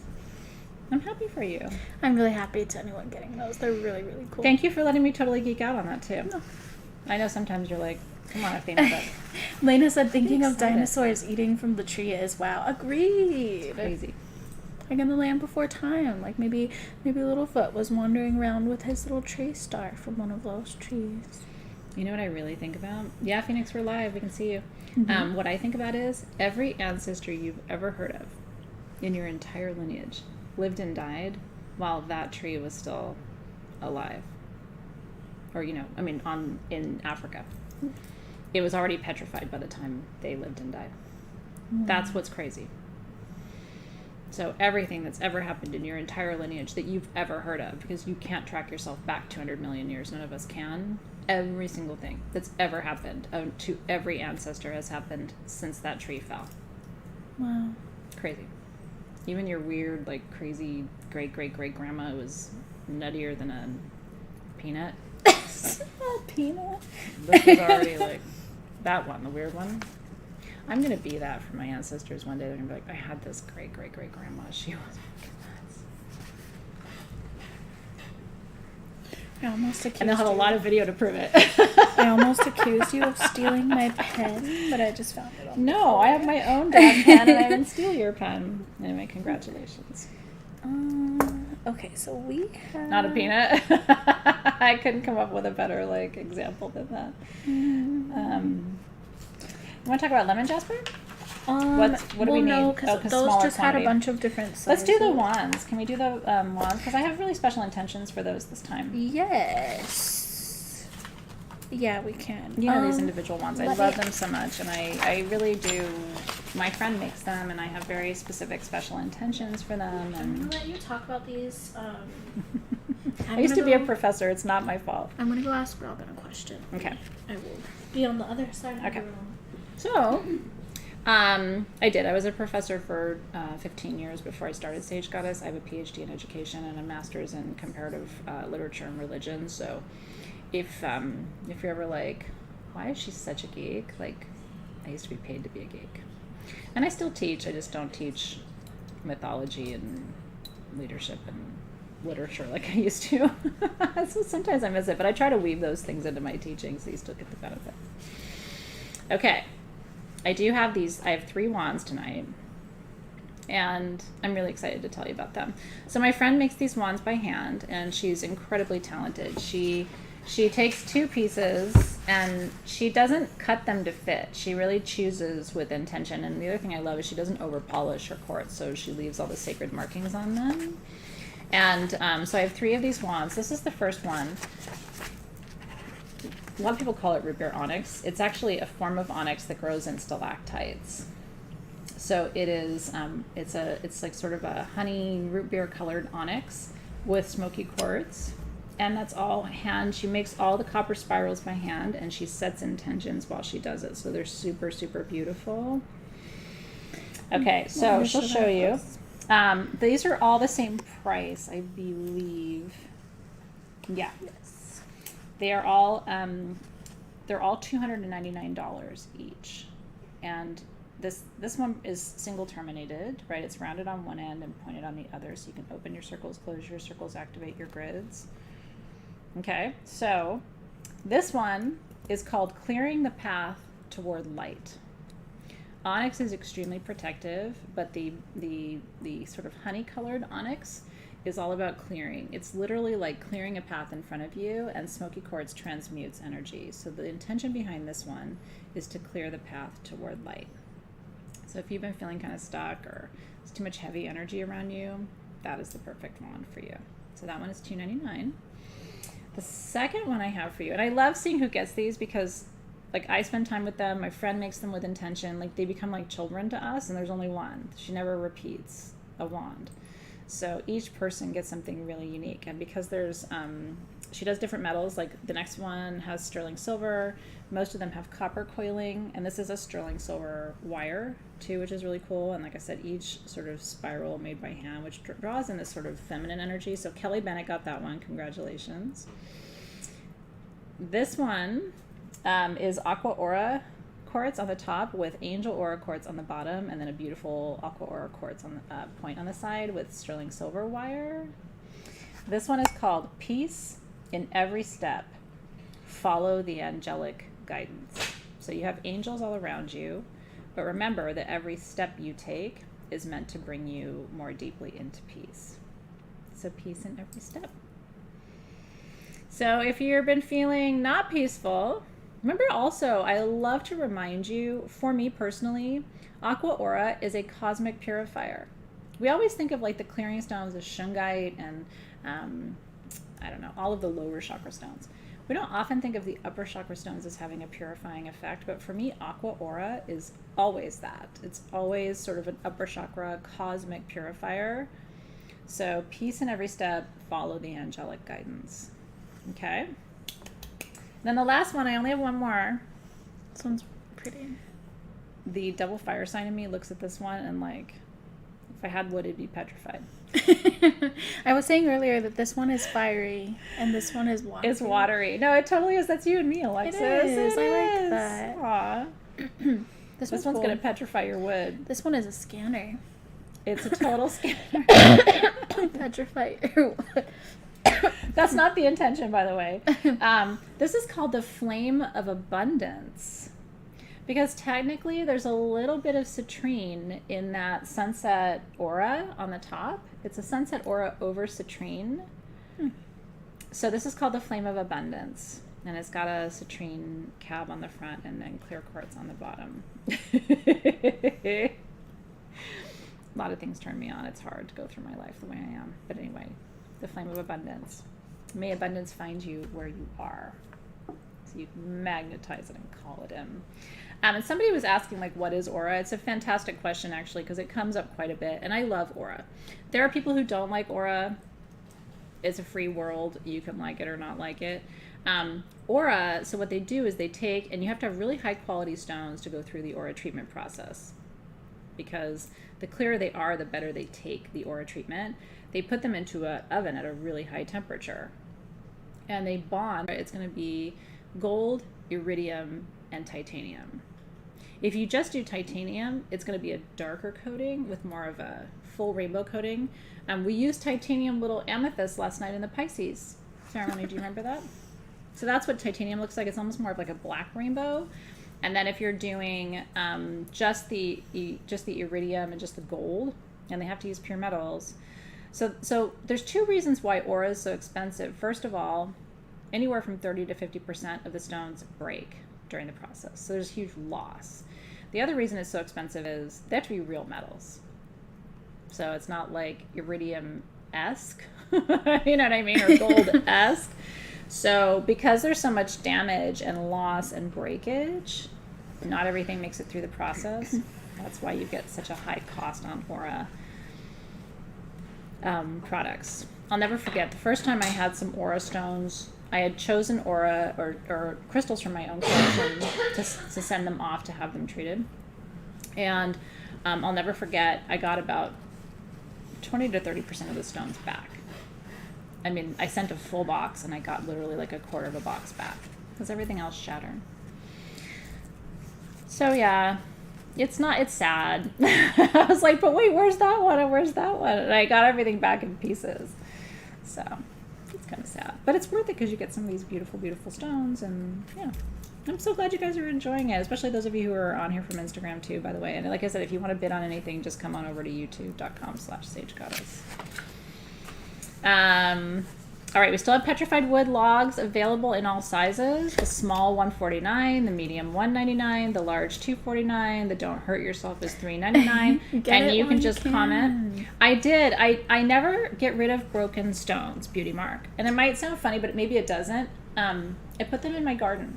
Speaker 1: I'm happy for you.
Speaker 2: I'm really happy to anyone getting those. They're really, really cool.
Speaker 1: Thank you for letting me totally geek out on that too. No. I know sometimes you're like, come on, Athena, but
Speaker 2: Lena said thinking of dinosaurs eating from the tree is wow. Agreed.
Speaker 1: Crazy.
Speaker 2: Like in the land before time. Like maybe Littlefoot was wandering around with his little tree star from one of those trees.
Speaker 1: You know what I really think about? Yeah, Phoenix, we're live. We can see you.
Speaker 2: Mm-hmm.
Speaker 1: What I think about is every ancestor you've ever heard of in your entire lineage lived and died while that tree was still alive. Or, you know, I mean, in Africa. It was already petrified by the time they lived and died. That's what's crazy. So everything that's ever happened in your entire lineage that you've ever heard of, because you can't track yourself back 200 million years, none of us can, every single thing that's ever happened to every ancestor has happened since that tree fell.
Speaker 2: Wow.
Speaker 1: Crazy. Even your weird, like, crazy great-great-great-grandma was nuttier than a peanut.
Speaker 2: A peanut?
Speaker 1: This was already, like, that one, the weird one. I'm going to be that for my ancestors one day. They're going to be like, I had this great-great-great-grandma. She was fucking nuts.
Speaker 2: I almost accused
Speaker 1: And they'll have a lot of video to prove it.
Speaker 2: I almost accused you of stealing my pen, but I just found it on
Speaker 1: No, I have my own damn pen, and I didn't steal your pen. Anyway, congratulations.
Speaker 2: Okay, so we have...
Speaker 1: Not a peanut. I couldn't come up with a better, like, example than that. You want to talk about lemon jasper? What do we need?
Speaker 2: No, because those just had a bunch of different sizes.
Speaker 1: Let's do the wands. Can we do the wands? Because I have really special intentions for those this time.
Speaker 2: Yes. Yeah, we can.
Speaker 1: These individual ones. I
Speaker 2: let
Speaker 1: love
Speaker 2: me-
Speaker 1: them so much, and I really do. My friend makes them, and I have very specific special intentions for them.
Speaker 2: I'm
Speaker 1: And
Speaker 2: gonna let you talk about these.
Speaker 1: I used to be a professor. It's not my fault.
Speaker 2: I'm gonna go ask Robin a question.
Speaker 1: Okay.
Speaker 2: I will be on the other side of
Speaker 1: Okay.
Speaker 2: the room.
Speaker 1: So, I did. I was a professor for 15 years before I started Sage Goddess. I have a PhD in education and a master's in comparative literature and religion. So, if you're ever like, why is she such a geek? Like, I used to be paid to be a geek, and I still teach. I just don't teach mythology and leadership and literature like I used to. So sometimes I miss it, but I try to weave those things into my teaching so you still get the benefit. Okay. I do have these. I have 3 wands tonight, and I'm really excited to tell you about them. So my friend makes these wands by hand, and she's incredibly talented. She takes 2 pieces, and she doesn't cut them to fit. She really chooses with intention. And the other thing I love is she doesn't over polish her quartz, so she leaves all the sacred markings on them. And so I have 3 of these wands. This is the first one. A lot of people call it root beer onyx. It's actually a form of onyx that grows in stalactites. So it is, it's like sort of a honey root beer colored onyx with smoky quartz. And that's all hand. She makes all the copper spirals by hand, and she sets intentions while she does it. So they're super, super beautiful. Okay, so she'll show you. These are all the same price, I believe. Yeah. They are all they're all $299 each, and this one is single terminated, right? It's rounded on one end and pointed on the other, so you can open your circles, close your circles, activate your grids. Okay, so this one is called Clearing the Path Toward Light. Onyx is extremely protective, but the sort of honey-colored onyx is all about clearing. It's literally like clearing a path in front of you, and smoky quartz transmutes energy. So the intention behind this one is to clear the path toward light. So if you've been feeling kind of stuck or there's too much heavy energy around you, that is the perfect wand for you. So that one is $299. The second one I have for you, and I love seeing who gets these because like I spend time with them, my friend makes them with intention, like they become like children to us, and there's only one. She never repeats a wand. So each person gets something really unique. And because there's, she does different metals, like the next one has sterling silver, most of them have copper coiling, and this is a sterling silver wire too, which is really cool. And like I said, each sort of spiral made by hand, which draws in this sort of feminine energy. So Kelly Bennett got that one, congratulations. This one is Aqua Aura quartz on the top with angel aura quartz on the bottom, and then a beautiful aqua aura quartz on the point on the side with sterling silver wire. This one is called Peace in Every Step. Follow the angelic guidance. So you have angels all around you, but remember that every step you take is meant to bring you more deeply into peace. So peace in every step. So if you've been feeling not peaceful, remember also, I love to remind you, for me personally, Aqua Aura is a cosmic purifier. We always think of like the clearing stones as shungite and, I don't know, all of the lower chakra stones. We don't often think of the upper chakra stones as having a purifying effect, but for me, Aqua Aura is always that. It's always sort of an upper chakra cosmic purifier. So peace in every step, follow the angelic guidance. Okay? Then the last one, I only have one more.
Speaker 2: This one's pretty.
Speaker 1: The double fire sign in me looks at this one and like, if I had wood, it'd be petrified.
Speaker 2: I was saying earlier that this one is fiery and this one is watery.
Speaker 1: It's watery. No, it totally is. That's you and me, Alexis.
Speaker 2: It is. I like
Speaker 1: is.
Speaker 2: that.
Speaker 1: Aw. This one's
Speaker 2: cool.
Speaker 1: going to petrify your wood.
Speaker 2: This one is a scanner.
Speaker 1: It's a total scanner.
Speaker 2: Petrify.
Speaker 1: That's not the intention, by the way. This is called the Flame of Abundance. Because technically there's a little bit of citrine in that sunset aura on the top. It's a sunset aura over citrine. So this is called the Flame of Abundance. And it's got a citrine cab on the front and then clear quartz on the bottom. A lot of things turn me on. It's hard to go through my life the way I am. But anyway, the Flame of Abundance. May abundance find you where you are. So you magnetize it and call it in. And somebody was asking, like, what is aura? It's a fantastic question, actually, because it comes up quite a bit. And I love aura. There are people who don't like aura. It's a free world. You can like it or not like it. Aura, so what they do is they take, and you have to have really high quality stones to go through the aura treatment process. Because the clearer they are, the better they take the aura treatment. They put them into an oven at a really high temperature. And they bond. It's going to be gold, iridium, and titanium. If you just do titanium, it's going to be a darker coating with more of a full rainbow coating. We used titanium little amethyst last night in the Pisces ceremony. Do you remember that? So that's what titanium looks like. It's almost more of like a black rainbow. And then if you're doing just the iridium and just the gold, and they have to use pure metals. So there's two reasons why aura is so expensive. First of all, anywhere from 30 to 50% of the stones break during the process. So there's huge loss. The other reason it's so expensive is they have to be real metals. So it's not like iridium-esque, you know what I mean, or gold-esque. So because there's so much damage and loss and breakage, not everything makes it through the process. That's why you get such a high cost on aura products. I'll never forget the first time I had some aura stones. I had chosen aura or crystals from my own collection to send them off to have them treated. And I'll never forget, I got about 20 to 30% of the stones back. I mean, I sent a full box and I got literally like a quarter of a box back because everything else shattered. So yeah, it's sad. I was like, but wait, where's that one? And where's that one? And I got everything back in pieces. So it's kind of sad, but it's worth it because you get some of these beautiful, beautiful stones. And yeah, I'm so glad you guys are enjoying it, especially those of you who are on here from Instagram too, by the way. And like I said, if you want to bid on anything, just come on over to youtube.com/sagegoddess. All right, we still have petrified wood logs available in all sizes. The small $149, the medium $199, the large $249, the don't hurt yourself is $399. And you can just comment. I did. I never get rid of broken stones, Beauty Mark. And it might sound funny, but maybe it doesn't. I put them in my garden.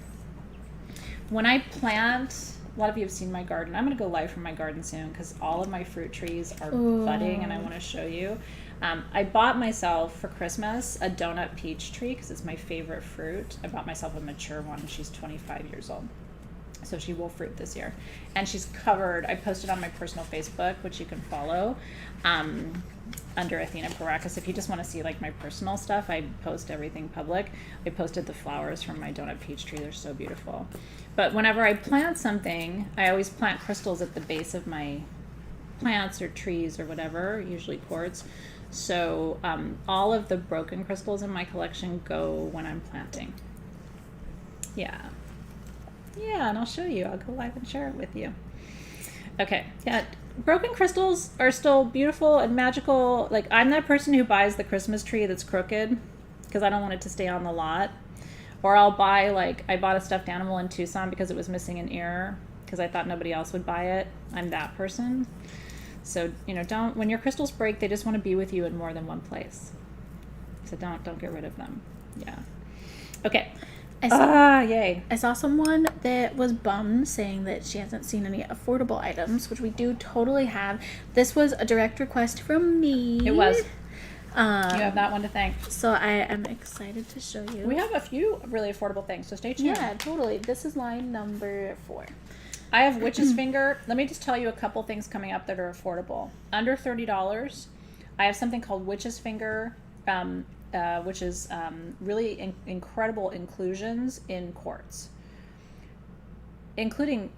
Speaker 1: When I plant, a lot of you have seen my garden. I'm going to go live from my garden soon because all of my fruit trees are budding and I want to show you. I bought myself for Christmas a donut peach tree because it's my favorite fruit. I bought myself a mature one and she's 25 years old. So she will fruit this year. And she's covered, I posted on my personal Facebook, which you can follow, under Athena Paracas. If you just want to see like my personal stuff, I post everything public. I posted the flowers from my donut peach tree. They're so beautiful. But whenever I plant something, I always plant crystals at the base of my plants or trees or whatever, usually quartz. So all of the broken crystals in my collection go when I'm planting. Yeah, and I'll show you. I'll go live and share it with you. Okay, yeah, broken crystals are still beautiful and magical. Like, I'm that person who buys the Christmas tree that's crooked because I don't want it to stay on the lot. Or I'll buy, like, I bought a stuffed animal in Tucson because it was missing an ear because I thought nobody else would buy it. I'm that person. So, when your crystals break, they just want to be with you in more than one place. So don't get rid of them. Yeah. Okay. Yay.
Speaker 2: I saw someone that was bummed saying that she hasn't seen any affordable items, which we do totally have. This was a direct request from me.
Speaker 1: It was. You have that one to thank.
Speaker 2: So I am excited to show you.
Speaker 1: We have a few really affordable things, so stay tuned.
Speaker 2: Yeah, totally. This is line number 4.
Speaker 1: I have Witch's Finger. Let me just tell you a couple things coming up that are affordable. Under $30, I have something called Witch's Finger, which is really incredible inclusions in quartz, including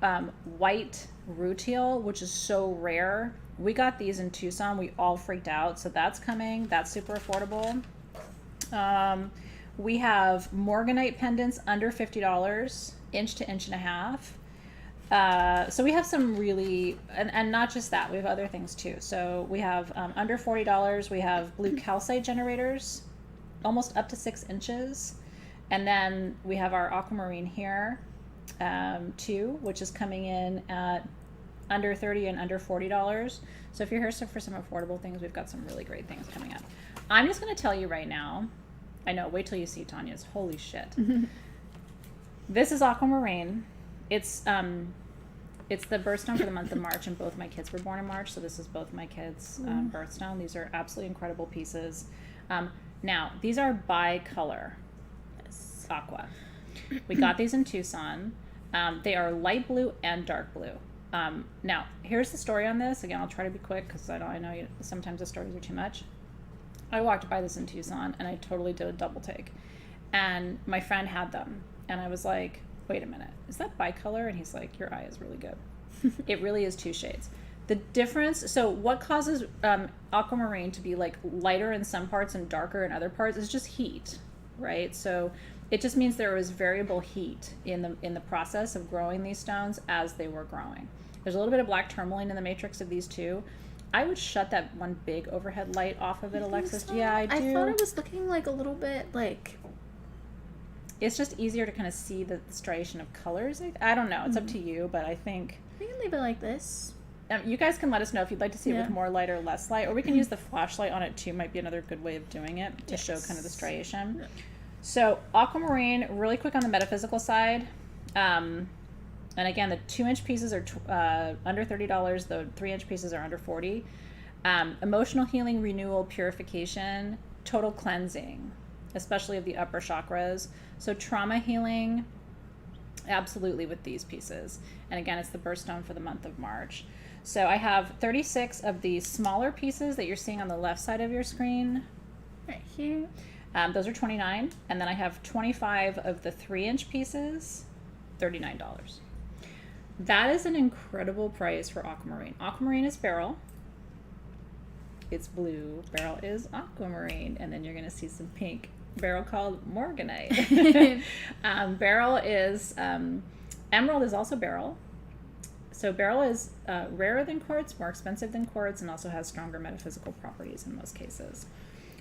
Speaker 1: white rutile, which is so rare. We got these in Tucson. We all freaked out, so that's coming. That's super affordable. We have morganite pendants under $50, inch to inch and a half. So we have some really, and not just that, we have other things too. So we have under $40, we have blue calcite generators, almost up to 6 inches. And then we have our Aquamarine here, too, which is coming in at under $30 and under $40. So if you're here for some affordable things, we've got some really great things coming up. I'm just going to tell you right now, I know, wait till you see Tanya's, holy shit. This is Aquamarine. It's the birthstone for the month of March, and both my kids were born in March, so this is both my kids' birthstone. These are absolutely incredible pieces. Now, these are bi-color aqua. We got these in Tucson. They are light blue and dark blue. Now, here's the story on this. Again, I'll try to be quick because I know sometimes the stories are too much. I walked by this in Tucson, and I totally did a double take. And my friend had them, and I was like, wait a minute, is that bicolor? And he's like, your eye is really good. It really is 2 shades. The difference, so what causes aquamarine to be like lighter in some parts and darker in other parts is just heat, right? So it just means there was variable heat in the process of growing these stones as they were growing. There's a little bit of black tourmaline in the matrix of these two. I would shut that one big overhead light off of it, Alexis. So? Yeah, I do.
Speaker 2: I thought it was looking like a little bit like...
Speaker 1: It's just easier to kind of see the striation of colors. I don't know. It's up to you, but I think...
Speaker 2: We can leave it like this.
Speaker 1: You guys can let us know if you'd like to see it with more light or less light, or we can use the flashlight on it too. Might be another good way of doing it to show kind of the striation. Yeah. So Aquamarine, really quick on the metaphysical side. And again, the 2-inch pieces are under $30. The 3-inch pieces are under $40. Emotional healing, renewal, purification, total cleansing, especially of the upper chakras. So trauma healing, absolutely with these pieces. And again, it's the birthstone for the month of March. So I have 36 of the smaller pieces that you're seeing on the left side of your screen.
Speaker 2: Right here.
Speaker 1: Those are $29. And then I have 25 of the 3-inch pieces, $39. That is an incredible price for aquamarine. Aquamarine is beryl. It's blue. Beryl is aquamarine. And then you're going to see some pink. Beryl called morganite. Beryl is, emerald is also beryl. So beryl is rarer than quartz, more expensive than quartz, and also has stronger metaphysical properties in most cases.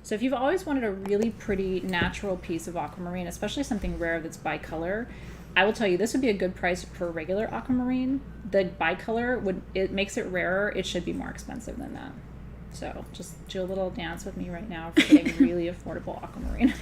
Speaker 1: So if you've always wanted a really pretty natural piece of aquamarine, especially something rare that's bicolor, I will tell you this would be a good price for regular aquamarine. The bicolor, it makes it rarer. It should be more expensive than that. So just do a little dance with me right now for getting really affordable aquamarine.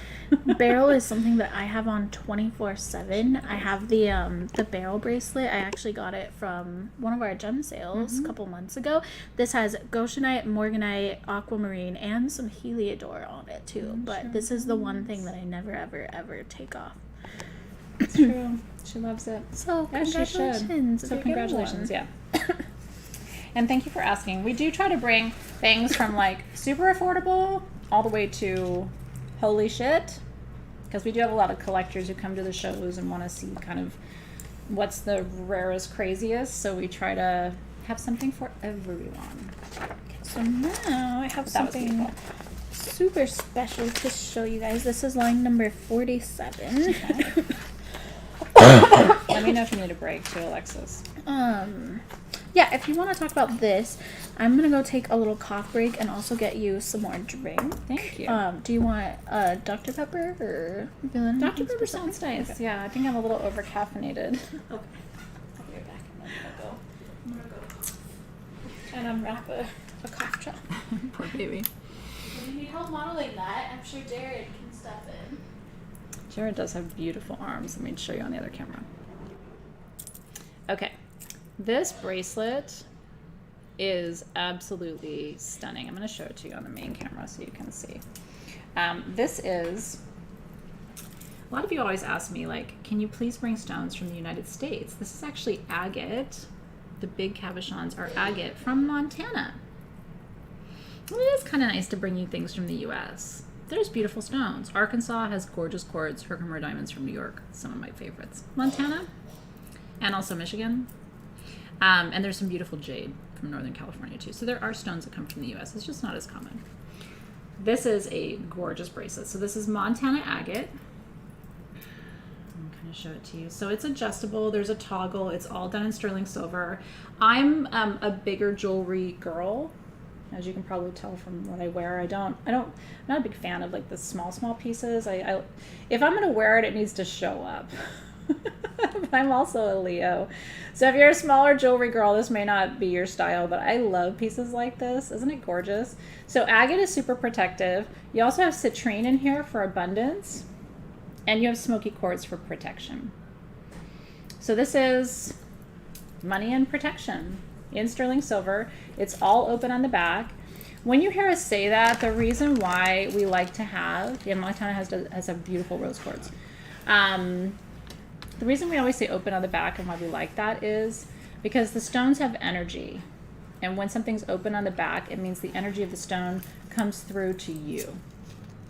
Speaker 2: Beryl is something that I have on 24/7. I have the beryl bracelet. I actually got it from one of our gem sales a couple months ago. This has goshenite, morganite, aquamarine, and some heliodor on it too. But this is the one thing that I never ever take off.
Speaker 1: It's true. She loves it.
Speaker 2: So
Speaker 1: yeah,
Speaker 2: congratulations.
Speaker 1: So congratulations, yeah. And thank you for asking. We do try to bring things from like super affordable all the way to holy shit, because we do have a lot of collectors who come to the shows and want to see kind of what's the rarest, craziest. So we try to have something for everyone.
Speaker 2: So now I have something super special to show you guys. This is line number 47.
Speaker 1: Okay. Let me know if you need a break too, Alexis.
Speaker 2: Yeah, if you want to talk about this, I'm going to go take a little cough break and also get you some more drink.
Speaker 1: Thank you.
Speaker 2: Do you want Dr. Pepper or...
Speaker 1: Dr. Pepper sounds nice. Okay. Yeah, I think I'm a little over-caffeinated.
Speaker 2: Okay. I'll be right back and then I'm going to go and unwrap a cough drop.
Speaker 1: Poor baby.
Speaker 2: If you need help modeling that, I'm sure Jared can step in.
Speaker 1: Jared does have beautiful arms. Let me show you on the other camera. Okay. This bracelet is absolutely stunning. I'm going to show it to you on the main camera so you can see. This is, a lot of you always ask me, like, can you please bring stones from the United States? This is actually agate. The big cabochons are agate from Montana. Well, it is kind of nice to bring you things from the U.S. There's beautiful stones. Arkansas has gorgeous quartz, Herkimer diamonds from New York, some of my favorites. Montana, and also Michigan. And there's some beautiful jade from Northern California too. So there are stones that come from the U.S. It's just not as common. This is a gorgeous bracelet. So this is Montana agate. I'm going to show it to you. So it's adjustable. There's a toggle. It's all done in sterling silver. I'm a bigger jewelry girl, as you can probably tell from what I wear. I'm not a big fan of like the small pieces. If I'm going to wear it, it needs to show up. But I'm also a Leo. So if you're a smaller jewelry girl, this may not be your style, but I love pieces like this. Isn't it gorgeous? So agate is super protective. You also have citrine in here for abundance, and you have smoky quartz for protection. So this is money and protection in sterling silver. It's all open on the back. When you hear us say that, the reason why we like to have, Montana has a beautiful rose quartz. The reason we always say open on the back and why we like that is because the stones have energy. And when something's open on the back, it means the energy of the stone comes through to you,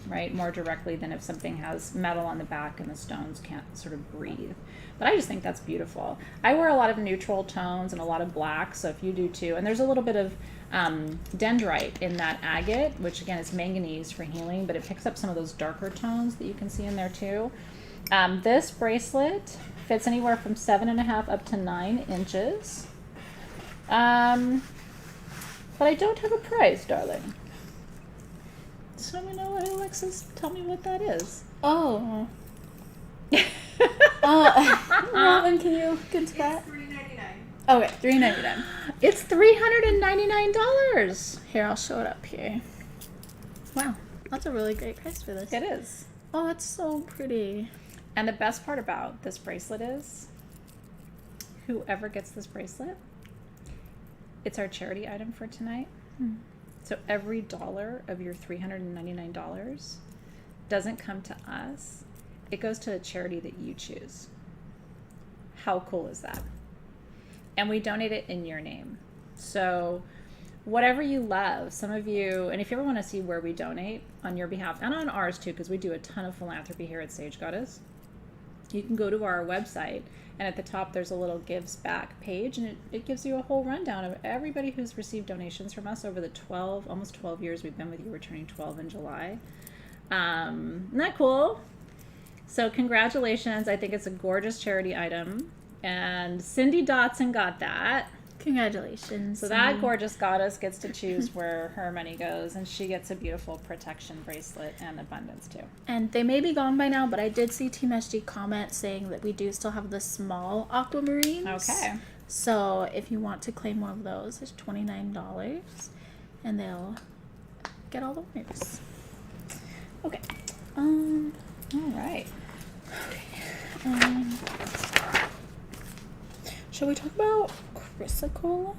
Speaker 1: right? More directly than if something has metal on the back and the stones can't sort of breathe. But I just think that's beautiful. I wear a lot of neutral tones and a lot of black, so if you do too. And there's a little bit of dendrite in that agate, which again is manganese for healing, but it picks up some of those darker tones that you can see in there too. This bracelet fits anywhere from 7.5 up to 9 inches. But I don't have a price, darling. So let me know, Alexis, tell me what that is.
Speaker 2: Oh. Robin, can you get into that?
Speaker 4: It's $3.99.
Speaker 2: Okay, $3.99.
Speaker 1: It's $399.
Speaker 2: Here, I'll show it up here. Wow, that's a really great price for this.
Speaker 1: It is.
Speaker 2: Oh, that's so pretty.
Speaker 1: And the best part about this bracelet is, whoever gets this bracelet, it's our charity item for tonight. So every dollar of your $399 doesn't come to us. It goes to a charity that you choose. How cool is that? And we donate it in your name. So whatever you love, some of you, and if you ever want to see where we donate on your behalf, and on ours too, because we do a ton of philanthropy here at Sage Goddess, you can go to our website, and at the top there's a little gives back page, and it gives you a whole rundown of everybody who's received donations from us over the almost 12 years we've been with you. We're turning 12 in July. Isn't that cool? So congratulations. I think it's a gorgeous charity item, and Cindy Dotson got that.
Speaker 2: Congratulations.
Speaker 1: So that gorgeous goddess gets to choose where her money goes, and she gets a beautiful protection bracelet and abundance too.
Speaker 2: And they may be gone by now, but I did see Team SG comment saying that we do still have the small aquamarines.
Speaker 1: Okay.
Speaker 2: So if you want to claim one of those, it's $29, and they'll get all the winners. Okay.
Speaker 1: All right.
Speaker 2: Shall we talk about chrysocola?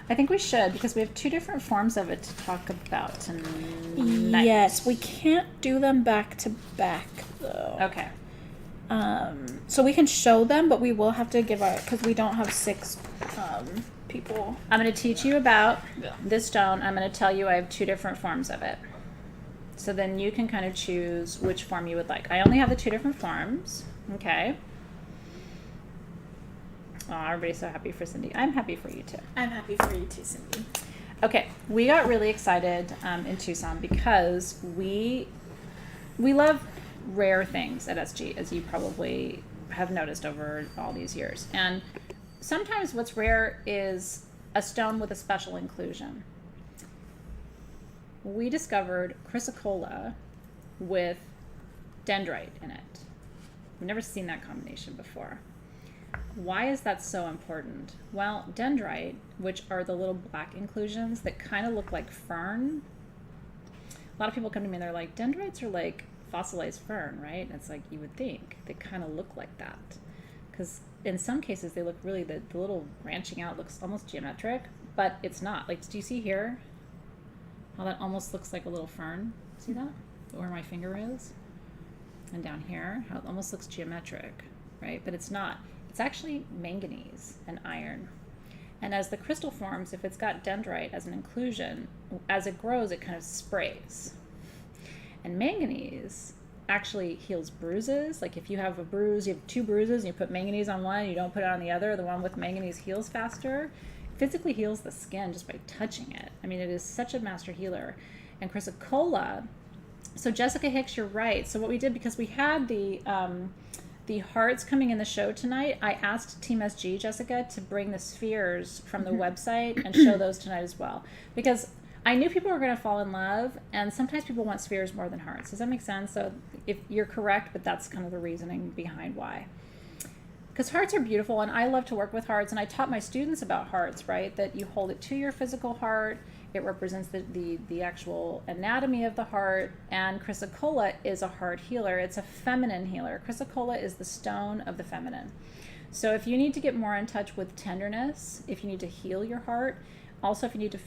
Speaker 1: I think we should, because we have two different forms of it to talk about tonight.
Speaker 2: Yes, we can't do them back to back though.
Speaker 1: Okay.
Speaker 2: So we can show them, but we will have to give our, because we don't have 6 people.
Speaker 1: I'm going to teach you about this stone. I'm going to tell you I have two different forms of it. So then you can kind of choose which form you would like. I only have the 2 different forms. Okay. Oh, everybody's so happy for Cindy. I'm happy for you too.
Speaker 2: I'm happy for you too, Cindy.
Speaker 1: Okay, we got really excited in Tucson because we love rare things at SG, as you probably have noticed over all these years. And sometimes what's rare is a stone with a special inclusion. We discovered chrysocola with dendrite in it. We've never seen that combination before. Why is that so important? Well, dendrite, which are the little black inclusions that kind of look like fern. A lot of people come to me and they're like, dendrites are like fossilized fern, right? And it's like, you would think they kind of look like that. Because in some cases they look really, the little branching out looks almost geometric, but it's not. Like, do you see here how that almost looks like a little fern? See that? Where my finger is? And down here, how it almost looks geometric, right? But it's not. It's actually manganese and iron. And as the crystal forms, if it's got dendrite as an inclusion, as it grows, it kind of sprays. And manganese actually heals bruises. Like if you have a bruise, you have 2 bruises, and you put manganese on one, you don't put it on the other, the one with manganese heals faster. It physically heals the skin just by touching it. I mean, it is such a master healer. And chrysocola, so Jessica Hicks, you're right. So what we did, because we had the hearts coming in the show tonight, I asked Team SG, Jessica, to bring the spheres from the website and show those tonight as well. Because I knew people were going to fall in love, and sometimes people want spheres more than hearts. Does that make sense? So if you're correct, but that's kind of the reasoning behind why. Because hearts are beautiful, and I love to work with hearts, and I taught my students about hearts, right? That you hold it to your physical heart. It represents the actual anatomy of the heart, and chrysocola is a heart healer. It's a feminine healer. Chrysocola is the stone of the feminine. So if you need to get more in touch with tenderness, if you need to heal your heart, also if you need to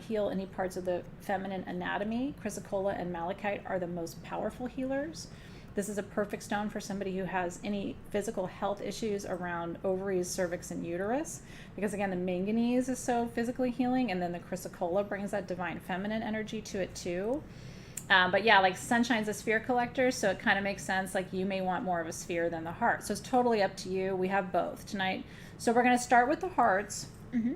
Speaker 1: heal any parts of the feminine anatomy, chrysocola and malachite are the most powerful healers. This is a perfect stone for somebody who has any physical health issues around ovaries, cervix, and uterus. Because again, the manganese is so physically healing, and then the chrysocola brings that divine feminine energy to it too. But yeah, like Sunshine's a sphere collector, so it kind of makes sense. Like you may want more of a sphere than the heart. So it's totally up to you. We have both tonight. So we're going to start with the hearts. Mm-hmm.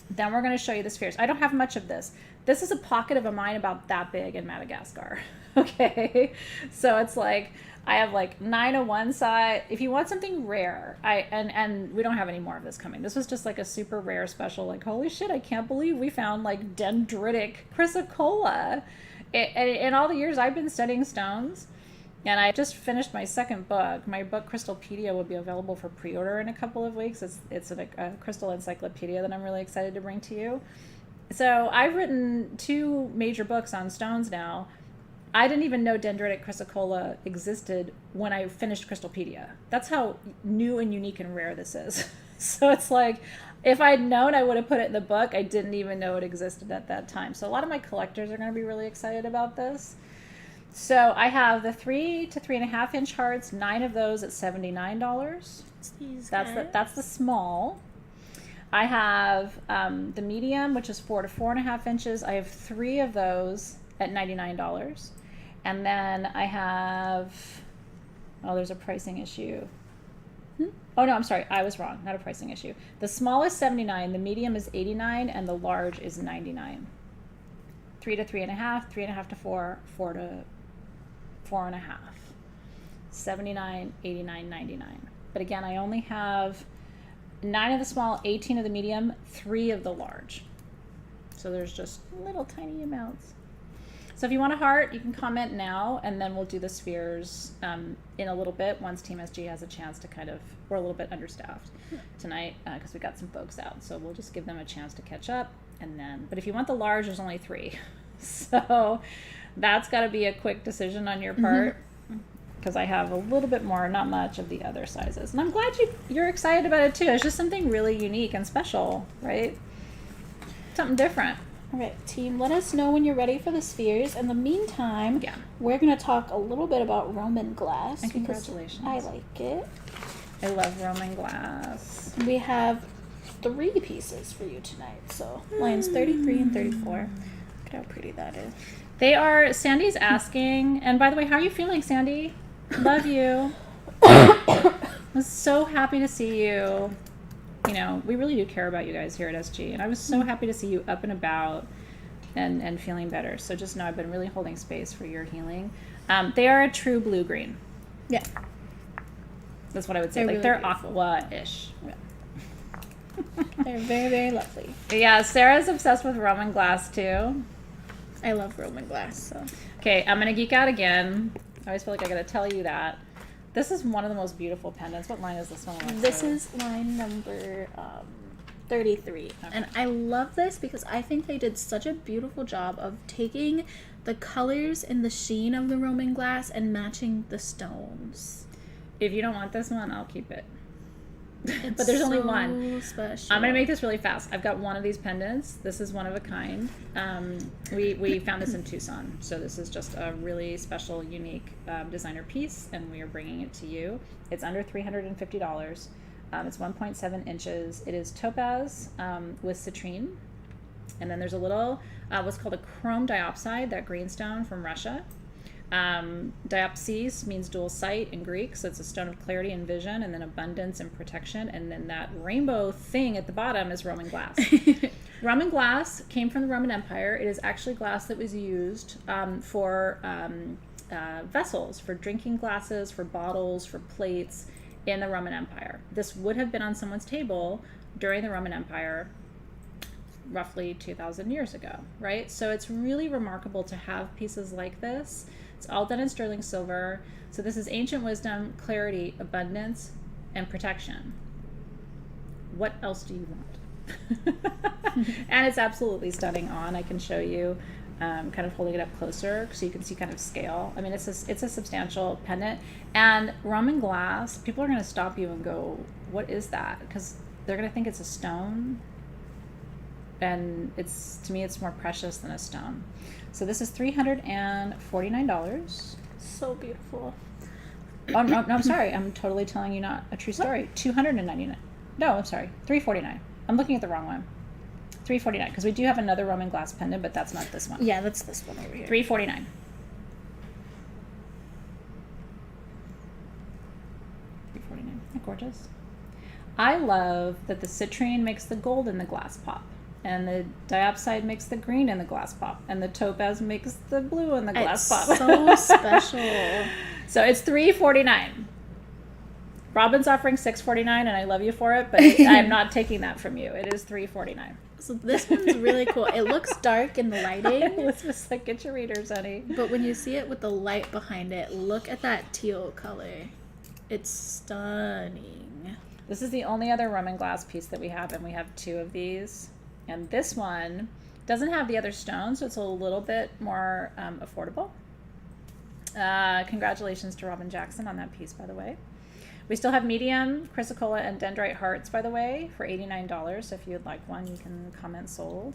Speaker 1: Then we're going to show you the spheres. I don't have much of this. This is a pocket of a mine about that big in Madagascar. Okay. So it's like, I have like 9 on one side. If you want something rare, and we don't have any more of this coming. This was just like a super rare special, like, holy shit, I can't believe we found like dendritic chrysocola. In all the years I've been studying stones, and I just finished my second book. My book, Crystalpedia, will be available for pre-order in a couple of weeks. It's a crystal encyclopedia that I'm really excited to bring to you. So I've written 2 major books on stones now. I didn't even know dendritic chrysocola existed when I finished Crystalpedia. That's how new and unique and rare this is. So it's like, if I'd known, I would have put it in the book. I didn't even know it existed at that time. So a lot of my collectors are going to be really excited about this. So I have the 3 to 3.5 inch hearts, 9 of those at $79. That's the small. I have the medium, which is 4 to 4.5 inches. I have 3 of those at $99. And then I have, there's a pricing issue. Oh no, I'm sorry, I was wrong. Not a pricing issue. The small is $79, the medium is $89, and the large is $99. 3 to 3.5, 3.5 to 4, 4 to 4.5. $79, $89, $99. But again, I only have 9 of the small, 18 of the medium, 3 of the large. So there's just little tiny amounts. So if you want a heart, you can comment now, and then we'll do the spheres in a little bit once Team SG has a chance to we're a little bit understaffed tonight because we got some folks out. So we'll just give them a chance to catch up. But if you want the large, there's only 3. So that's got to be a quick decision on your part because I have a little bit more, not much of the other sizes. And I'm glad you're excited about it too. It's just something really unique and special, right? Something different.
Speaker 2: All right, team, let us know when you're ready for the spheres. In the meantime, we're going to talk a little bit about Roman glass.
Speaker 1: And congratulations.
Speaker 2: I like it.
Speaker 1: I love Roman glass.
Speaker 2: We have 3 pieces for you tonight. So lines 33 and 34. Look at how pretty that is.
Speaker 1: They are, Sandy's asking, and by the way, how are you feeling, Sandy? Love you. I'm so happy to see you. You know, we really do care about you guys here at SG, and I was so happy to see you up and about and feeling better. So just know I've been really holding space for your healing. They are a true blue-green.
Speaker 2: Yeah.
Speaker 1: That's what I would say. They're aqua-ish.
Speaker 2: Yeah. They're very, very lovely.
Speaker 1: Yeah, Sarah's obsessed with Roman glass, too.
Speaker 2: I love Roman glass, so.
Speaker 1: Okay, I'm going to geek out again. I always feel like I got to tell you that. This is one of the most beautiful pendants. What line is this one?
Speaker 2: This is line number 33. Okay. And I love this because I think they did such a beautiful job of taking the colors and the sheen of the Roman glass and matching the stones.
Speaker 1: If you don't want this one, I'll keep it. But there's only one.
Speaker 2: Special.
Speaker 1: I'm going to make this really fast. I've got one of these pendants. This is one of a kind. We found this in Tucson. So this is just a really special, unique designer piece, and we are bringing it to you. It's under $350. It's 1.7 inches. It is topaz with citrine. And then there's a little, what's called a chrome diopside, that green stone from Russia. Diopsis means dual sight in Greek, so it's a stone of clarity and vision, and then abundance and protection, and then that rainbow thing at the bottom is Roman glass. Roman glass came from the Roman Empire. It is actually glass that was used for vessels, for drinking glasses, for bottles, for plates in the Roman Empire. This would have been on someone's table during the Roman Empire roughly 2,000 years ago, right? So it's really remarkable to have pieces like this. It's all done in sterling silver. So this is ancient wisdom, clarity, abundance, and protection. What else do you want? And it's absolutely stunning on. I can show you, kind of holding it up closer so you can see kind of scale. I mean, it's a substantial pendant. And Roman glass, people are going to stop you and go, what is that? Because they're going to think it's a stone. And to me, it's more precious than a stone. So this is $349.
Speaker 2: So beautiful.
Speaker 1: Oh, no, I'm sorry. I'm totally telling you not a true story. $299. No, I'm sorry. $349. I'm looking at the wrong one. $349, because we do have another Roman glass pendant, but that's not this one.
Speaker 2: Yeah, that's this one over here.
Speaker 1: $349. $349. Isn't that gorgeous? I love that the citrine makes the gold in the glass pop, and the diopside makes the green in the glass pop, and the topaz makes the blue in the glass pop.
Speaker 2: So special.
Speaker 1: So it's $349. Robin's offering $649, and I love you for it, but I'm not taking that from you. It is $349.
Speaker 2: So this one's really cool. It looks dark in the lighting.
Speaker 1: Elizabeth's like, get your readers, honey.
Speaker 2: But when you see it with the light behind it, look at that teal color. It's stunning.
Speaker 1: This is the only other Roman glass piece that we have, and we have 2 of these. And this one doesn't have the other stones, so it's a little bit more affordable. Congratulations to Robin Jackson on that piece, by the way. We still have medium chrysocola and dendrite hearts, by the way, for $89. So if you'd like one, you can comment sold.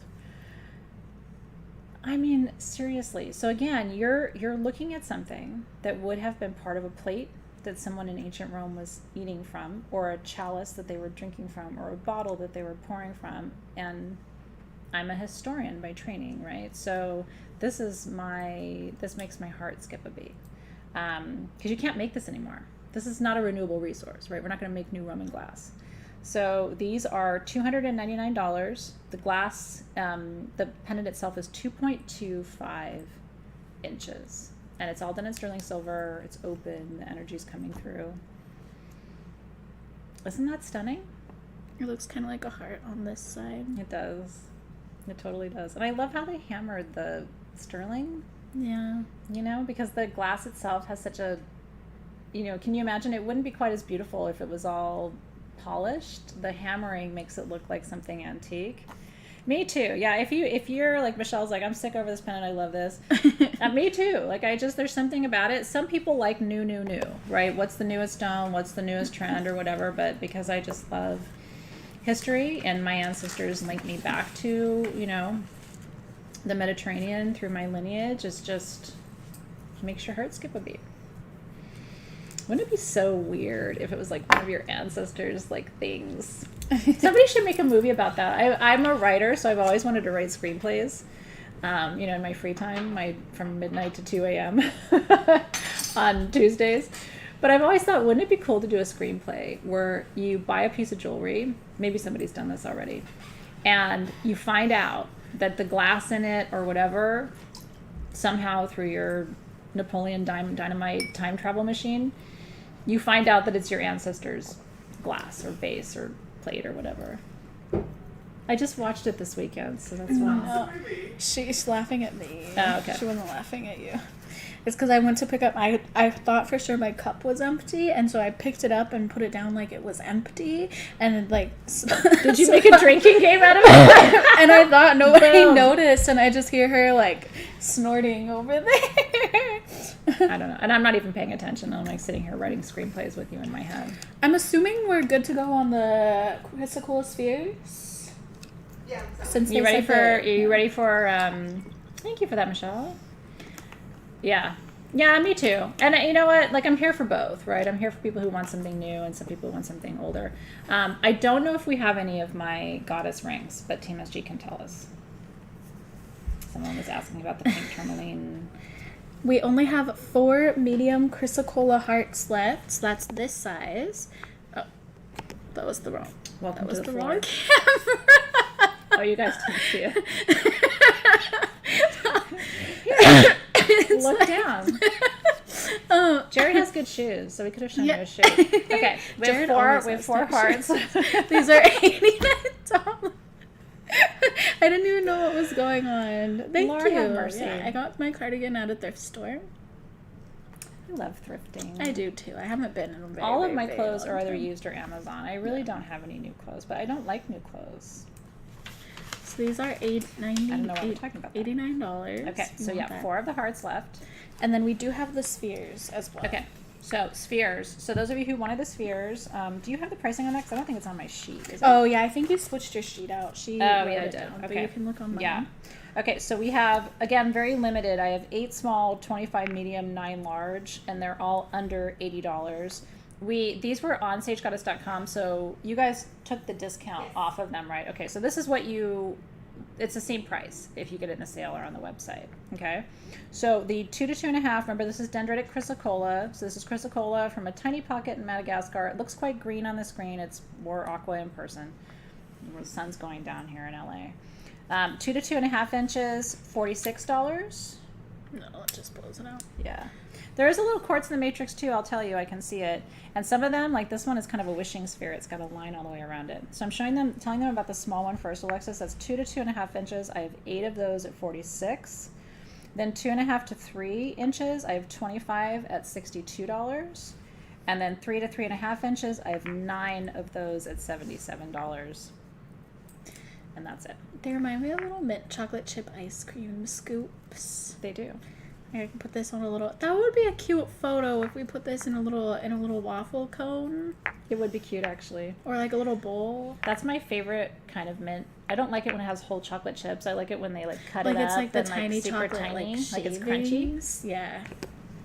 Speaker 1: I mean, seriously. So again, you're looking at something that would have been part of a plate that someone in ancient Rome was eating from, or a chalice that they were drinking from, or a bottle that they were pouring from. And I'm a historian by training, right? So this makes my heart skip a beat. Because you can't make this anymore. This is not a renewable resource, right? We're not going to make new Roman glass. So these are $299. The glass, the pendant itself is 2.25 inches. And it's all done in sterling silver. It's open. The energy's coming through. Isn't that stunning?
Speaker 2: It looks kind of like a heart on this side.
Speaker 1: It does. It totally does. And I love how they hammered the sterling.
Speaker 2: Yeah.
Speaker 1: You know, because the glass itself has such a, you know, can you imagine? It wouldn't be quite as beautiful if it was all polished. The hammering makes it look like something antique. Me too. Yeah, if you're like Michelle's like, I'm sick over this pendant, I love this. Me too. Like there's something about it. Some people like new, right? What's the newest stone? What's the newest trend or whatever? But because I just love history and my ancestors link me back to, you know, the Mediterranean through my lineage, is just makes your heart skip a beat. Wouldn't it be so weird if it was like one of your ancestors' like things? Somebody should make a movie about that. I'm a writer, so I've always wanted to write screenplays. You know, in my free time, from midnight to 2 a.m. on Tuesdays. But I've always thought, wouldn't it be cool to do a screenplay where you buy a piece of jewelry, maybe somebody's done this already, and you find out that the glass in it or whatever, somehow through your Napoleon Dynamite time travel machine, you find out that it's your ancestor's glass or vase or plate or whatever. I just watched it this weekend, so that's why.
Speaker 2: No, she's laughing at me.
Speaker 1: Oh, okay.
Speaker 2: She wasn't laughing at you. It's because I went to pick up I thought for sure my cup was empty, and so I picked it up and put it down like it was empty, and it, like...
Speaker 1: Did you make a drinking game out of it?
Speaker 2: And I thought nobody noticed, and I just hear her, like, snorting over there.
Speaker 1: I don't know. And I'm not even paying attention. I'm, like, sitting here writing screenplays with you in my head.
Speaker 2: I'm assuming we're good to go on the chrysocola spheres.
Speaker 4: Yeah.
Speaker 2: Since
Speaker 1: You ready for thank you for that, Michelle. Yeah, me too. And you know what? Like, I'm here for both, right? I'm here for people who want something new and some people who want something older. I don't know if we have any of my goddess rings, but Team SG can tell us. Someone was asking about the pink tourmaline.
Speaker 2: We only have 4 medium chrysocola hearts left, so that's this size. Oh, that was the wrong.
Speaker 1: Welcome
Speaker 2: That was
Speaker 1: to the
Speaker 2: the
Speaker 1: floor.
Speaker 2: wrong camera.
Speaker 1: Oh, you guys can't see it. Look down. Jared has good shoes, so we could have shown you his shoes. Okay, we have 4 hearts.
Speaker 2: These are $89. I didn't even know what was going on. Thank
Speaker 1: Lord
Speaker 2: you.
Speaker 1: have mercy.
Speaker 2: Yeah, I got my cardigan at a thrift store.
Speaker 1: I love thrifting.
Speaker 2: I do too. I haven't been in a very,
Speaker 1: All of
Speaker 2: very,
Speaker 1: my
Speaker 2: very
Speaker 1: clothes
Speaker 2: long
Speaker 1: are either
Speaker 2: time.
Speaker 1: used or Amazon. I really don't have any new clothes, but I don't like new clothes.
Speaker 2: So these are
Speaker 1: I don't know what we're talking about.
Speaker 2: $89.
Speaker 1: Okay, so
Speaker 2: You want
Speaker 1: yeah,
Speaker 2: that.
Speaker 1: 4 of the hearts left.
Speaker 2: And then we do have the spheres as well.
Speaker 1: Okay, So spheres. So those of you who wanted the spheres, do you have the pricing on that? 'Cause I don't think it's on my sheet. Is it?
Speaker 2: Oh yeah, I think you switched your sheet out.
Speaker 1: Yeah, I did.
Speaker 2: Down,
Speaker 1: Okay.
Speaker 2: but you can look on mine.
Speaker 1: Yeah. Okay, so we have, again, very limited. I have 8 small, 25 medium, 9 large, and they're all under $80. These were on sagegoddess.com, so you guys took the discount off of them, right? Okay, so this is what it's the same price if you get it in a sale or on the website, okay? So the 2 to 2.5, remember this is Dendritic chrysocola. So this is chrysocola from a tiny pocket in Madagascar. It looks quite green on the screen. It's more aqua in person. The sun's going down here in LA. 2 to 2.5 inches, $46.
Speaker 2: No, it just blows it out.
Speaker 1: Yeah. There is a little quartz in the matrix too, I'll tell you, I can see it. And some of them, like this one is kind of a wishing sphere. It's got a line all the way around it. So I'm telling them about the small one first, Alexis. That's 2 to 2.5 inches. I have 8 of those at $46. Then 2.5 to 3 inches, I have 25 at $62. And then 3 to 3.5 inches, I have 9 of those at $77. And that's it.
Speaker 2: They remind me of little mint chocolate chip ice cream scoops.
Speaker 1: They do.
Speaker 2: I can put this on a little. That would be a cute photo if we put this in a little waffle cone.
Speaker 1: It would be cute, actually.
Speaker 2: Or like a little bowl.
Speaker 1: That's my favorite kind of mint. I don't like it when it has whole chocolate chips. I like it when they like cut it up.
Speaker 2: Like it's like the
Speaker 1: and,
Speaker 2: tiny
Speaker 1: super
Speaker 2: chocolate,
Speaker 1: tiny,
Speaker 2: like
Speaker 1: it's crunchy.
Speaker 2: shavings. Yeah.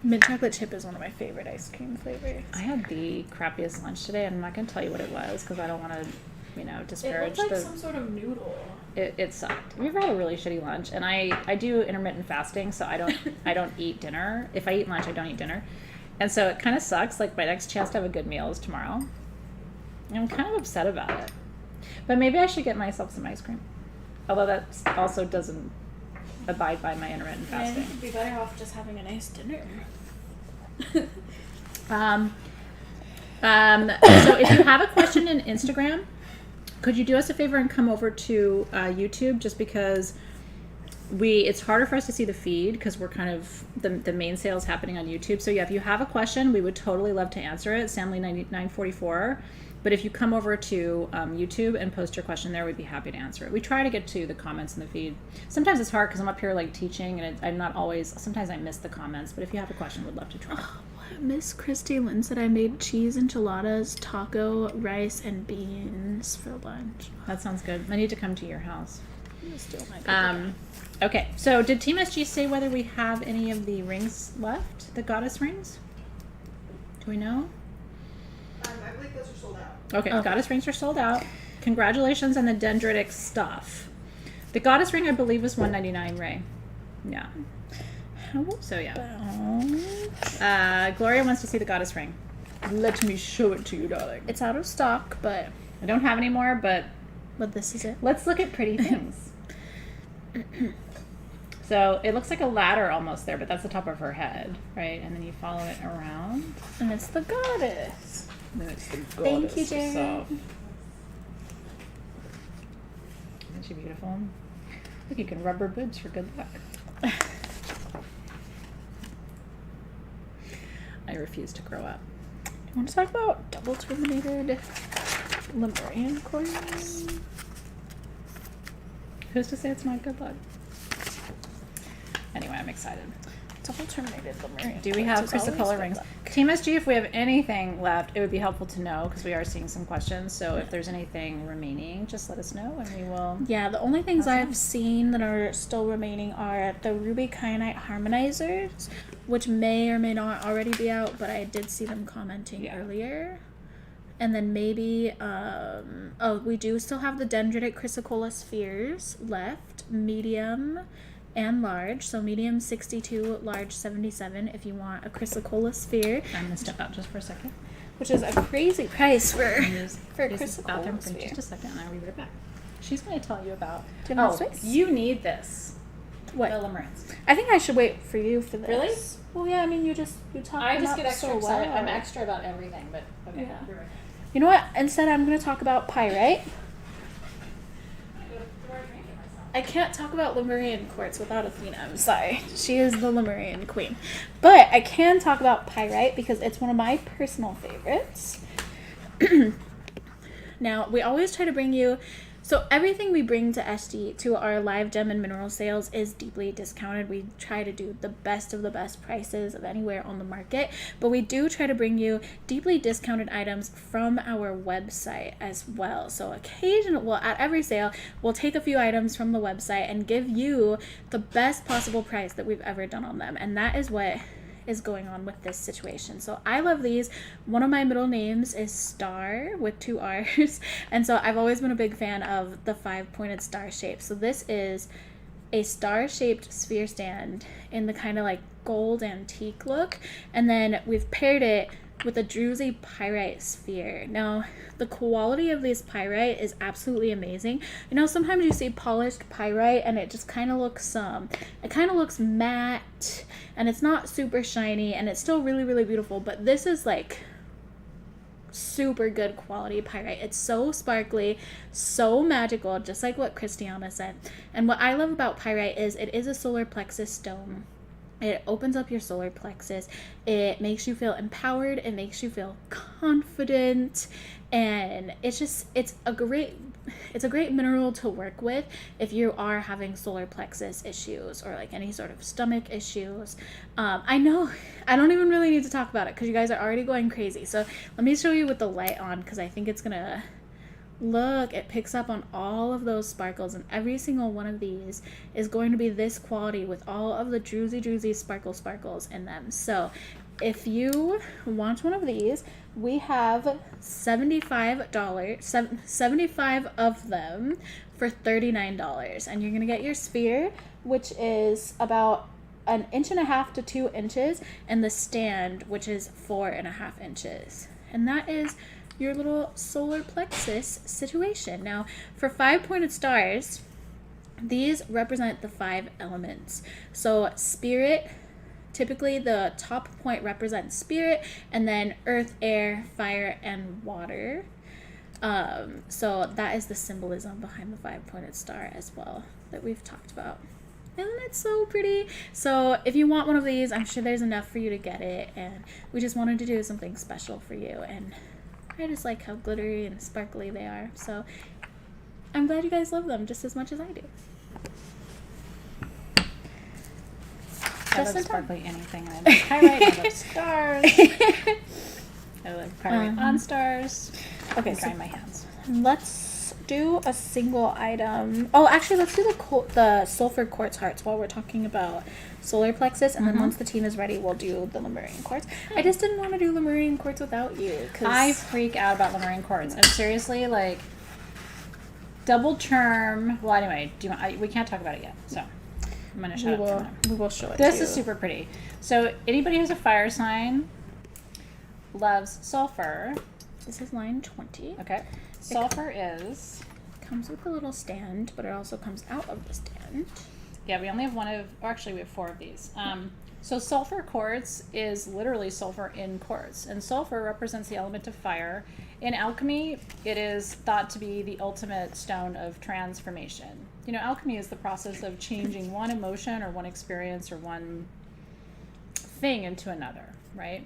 Speaker 2: Mint chocolate chip is one of my favorite ice cream flavors.
Speaker 1: I had the crappiest lunch today, and I'm not going to tell you what it was because I don't want to, disparage
Speaker 2: it looked like some sort of noodle.
Speaker 1: It sucked. We've had a really shitty lunch, and I do intermittent fasting, so I don't eat dinner. If I eat lunch, I don't eat dinner, and so it kind of sucks. Like my next chance to have a good meal is tomorrow. And I'm kind of upset about it, but maybe I should get myself some ice cream. Although that also doesn't abide by my intermittent fasting.
Speaker 2: You'd be better off just having a nice dinner.
Speaker 1: So if you have a question in Instagram, could you do us a favor and come over to YouTube, just because it's harder for us to see the feed because we're kind of the main sales happening on YouTube. So yeah, if you have a question, we would totally love to answer it. Samly 9944. But if you come over to YouTube and post your question there, we'd be happy to answer it. We try to get to the comments in the feed. Sometimes it's hard because I'm up here like teaching, and I'm not always. Sometimes I miss the comments. But if you have a question, we'd love to try.
Speaker 2: Miss Christy Lynn said I made cheese enchiladas, taco, rice, and beans for lunch.
Speaker 1: That sounds good. I need to come to your house.
Speaker 2: Still my
Speaker 1: Okay, so did Team SG say whether we have any of the rings left? The goddess rings? Do we know?
Speaker 4: I believe those are sold out.
Speaker 1: Okay, goddess rings are sold out. Congratulations on the dendritic stuff. The goddess ring, I believe, was $199, Ray. Yeah. So yeah. Gloria wants to see the goddess ring. Let me show it to you, darling.
Speaker 2: It's out of stock, but
Speaker 1: I don't have any more, but
Speaker 2: this is it.
Speaker 1: let's look at pretty things. So it looks like a ladder almost there, but that's the top of her head, right? And then you follow it around.
Speaker 2: And it's the goddess.
Speaker 1: And then it's the goddess.
Speaker 2: Thank you, Jared.
Speaker 1: herself. Isn't she beautiful? Look, you can rub her boobs for good luck. I refuse to grow up.
Speaker 2: You want to talk about double terminated Lemurian quartz?
Speaker 1: Who's to say it's not good luck? Anyway, I'm excited.
Speaker 2: Double terminated Lemurian.
Speaker 1: Do we have
Speaker 2: quartz is
Speaker 1: chrysocola
Speaker 2: always
Speaker 1: rings?
Speaker 2: good luck.
Speaker 1: Team SG, if we have anything left, it would be helpful to know because we are seeing some questions. So if there's anything remaining, just let us know and we will.
Speaker 2: Yeah, the only things
Speaker 1: Okay.
Speaker 2: I've seen that are still remaining are the ruby kyanite harmonizers, which may or may not already be out, but I did see them commenting earlier. And then maybe, we do still have the dendritic chrysocola spheres left, medium and large. So medium 62, large 77 if you want a chrysocola sphere.
Speaker 1: I'm going to step out just for a second.
Speaker 2: Which is a crazy price for
Speaker 1: Use
Speaker 2: a
Speaker 1: this bathroom
Speaker 2: chrysocola
Speaker 1: for
Speaker 2: sphere.
Speaker 1: just a second and I'll be right back. She's going to tell you about.
Speaker 2: Do you have space?
Speaker 1: You need this.
Speaker 2: What?
Speaker 1: The limerence.
Speaker 2: I think I should wait for you for this.
Speaker 1: Really?
Speaker 2: Well, yeah, I mean, you talk
Speaker 1: I
Speaker 2: them
Speaker 1: just
Speaker 2: up
Speaker 1: get extra
Speaker 2: so
Speaker 1: excited.
Speaker 2: well.
Speaker 1: I'm extra about everything, but okay.
Speaker 2: Yeah.
Speaker 1: You're right.
Speaker 2: You know what? Instead, I'm going to talk about pyrite. I can't talk about Lemurian quartz without Athena. I'm sorry. She is the Lemurian queen. But I can talk about pyrite because it's one of my personal favorites. Now, we always try to bring you So everything we bring to SD, to our live gem and mineral sales, is deeply discounted. We try to do the best of the best prices of anywhere on the market, but we do try to bring you deeply discounted items from our website as well. So occasionally, well, at every sale, we'll take a few items from the website and give you the best possible price that we've ever done on them. And that is what is going on with this situation. So I love these. One of my middle names is Star with 2 R's. And so I've always been a big fan of the 5-pointed star shape. So this is a star-shaped sphere stand in the kind of like gold antique look. And then we've paired it with a druzy pyrite sphere. Now, the quality of this pyrite is absolutely amazing. You know, sometimes you see polished pyrite and it just kind of looks matte and it's not super shiny and it's still really, really beautiful. But this is like super good quality pyrite. It's so sparkly, so magical, just like what Christiana said. And what I love about pyrite is it is a solar plexus stone. It opens up your solar plexus. It makes you feel empowered. It makes you feel confident. And it's a great mineral to work with if you are having solar plexus issues or like any sort of stomach issues. I know I don't even really need to talk about it because you guys are already going crazy. So let me show you with the light on because I think it's gonna look, it picks up on all of those sparkles, and every single one of these is going to be this quality with all of the druzy sparkles in them. So if you want one of these, we have $75 of them for $39, and you're gonna get your sphere, which is about 1.5 to 2 inches, and the stand, which is 4.5 inches, and that is your little solar plexus situation. Now, for 5-pointed stars, these represent the 5 elements. So spirit, typically the top point represents spirit, and then earth, air, fire, and water. So that is the symbolism behind the 5-pointed star as well that we've talked about. Isn't it so pretty? So if you want one of these, I'm sure there's enough for you to get it, and we just wanted to do something special for you. And I just like how glittery and sparkly they are. So I'm glad you guys love them just as much as I do.
Speaker 1: I love sparkly anything. I love pyrite. I love stars. I love pyrite on stars. Okay,
Speaker 2: so
Speaker 1: dry my hands.
Speaker 2: Let's do a single item. Oh, actually, let's do the sulfur quartz hearts while we're talking about solar plexus, and then once the team is ready, we'll do the Lemurian quartz. I just didn't want to do Lemurian quartz without you.
Speaker 1: I freak out about Lemurian quartz. I'm seriously like double term. Well, anyway, we can't talk about it yet, so I'm gonna shut up.
Speaker 2: We will show it.
Speaker 1: This is super pretty. So anybody who's a fire sign loves sulfur.
Speaker 2: This is line 20.
Speaker 1: Okay. Sulfur
Speaker 2: comes with a little stand, but it also comes out of the stand.
Speaker 1: Yeah, we only have we have 4 of these. So sulfur quartz is literally sulfur in quartz, and sulfur represents the element of fire. In alchemy, it is thought to be the ultimate stone of transformation. You know, alchemy is the process of changing one emotion or one experience or one thing into another, right?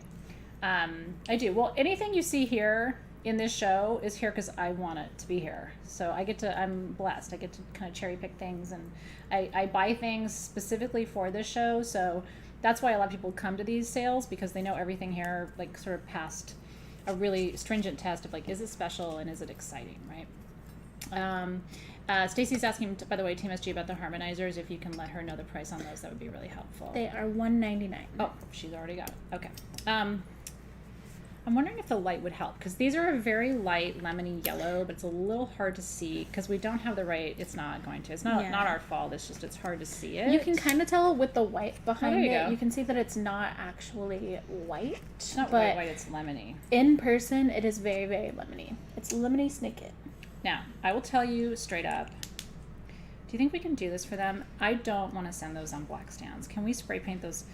Speaker 1: Well, anything you see here in this show is here because I want it to be here. So I'm blessed. I get to kind of cherry pick things, and I buy things specifically for this show. So that's why a lot of people come to these sales, because they know everything here, like, sort of passed a really stringent test of, like, is it special and is it exciting, right? Stacy's asking, by the way, Team SG, about the harmonizers. If you can let her know the price on those, that would be really helpful.
Speaker 2: They are $199.
Speaker 1: Oh, she's already got it. Okay. I'm wondering if the light would help, because these are a very light lemony yellow, but it's a little hard to see because we don't have the right. It's not going to. It's not our fault. It's hard to see it.
Speaker 2: You can kind of tell with the white behind it.
Speaker 1: Go.
Speaker 2: You can see that it's not actually white.
Speaker 1: It's not white. It's lemony.
Speaker 2: In person, it is very, very lemony. It's lemony snicket.
Speaker 1: Now, I will tell you straight up. Do you think we can do this for them? I don't want to send those on black stands. Can we spray paint those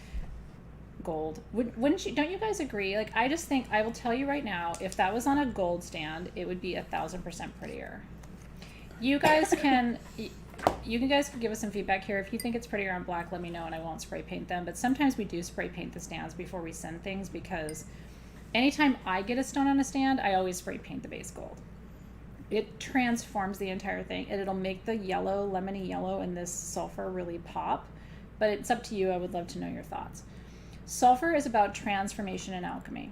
Speaker 1: gold? Wouldn't you? Don't you guys agree? Like, I just think, I will tell you right now, if that was on a gold stand, it would be 1,000% prettier. You guys can give us some feedback here. If you think it's prettier on black, let me know, and I won't spray paint them. But sometimes we do spray paint the stands before we send things, because anytime I get a stone on a stand, I always spray paint the base gold. it transforms the entire thing, and it'll make the yellow, lemony yellow in this sulfur really pop. But it's up to you. I would love to know your thoughts. Sulfur is about transformation in alchemy,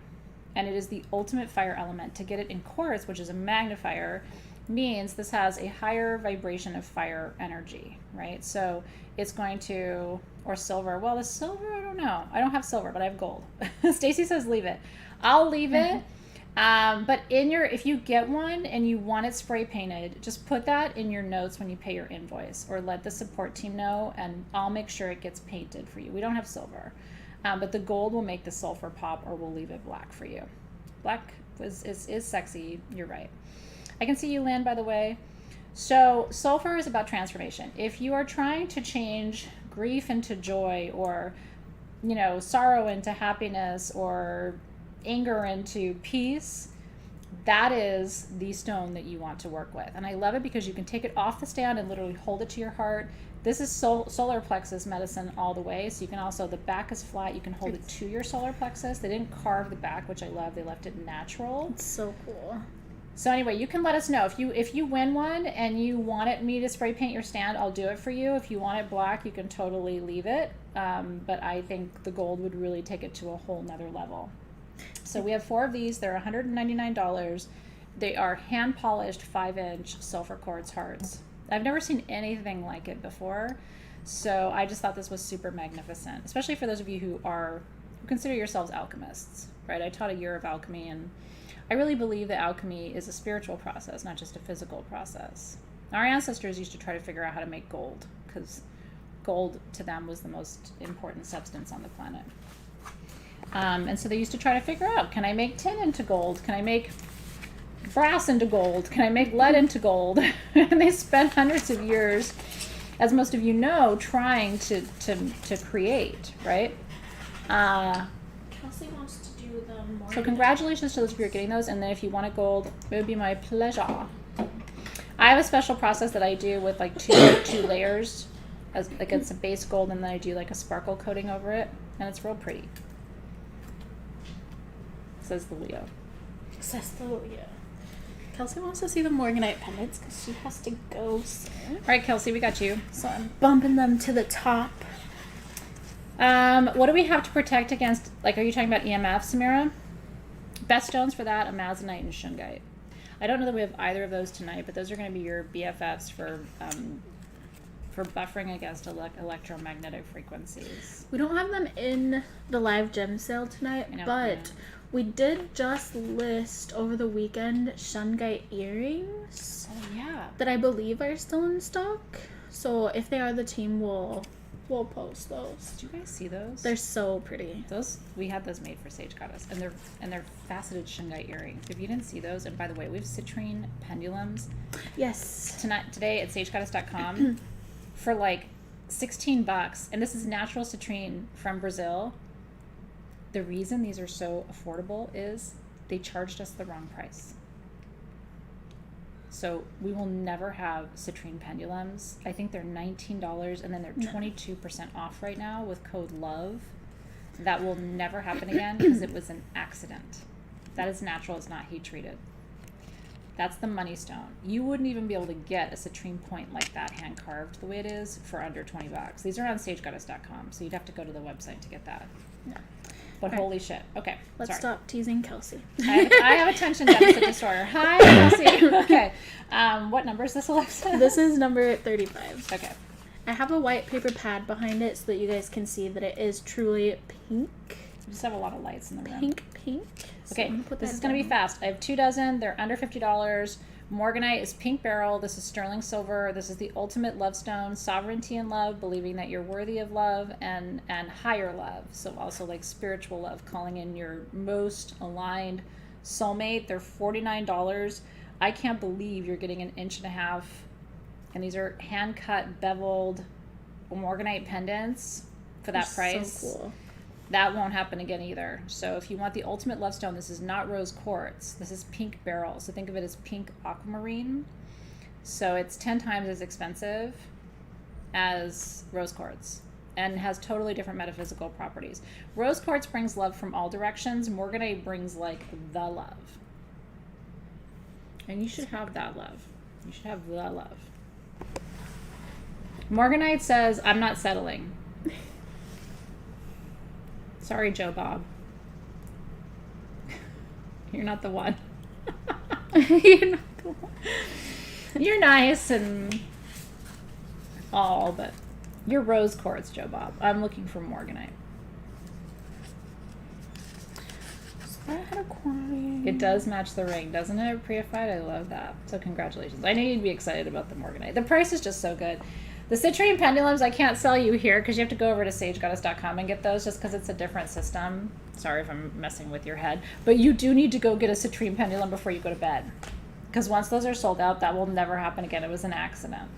Speaker 1: and it is the ultimate fire element. To get it in quartz, which is a magnifier, means this has a higher vibration of fire energy, right? So it's going to, or silver. Well, the silver, I don't know. I don't have silver, but I have gold. Stacy says leave it. I'll leave it. But if you get one and you want it spray painted, just put that in your notes when you pay your invoice, or let the support team know, and I'll make sure it gets painted for you. We don't have silver, but the gold will make the sulfur pop, or we'll leave it black for you. Black is sexy. You're right. I can see you, Lynn, by the way. So sulfur is about transformation. If you are trying to change grief into joy, or, sorrow into happiness, or anger into peace, that is the stone that you want to work with. And I love it because you can take it off the stand and literally hold it to your heart. This is solar plexus medicine all the way. So you can also, the back is flat, you can hold it to your solar plexus. They didn't carve the back, which I love. They left it natural.
Speaker 2: It's so cool.
Speaker 1: So anyway, you can let us know if you win one and you wanted me to spray paint your stand, I'll do it for you. If you want it black, you can totally leave it. But I think the gold would really take it to a whole nother level. So we have 4 of these. They're $199. They are hand polished 5-inch sulfur quartz hearts. I've never seen anything like it before. So I just thought this was super magnificent, especially for those of you who consider yourselves alchemists, right? I taught a year of alchemy, and I really believe that alchemy is a spiritual process, not just a physical process. Our ancestors used to try to figure out how to make gold, because gold to them was the most important substance on the planet. And so they used to try to figure out, can I make tin into gold? Can I make brass into gold? Can I make lead into gold? And they spent hundreds of years, as most of you know, trying to create, right?
Speaker 2: Kelsey wants to do the more.
Speaker 1: So congratulations to those of you who are getting those. And then if you want a gold, it would be my pleasure. I have a special process that I do with like two layers. It's a base gold, and then I do like a sparkle coating over it. And it's real pretty. Says the Leo.
Speaker 2: Kelsey wants to see the morganite pendants because she has to go soon.
Speaker 1: All right, Kelsey, we got you.
Speaker 2: So I'm bumping them to the top.
Speaker 1: What do we have to protect against? Like, are you talking about EMF, Samira? Best stones for that, amazonite and shungite. I don't know that we have either of those tonight, but those are going to be your BFFs for buffering against electromagnetic frequencies.
Speaker 2: We don't have them in the live gem sale tonight, but we did just list over the weekend shungite earrings.
Speaker 1: Oh yeah,
Speaker 2: that I believe are still in stock. So if they are, the team will post those.
Speaker 1: Did you guys see those?
Speaker 2: They're so pretty.
Speaker 1: We had those made for Sage Goddess, and they're faceted shungite earrings. If you didn't see those, and by the way, we have citrine pendulums.
Speaker 2: Yes.
Speaker 1: Today at sagegoddess.com for like $16, and this is natural citrine from Brazil. The reason these are so affordable is they charged us the wrong price. So we will never have citrine pendulums. I think they're $19, and then they're 22% off right now with code LOVE. That will never happen again because it was an accident. That is natural. It's not heat treated. That's the money stone. You wouldn't even be able to get a citrine point like that hand carved the way it is for under $20. These are on sagegoddess.com, so you'd have to go to the website to get that.
Speaker 2: Yeah.
Speaker 1: But
Speaker 2: All right.
Speaker 1: Holy shit. Okay.
Speaker 2: Let's stop teasing Kelsey.
Speaker 1: I have attention deficit disorder. Hi, Kelsey. Okay. What number is this, Alexa?
Speaker 2: This is number 35.
Speaker 1: Okay.
Speaker 2: I have a white paper pad behind it so that you guys can see that it is truly pink.
Speaker 1: We just have a lot of lights in the room.
Speaker 2: Pink. So
Speaker 1: Okay, this is going to be fast. I have 2 dozen. They're under $50. Morganite is pink beryl. This is sterling silver. This is the ultimate love stone. Sovereignty and love, believing that you're worthy of love, and higher love. So also like spiritual love, calling in your most aligned soulmate. They're $49. I can't believe you're getting 1.5 inches. And these are hand-cut, beveled morganite pendants for that price.
Speaker 2: So cool.
Speaker 1: That won't happen again either. So if you want the ultimate love stone, this is not rose quartz. This is pink beryl. So think of it as pink aquamarine. So it's 10 times as expensive as rose quartz and has totally different metaphysical properties. Rose quartz brings love from all directions. Morganite brings like the love. And you should have that love. You should have the love. Morganite says, I'm not settling. Sorry, Joe Bob. You're not the one.
Speaker 2: You're not the one.
Speaker 1: You're nice and all, but you're rose quartz, Joe Bob. I'm looking for Morganite. It does match the ring, doesn't it? Purified, I love that. So congratulations. I knew you'd be excited about the Morganite. The price is just so good. The citrine pendulums I can't sell you here because you have to go over to sagegoddess.com and get those just because it's a different system. Sorry if I'm messing with your head. But you do need to go get a citrine pendulum before you go to bed. Because once those are sold out, that will never happen again. It was an accident.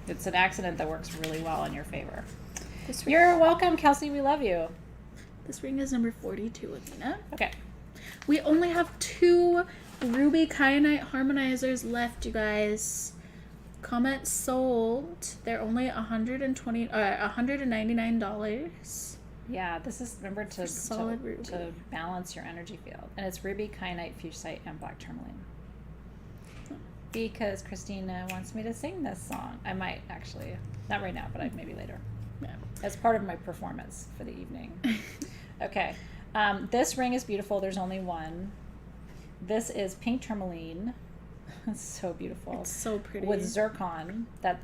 Speaker 1: It's an accident that works really well in your favor. You're welcome, Kelsey. We love you.
Speaker 2: This ring is number 42, Athena.
Speaker 1: Okay.
Speaker 2: We only have 2 ruby kyanite harmonizers left, you guys. Comment sold. They're only $199.
Speaker 1: Yeah, this is, remember, to balance your energy field. And it's ruby, kyanite, fuchsite, and black tourmaline. Because Christina wants me to sing this song. I might, actually. Not right now, but maybe later.
Speaker 2: Yeah.
Speaker 1: As part of my performance for the evening. Okay. This ring is beautiful. There's only one. This is pink tourmaline. It's so beautiful.
Speaker 2: It's so pretty.
Speaker 1: With zircon. That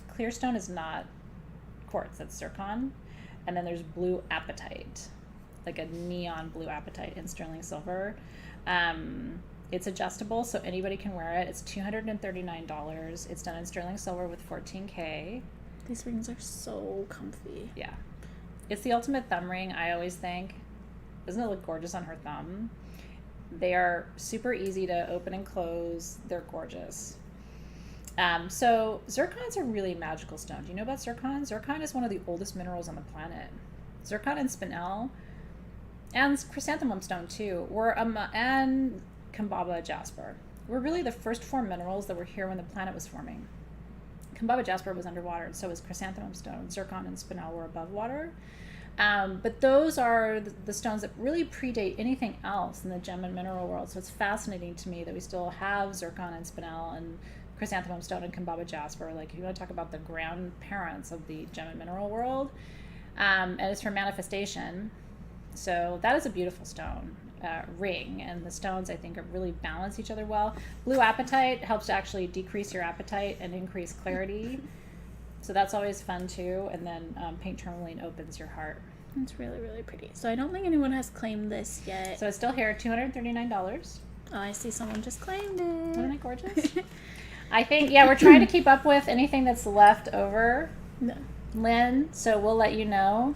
Speaker 1: clear stone is not quartz. That's zircon. And then there's blue apatite. Like a neon blue apatite in sterling silver. It's adjustable, so anybody can wear it. It's $239. It's done in sterling silver with 14K.
Speaker 2: These rings are so comfy.
Speaker 1: Yeah. It's the ultimate thumb ring, I always think. Doesn't it look gorgeous on her thumb? They are super easy to open and close. They're gorgeous. So zircon's a really magical stone. Do you know about zircon? Zircon is one of the oldest minerals on the planet. Zircon and spinel, and chrysanthemum stone too, and Kambaba jasper, were really the first 4 minerals that were here when the planet was forming. Kambaba jasper was underwater, and so was chrysanthemum stone. Zircon and spinel were above water. But those are the stones that really predate anything else in the gem and mineral world. So it's fascinating to me that we still have zircon and spinel and chrysanthemum stone and Kambaba jasper. Like, if you want to talk about the grandparents of the gem and mineral world, and it's for manifestation. So that is a beautiful stone ring, and the stones, I think, really balance each other well. Blue apatite helps to actually decrease your appetite and increase clarity. So that's always fun too. And then pink tourmaline opens your heart.
Speaker 2: It's really, really pretty. So I don't think anyone has claimed this yet.
Speaker 1: So it's still here, $239.
Speaker 2: Oh, I see someone just claimed it.
Speaker 1: Isn't it gorgeous? I think, yeah, we're trying to keep up with anything that's left over, Lynn, so we'll let you know.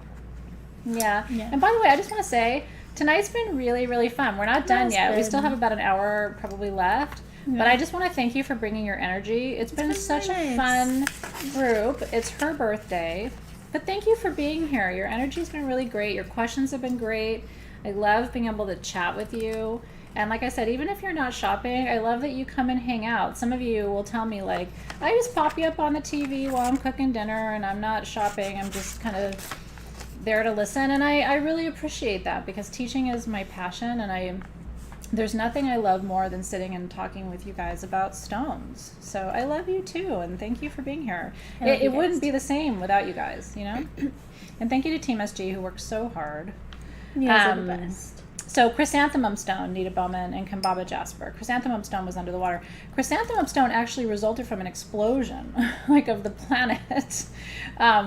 Speaker 1: Yeah. And by the way, I just want to say, tonight's been really, really fun. We're not done yet. We still have about an hour probably left. But I just want to thank you for bringing your energy. It's been such a fun group. It's her birthday. But thank you for being here. Your energy's been really great. Your questions have been great. I love being able to chat with you. And like I said, even if you're not shopping, I love that you come and hang out. Some of you will tell me, like, I just pop you up on the TV while I'm cooking dinner and I'm not shopping. I'm just kind of there to listen. And I really appreciate that, because teaching is my passion, and there's nothing I love more than sitting and talking with you guys about stones. So I love you too, and thank you for being here. It wouldn't be the same without you guys, you know? And thank you to Team SG, who works so hard.
Speaker 2: Yeah, the best.
Speaker 1: So chrysanthemum stone, Nita Bowman, and Kambaba jasper. Chrysanthemum stone was under the water. Chrysanthemum stone actually resulted from an explosion, like, of the planet,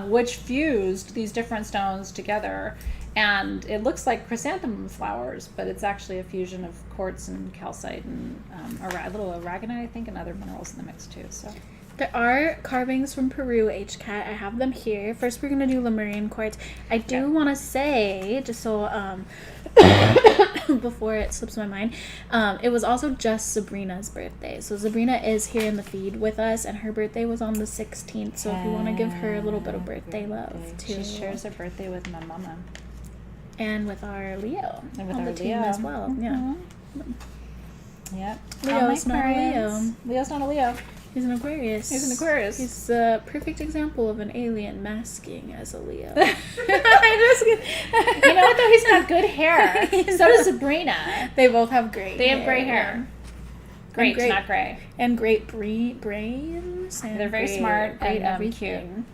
Speaker 1: which fused these different stones together. And it looks like chrysanthemum flowers, but it's actually a fusion of quartz and calcite and a little aragonite, I think, and other minerals in the mix too. So
Speaker 2: there are carvings from Peru, HCAT. I have them here. First, we're going to do Lemurian quartz. I do want to say, just so before it slips my mind, it was also just Sabrina's birthday. So Sabrina is here in the feed with us, and her birthday was on the 16th. So if you want to give her a little bit of birthday love too.
Speaker 1: She shares her birthday with my mama.
Speaker 2: And with our Leo.
Speaker 1: And with
Speaker 2: on
Speaker 1: our
Speaker 2: the team
Speaker 1: Leo
Speaker 2: as well. Yeah.
Speaker 1: Yep.
Speaker 2: Leo's not a Leo.
Speaker 1: Leo's not a Leo.
Speaker 2: He's an Aquarius.
Speaker 1: He's an Aquarius.
Speaker 2: He's a perfect example of an alien masking as a Leo.
Speaker 1: You know what, though? He's got good hair. So does Sabrina.
Speaker 2: They both have great hair.
Speaker 1: They have gray hair. Great, not gray.
Speaker 2: And great brains. And
Speaker 1: They're very
Speaker 2: great,
Speaker 1: smart
Speaker 2: great
Speaker 1: and
Speaker 2: everything.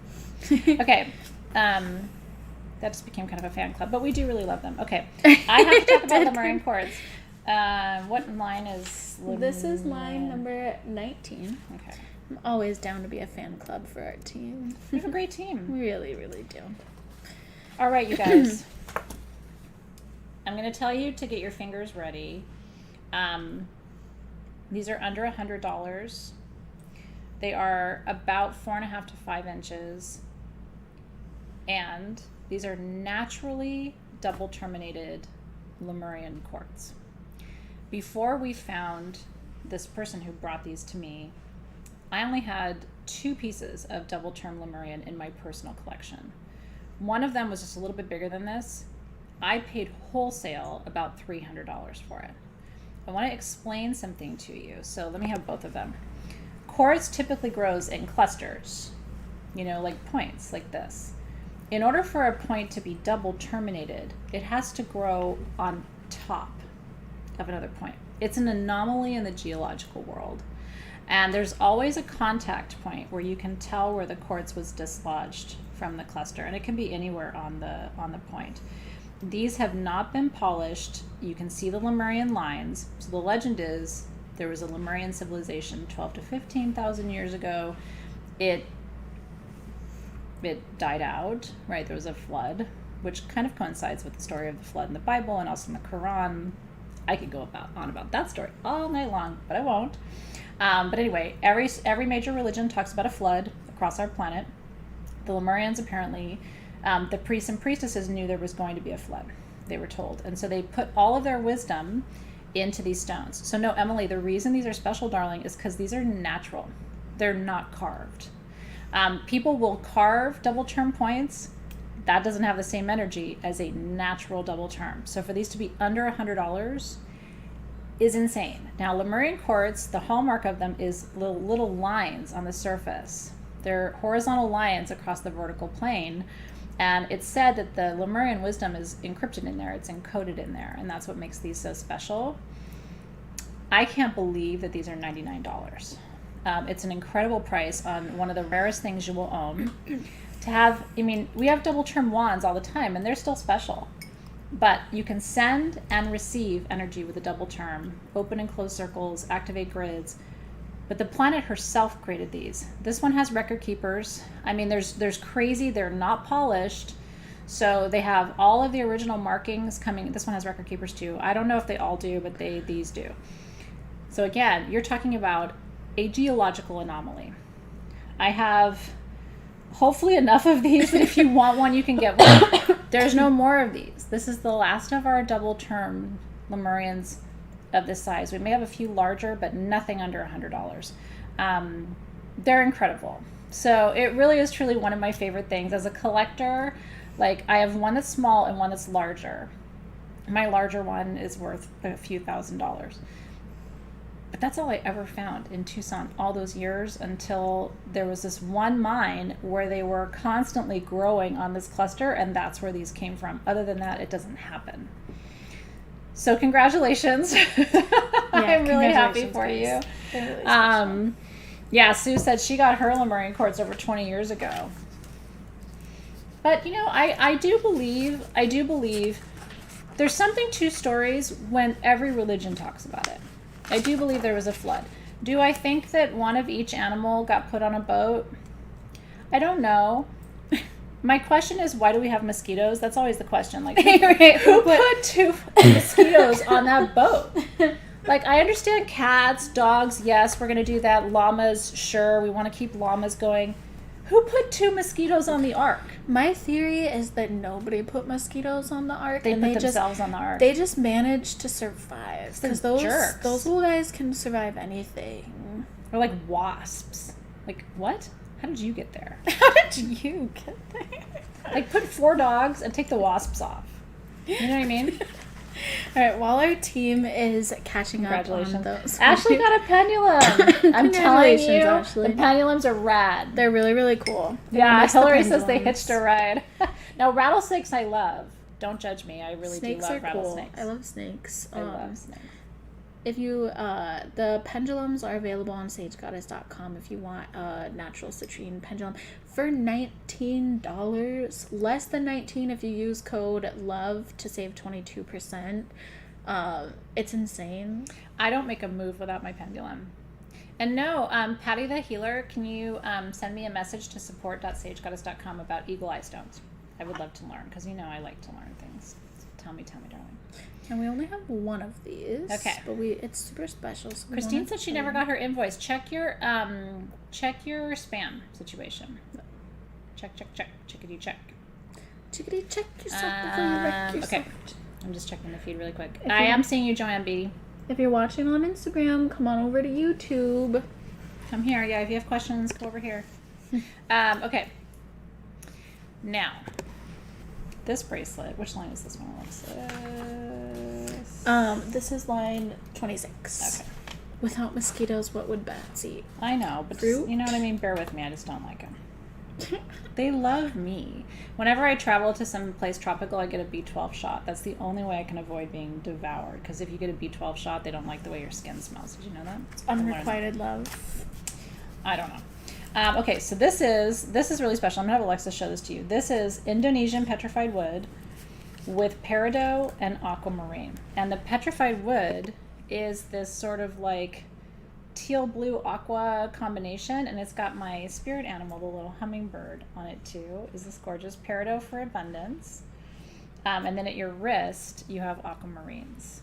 Speaker 1: cute. Okay. That just became kind of a fan club, but we do really love them. Okay. I have to talk about Lemurian quartz. What line is
Speaker 2: This is line number 19.
Speaker 1: Okay.
Speaker 2: I'm always down to be a fan club for our team.
Speaker 1: We have a great team.
Speaker 2: We really, really do.
Speaker 1: All right, you guys. I'm going to tell you to get your fingers ready. These are under $100. They are about 4.5 to 5 inches. And these are naturally double terminated Lemurian quartz. Before we found this person who brought these to me, I only had 2 pieces of double term Lemurian in my personal collection. One of them was just a little bit bigger than this. I paid wholesale about $300 for it. I want to explain something to you, so let me have both of them. Quartz typically grows in clusters, like points like this. In order for a point to be double terminated, it has to grow on top of another point. It's an anomaly in the geological world. And there's always a contact point where you can tell where the quartz was dislodged from the cluster, and it can be anywhere on the point. These have not been polished. You can see the Lemurian lines. So the legend is there was a Lemurian civilization 12 to 15,000 years ago. It died out, right? There was a flood, which kind of coincides with the story of the flood in the Bible and also in the Quran. I could go on about that story all night long, but I won't. But anyway, every major religion talks about a flood across our planet. The Lemurians apparently, the priests and priestesses knew there was going to be a flood, they were told. And so they put all of their wisdom into these stones. So no, Emily, the reason these are special, darling, is because these are natural. They're not carved. People will carve double term points. That doesn't have the same energy as a natural double term. So for these to be under $100 is insane. Now, Lemurian quartz, the hallmark of them is little lines on the surface. They're horizontal lines across the vertical plane. And it's said that the Lemurian wisdom is encrypted in there. It's encoded in there. And that's what makes these so special. I can't believe that these are $99. It's an incredible price on one of the rarest things you will own. We have double term wands all the time, and they're still special. But you can send and receive energy with a double term, open and close circles, activate grids. But the planet herself created these. This one has record keepers. There's crazy, they're not polished. So they have all of the original markings coming. This one has record keepers too. I don't know if they all do, but these do. So again, you're talking about a geological anomaly. I have hopefully enough of these that if you want one, you can get one. There's no more of these. This is the last of our double term Lemurians of this size. We may have a few larger, but nothing under $100. They're incredible. So it really is truly one of my favorite things. As a collector, I have one that's small and one that's larger. My larger one is worth a few $1,000s. But that's all I ever found in Tucson all those years until there was this one mine where they were constantly growing on this cluster, and that's where these came from. Other than that, it doesn't happen. So congratulations. I'm really happy for you. Really Sue said she got her Lemurian quartz over 20 years ago. But, I do believe there's something to stories when every religion talks about it. I do believe there was a flood. Do I think that one of each animal got put on a boat? I don't know. My question is, why do we have mosquitoes? That's always the question. Who put 2 mosquitoes on that boat? I understand cats, dogs, yes, we're going to do that. Llamas, sure, we want to keep llamas going. Who put 2 mosquitoes on the ark?
Speaker 2: My theory is that nobody put mosquitoes on the ark.
Speaker 1: They put themselves on the ark.
Speaker 2: They just managed to survive. Because those little guys can survive anything.
Speaker 1: Or wasps. What? How did you get there?
Speaker 2: How did you get there?
Speaker 1: Put 4 dogs and take the wasps off. You know what I mean?
Speaker 2: All right, while our team is catching up on those.
Speaker 1: Ashley got a pendulum. I'm telling you,
Speaker 2: Ashley.
Speaker 1: The pendulums are rad.
Speaker 2: They're really, really cool.
Speaker 1: Yeah, Hillary says they hitched a ride. Now, rattlesnakes I love. Don't judge me. I really do love rattlesnakes.
Speaker 2: Cool. I love snakes.
Speaker 1: I love snakes.
Speaker 2: if you the pendulums are available on sagegoddess.com if you want a natural citrine pendulum for $19, less than 19 if you use code LOVE to save 22%. It's insane.
Speaker 1: I don't make a move without my pendulum. And no, Patty the Healer, can you send me a message to support.sagegoddess.com about eagle eye stones? I would love to learn, because you know I like to learn things. So tell me, darling.
Speaker 2: And we only have one of these.
Speaker 1: Okay.
Speaker 2: But it's super special. So
Speaker 1: Christine said she never got her invoice. Check your spam situation. Check. Chickadee check.
Speaker 2: Chickadee check yourself before you wreck yourself.
Speaker 1: Okay. I'm just checking the feed really quick. I am seeing you, Joanne B.
Speaker 2: If you're watching on Instagram, come on over to YouTube.
Speaker 1: Come here. Yeah, if you have questions, go over here. Okay. Now, this bracelet, which line is this one, Alexis?
Speaker 2: This is line 26.
Speaker 1: Okay.
Speaker 2: Without mosquitoes, what would bats eat?
Speaker 1: I know, but
Speaker 2: Fruit?
Speaker 1: just, you know what I mean? Bear with me. I just don't like them. They love me. Whenever I travel to some place tropical, I get a B12 shot. That's the only way I can avoid being devoured. Because if you get a B12 shot, they don't like the way your skin smells. Did you know that?
Speaker 2: Unrequited love.
Speaker 1: I don't know. Okay, so this is really special. I'm gonna have Alexa show this to you. This is Indonesian petrified wood with peridot and aquamarine. And the petrified wood is this sort of like teal blue aqua combination, and it's got my spirit animal, the little hummingbird, on it too. Is this gorgeous? Peridot for abundance. And then at your wrist you have aquamarines.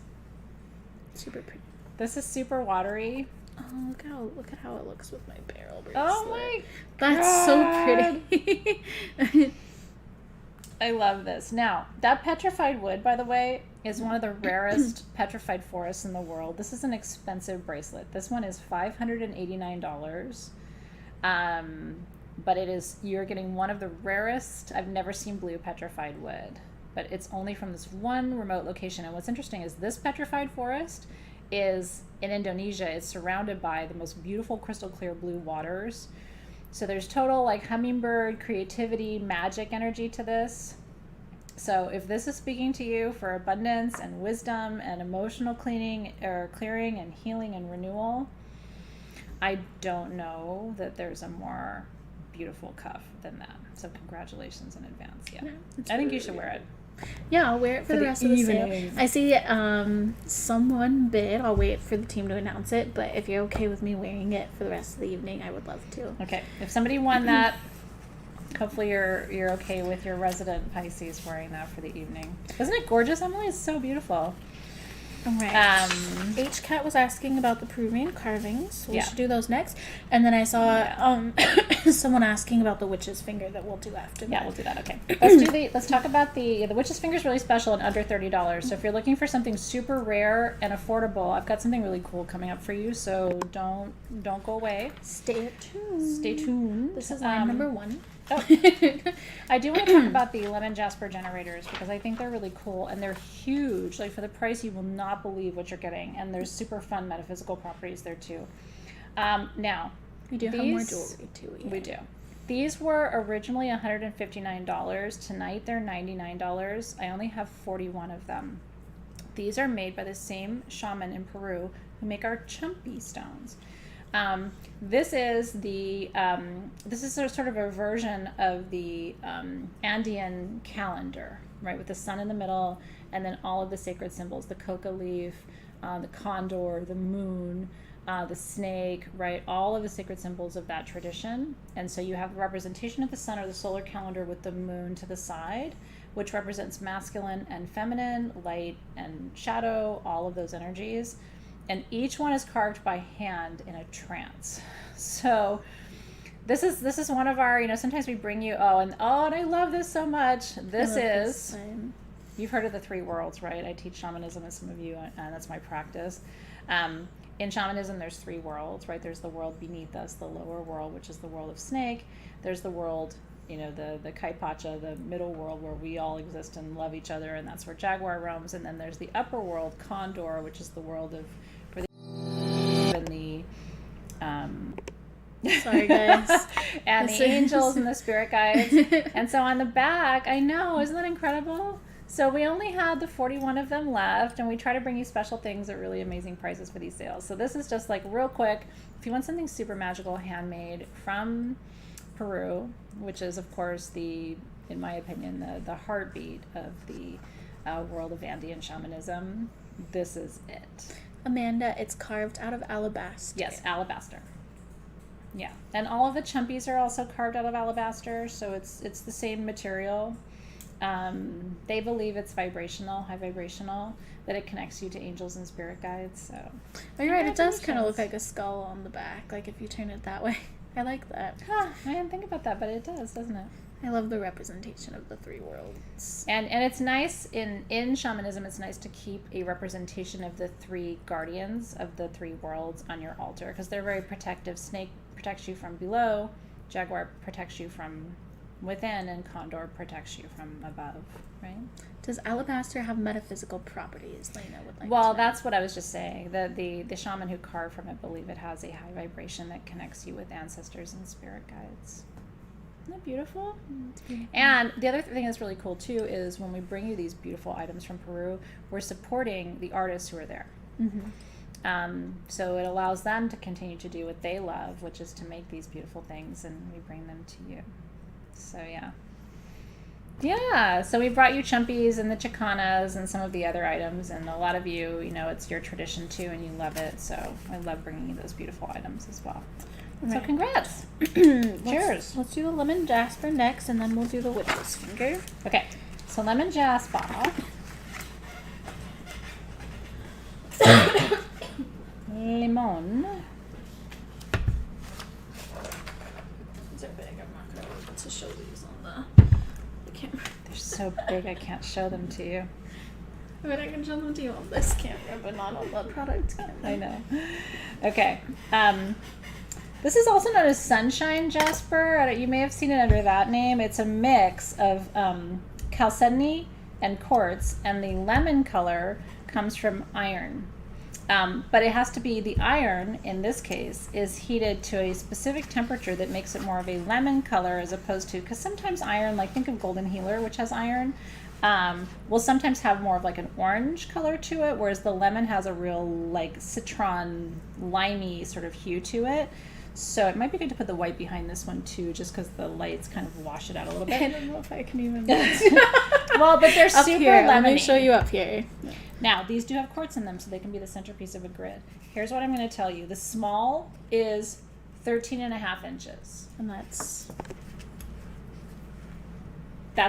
Speaker 2: Super pretty.
Speaker 1: This is super watery.
Speaker 2: Oh, look at how it looks with my barrel bracelet.
Speaker 1: Oh my
Speaker 2: That's
Speaker 1: God.
Speaker 2: so pretty.
Speaker 1: I love this. Now, that petrified wood, by the way, is one of the rarest petrified forests in the world. This is an expensive bracelet. This one is $589. But you're getting one of the rarest. I've never seen blue petrified wood, but it's only from this one remote location. And what's interesting is this petrified forest is in Indonesia. It's surrounded by the most beautiful crystal clear blue waters. So there's total like hummingbird creativity, magic energy to this. So if this is speaking to you for abundance and wisdom and emotional clearing and healing and renewal, I don't know that there's a more beautiful cuff than that. So congratulations in advance. Yeah, I think you should wear it.
Speaker 2: Yeah, I'll wear it for the rest of the sale. I see someone bid. I'll wait for the team to announce it, but if you're okay with me wearing it for the rest of the evening, I would love to.
Speaker 1: Okay, if somebody won that, hopefully you're okay with your resident Pisces wearing that for the evening. Isn't it gorgeous, Emily? It's so beautiful.
Speaker 2: All right. H-Cat was asking about the Peruvian carvings. So we should do those next. And then I saw someone asking about the witch's finger that we'll do after that.
Speaker 1: Yeah, we'll do that. Okay. Let's talk about the witch's finger is really special and under $30. So if you're looking for something super rare and affordable, I've got something really cool coming up for you. So don't go away.
Speaker 2: Stay tuned. This is line number 1.
Speaker 1: Oh, I do want to talk about the lemon jasper generators because I think they're really cool and they're huge. Like for the price, you will not believe what you're getting, and there's super fun metaphysical properties there too. Now
Speaker 2: we do have more jewelry too. Yeah.
Speaker 1: We do. These were originally $159. Tonight they're $99. I only have 41 of them. These are made by the same shaman in Peru who make our chumpy stones. This is sort of a version of the Andean calendar, right, with the sun in the middle, and then all of the sacred symbols: the coca leaf, the condor, the moon, the snake, right? All of the sacred symbols of that tradition. And so you have a representation of the sun or the solar calendar with the moon to the side, which represents masculine and feminine, light and shadow, all of those energies. And each one is carved by hand in a trance. So this is one of our, sometimes we bring you, and I love this so much. You've heard of the 3 worlds, right? I teach shamanism, as some of you, and that's my practice. In shamanism, there's 3 worlds, right? There's the world beneath us, the lower world, which is the world of snake. There's the world, the Kaipacha, the middle world where we all exist and love each other, and that's where Jaguar roams. And then there's the upper world, Condor, which is the world of
Speaker 2: sorry guys,
Speaker 1: and the angels and the spirit guides. And so on the back, I know, isn't that incredible? So we only had the 41 of them left, and we try to bring you special things at really amazing prices for these sales. So this is just like real quick. If you want something super magical, handmade from Peru, which is of course in my opinion, the heartbeat of the world of Andean shamanism, this is it.
Speaker 2: Amanda, it's carved out of alabaster.
Speaker 1: Yes, alabaster. Yeah, and all of the chumpies are also carved out of alabaster, so it's the same material. They believe it's vibrational, high vibrational, that it connects you to angels and spirit guides. So
Speaker 2: Oh, you're right. It does kind of look like a skull on the back, like if you turn it that way. I like that.
Speaker 1: Huh, I didn't think about that, but it does, doesn't it?
Speaker 2: I love the representation of the three worlds.
Speaker 1: And it's nice in shamanism. It's nice to keep a representation of the three guardians of the three worlds on your altar because they're very protective. Snake protects you from below, jaguar protects you from within, and condor protects you from above. Right?
Speaker 2: Does alabaster have metaphysical properties? Lena would like.
Speaker 1: Well,
Speaker 2: to know.
Speaker 1: that's what I was just saying. The shaman who carved from it believe it has a high vibration that connects you with ancestors and spirit guides. Isn't that beautiful? And the other thing that's really cool too is when we bring you these beautiful items from Peru, we're supporting the artists who are there. So it allows them to continue to do what they love, which is to make these beautiful things, and we bring them to you. So yeah, so we brought you chumpies and the chicanas and some of the other items, and a lot of you, it's your tradition too, and you love it. So I love bringing you those beautiful items as well. So congrats. Cheers.
Speaker 2: Let's do the lemon jasper next, and then we'll do the witch's finger.
Speaker 1: Okay, so lemon jasper. Limon.
Speaker 2: These are big. I'm not going to be able to show these on the camera.
Speaker 1: They're so big I can't show them to you.
Speaker 2: I mean, I can show them to you on this camera, but not on the product camera.
Speaker 1: I know. Okay. This is also known as sunshine jasper. You may have seen it under that name. It's a mix of calcite and quartz, and the lemon color comes from iron. But it has to be, the iron, in this case, is heated to a specific temperature that makes it more of a lemon color as opposed to, because sometimes iron, like think of golden healer, which has iron, will sometimes have more of like an orange color to it, whereas the lemon has a real like citron, limey sort of hue to it. So it might be good to put the white behind this one too, just because the lights kind of wash it out a little bit.
Speaker 2: I don't know if I can even.
Speaker 1: Well, but they're
Speaker 2: Up
Speaker 1: super
Speaker 2: here,
Speaker 1: lemony.
Speaker 2: let me show you up here.
Speaker 1: Now, these do have quartz in them, so they can be the centerpiece of a grid. Here's what I'm going to tell you. The small is 13.5 inches.
Speaker 2: And that's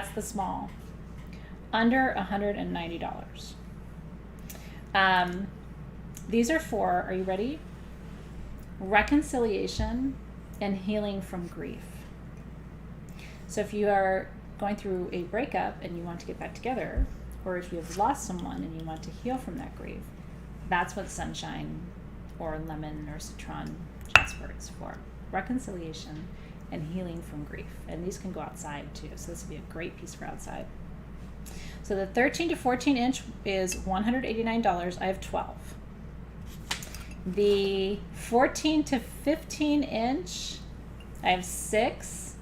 Speaker 1: the small. Under $190. These are for, are you ready? Reconciliation and healing from grief. So if you are going through a breakup and you want to get back together, or if you have lost someone and you want to heal from that grief, that's what sunshine or lemon or citron jasper is for. Reconciliation and healing from grief. And these can go outside too, so this would be a great piece for outside. So the 13 to 14 inch is $189. I have 12. The 14 to 15 inch, I have 6,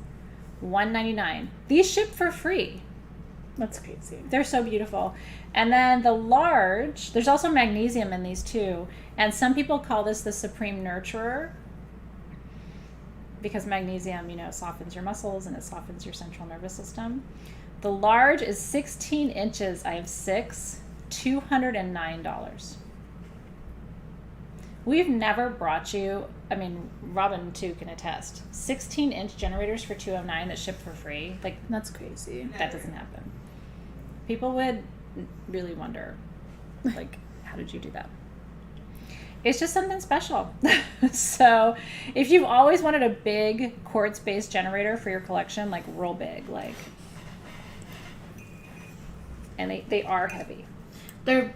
Speaker 1: $199. These ship for free.
Speaker 2: that's crazy.
Speaker 1: They're so beautiful. And then the large, there's also magnesium in these too. And some people call this the supreme nurturer because magnesium, softens your muscles and it softens your central nervous system. The large is 16 inches. I have 6, $209. We've never brought you, Robin too can attest, 16-inch generators for $209 that ship for free. Like,
Speaker 2: That's crazy.
Speaker 1: that doesn't happen. People would really wonder, like, how did you do that? It's just something special. So if you've always wanted a big quartz-based generator for your collection, like real big, and they are heavy.
Speaker 2: They're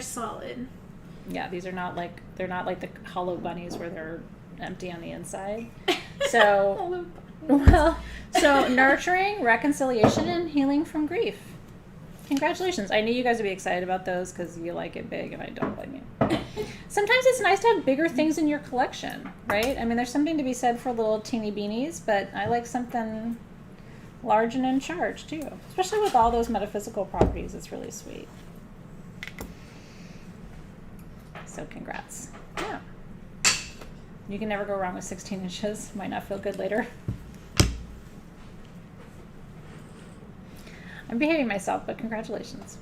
Speaker 2: solid.
Speaker 1: Yeah, these are not like, they're not like the hollow bunnies where they're empty on the inside. So, so nurturing, reconciliation, and healing from grief. Congratulations. I knew you guys would be excited about those because you like it big, and I don't blame you. Sometimes it's nice to have bigger things in your collection, right? There's something to be said for little teeny beanies, but I like something large and in charge too. Especially with all those metaphysical properties, it's really sweet. So congrats. Yeah. You can never go wrong with 16 inches. Might not feel good later. I'm behaving myself, but congratulations.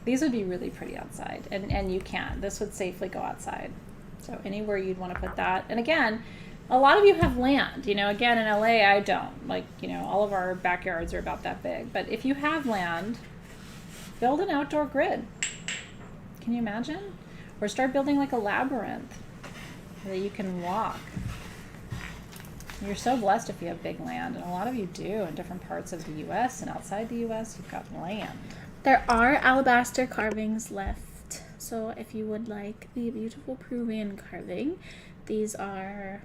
Speaker 1: These would be really pretty outside, and you can. This would safely go outside. So anywhere you'd want to put that. And again, a lot of you have land. You know, again, in LA, I don't. Like, you know, all of our backyards are about that big. But if you have land, build an outdoor grid. Can you imagine? Or start building like a labyrinth that you can walk. You're so blessed if you have big land, and a lot of you do in different parts of the U.S. and outside the U.S. You've got land.
Speaker 2: There are alabaster carvings left, so if you would like the beautiful Peruvian carving, these are,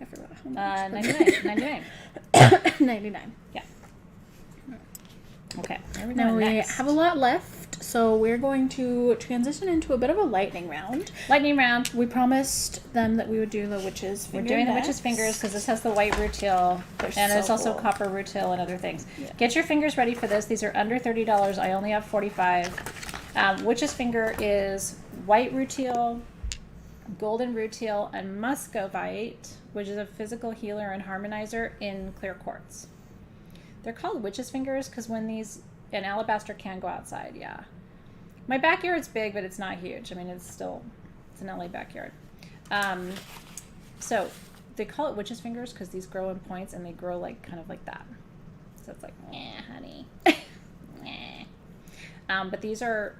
Speaker 2: I forgot how much.
Speaker 1: 99.
Speaker 2: 99.
Speaker 1: Yeah. Okay. Where are we
Speaker 2: Now
Speaker 1: going
Speaker 2: we
Speaker 1: next?
Speaker 2: have a lot left, so we're going to transition into a bit of a lightning round.
Speaker 1: Lightning round.
Speaker 2: We promised them that we would do the witch's
Speaker 1: We're
Speaker 2: finger
Speaker 1: doing the
Speaker 2: next.
Speaker 1: witch's fingers because this has the white rutile,
Speaker 2: They're
Speaker 1: and there's
Speaker 2: so
Speaker 1: also
Speaker 2: cool.
Speaker 1: copper rutile and other things.
Speaker 2: Yeah.
Speaker 1: Get your fingers ready for this. These are under $30. I only have 45. Witch's finger is white rutile, golden rutile, and muscovite, which is a physical healer and harmonizer in clear quartz. They're called witch's fingers because when these, and alabaster can go outside, yeah. My backyard's big, but it's not huge. I mean, it's an LA backyard. So they call it witch's fingers because these grow in points and they grow like kind of like that. So it's like, honey. But these are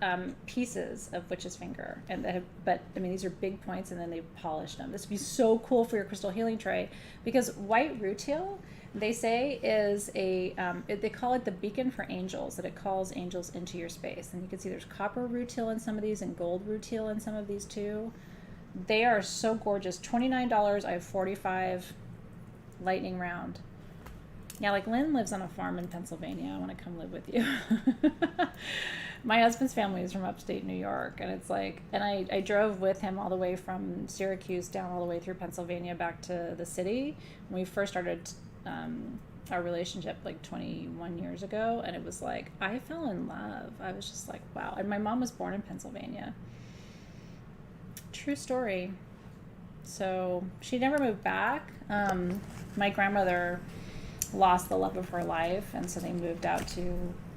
Speaker 1: pieces of witch's finger, and these are big points, and then they polished them. This would be so cool for your crystal healing tray because white rutile, they say, is they call it the beacon for angels, that it calls angels into your space. And you can see there's copper rutile in some of these and gold rutile in some of these too. They are so gorgeous. $29. I have 45. Lightning round. Yeah, like Lynn lives on a farm in Pennsylvania. I want to come live with you. My husband's family is from upstate New York, and it's like, and I drove with him all the way from Syracuse down all the way through Pennsylvania back to the city when we first started our relationship like 21 years ago, and it was like I fell in love. I was just like, wow. And my mom was born in Pennsylvania. True story. So she never moved back. My grandmother lost the love of her life, and so they moved out to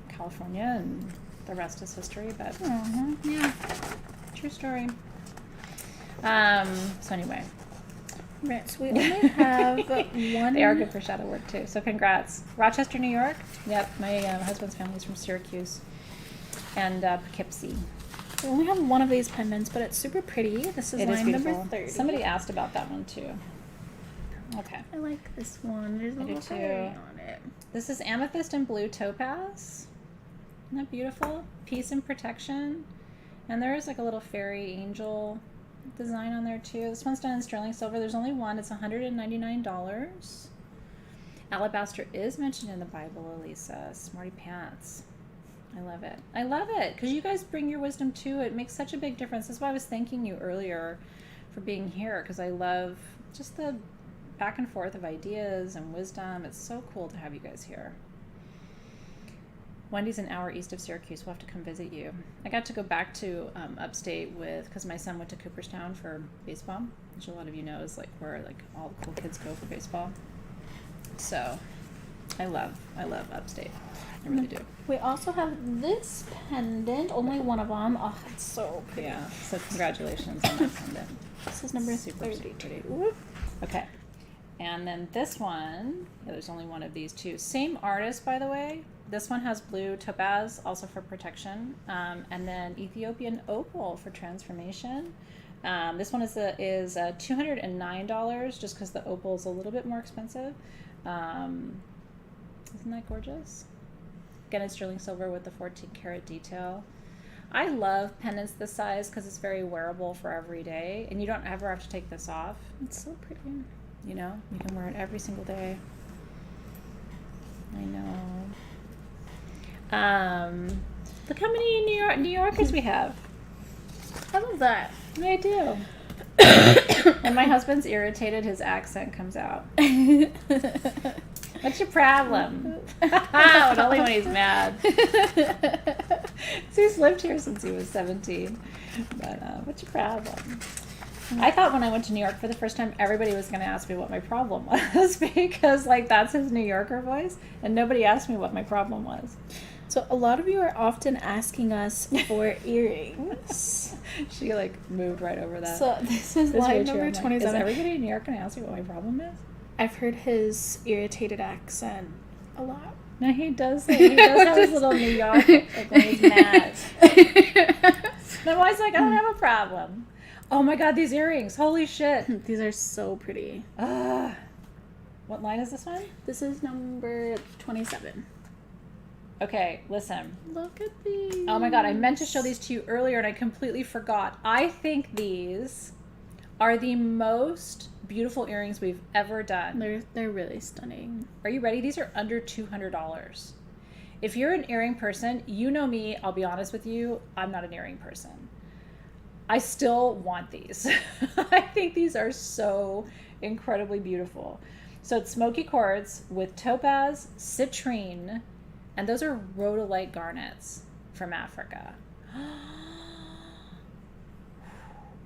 Speaker 1: California, and the rest is history. But yeah, true story. So anyway,
Speaker 2: Right, so we only have one.
Speaker 1: they are good for shadow work too. So congrats, Rochester, New York. Yep, my husband's family is from Syracuse and Poughkeepsie.
Speaker 2: We only have one of these pendants, but it's super pretty. This is
Speaker 1: It is
Speaker 2: line
Speaker 1: beautiful.
Speaker 2: number 30.
Speaker 1: Somebody asked about that one too. Okay.
Speaker 2: I like this one. There's a
Speaker 1: I do
Speaker 2: little
Speaker 1: too.
Speaker 2: fairy on it.
Speaker 1: This is amethyst and blue topaz. Isn't that beautiful? Peace and protection. And there is like a little fairy angel design on there too. This one's done in sterling silver. There's only one. It's $199. Alabaster is mentioned in the Bible, Elisa. Smarty pants. I love it. I love it because you guys bring your wisdom too. It makes such a big difference. That's why I was thanking you earlier for being here, because I love just the back and forth of ideas and wisdom. It's so cool to have you guys here. Wendy's an hour east of Syracuse. We'll have to come visit you. I got to go back to upstate because my son went to Cooperstown for baseball, which a lot of you know is like where like all the cool kids go for baseball. So I love upstate. I really do.
Speaker 2: We also have this pendant, only one of them. Oh, it's so pretty.
Speaker 1: Yeah. So congratulations on that pendant.
Speaker 2: This is number
Speaker 1: Super
Speaker 2: 32.
Speaker 1: pretty. Okay. And then this one, yeah, there's only one of these two. Same artist, by the way. This one has blue topaz, also for protection, and then Ethiopian opal for transformation. This one is $209, just because the opal is a little bit more expensive. Isn't that gorgeous? Again, it's sterling silver with the 14 karat detail. I love pendants this size because it's very wearable for every day, and you don't ever have to take this off.
Speaker 2: It's so pretty.
Speaker 1: You know, you can wear it every single day. I know. Look how many New Yorkers we have.
Speaker 2: I love that.
Speaker 1: I do. When my husband's irritated, his accent comes out. What's your problem? Only when he's mad. So he's lived here since he was 17. But what's your problem? I thought when I went to New York for the first time, everybody was going to ask me what my problem was because, like, that's his New Yorker voice, and nobody asked me what my problem was.
Speaker 2: So a lot of you are often asking us for earrings.
Speaker 1: She, like, moved right over that.
Speaker 2: So this is line number 27.
Speaker 1: Is everybody in New York going to ask me what my problem is?
Speaker 2: I've heard his irritated accent a lot.
Speaker 1: No, he does. He does have his little New York, like when he's mad. My wife's like, I don't have a problem. Oh my God, these earrings! Holy shit!
Speaker 2: These are so pretty.
Speaker 1: What line is this one?
Speaker 2: This is number 27.
Speaker 1: Okay, listen.
Speaker 2: Look at these.
Speaker 1: Oh my God, I meant to show these to you earlier and I completely forgot. I think these are the most beautiful earrings we've ever done.
Speaker 2: They're really stunning.
Speaker 1: Are you ready? These are under $200. If you're an earring person, you know me, I'll be honest with you, I'm not an earring person. I still want these. I think these are so incredibly beautiful. So it's smoky quartz with topaz, citrine, and those are rhodolite garnets from Africa.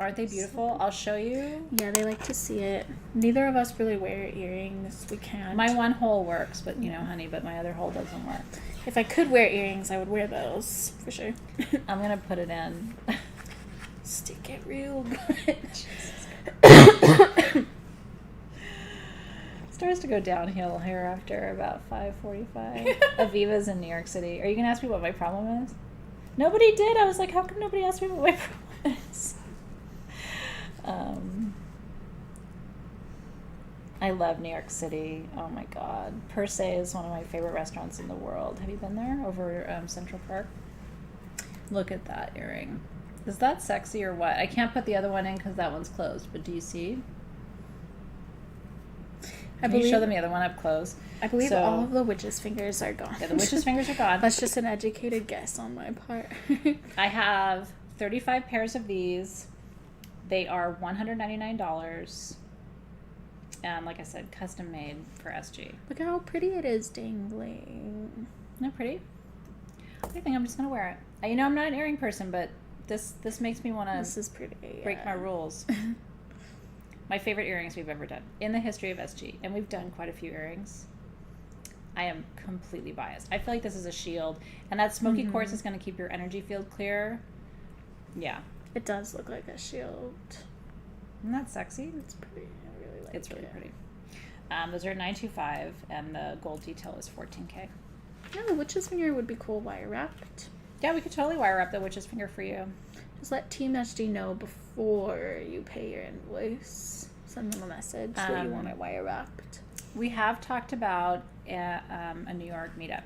Speaker 1: Aren't they beautiful? I'll show you.
Speaker 2: Yeah, they like to see it. Neither of us really wear earrings. We can't.
Speaker 1: My one hole works, but you know, honey, but my other hole doesn't work.
Speaker 2: If I could wear earrings, I would wear those for sure.
Speaker 1: I'm gonna put it in.
Speaker 2: Stick it real good.
Speaker 1: Starts to go downhill here after about 5:45. Aviva's in New York City. Are you gonna ask me what my problem is? Nobody did. I was like, how come nobody asked me what my problem is? I love New York City. Oh my God. Per se is one of my favorite restaurants in the world. Have you been there? Over Central Park? Look at that earring. Is that sexy or what? I can't put the other one in because that one's closed, but do you see? Can you show them the other one up close?
Speaker 2: I believe all of the witch's fingers are gone.
Speaker 1: Yeah, the witch's fingers are gone.
Speaker 2: That's just an educated guess on my part.
Speaker 1: I have 35 pairs of these. They are $199. And like I said, custom made for SG.
Speaker 2: Look at how pretty it is dangling.
Speaker 1: Isn't it pretty? I think I'm just going to wear it. You know, I'm not an earring person, but this makes me want to
Speaker 2: This is pretty.
Speaker 1: break my rules. My favorite earrings we've ever done in the history of SG. And we've done quite a few earrings. I am completely biased. I feel like this is a shield. And that smoky quartz is going to keep your energy field clear. Yeah.
Speaker 2: It does look like a shield.
Speaker 1: Isn't that sexy?
Speaker 2: It's pretty. I really like it.
Speaker 1: It's really pretty. Those are $925 and the gold detail is $14K.
Speaker 2: Yeah, the witch's finger would be cool wire wrapped.
Speaker 1: Yeah, we could totally wire up the witch's finger for you.
Speaker 2: Just let Team SG know before you pay your invoice. Send them a message that you want it wire wrapped.
Speaker 1: We have talked about a New York meetup.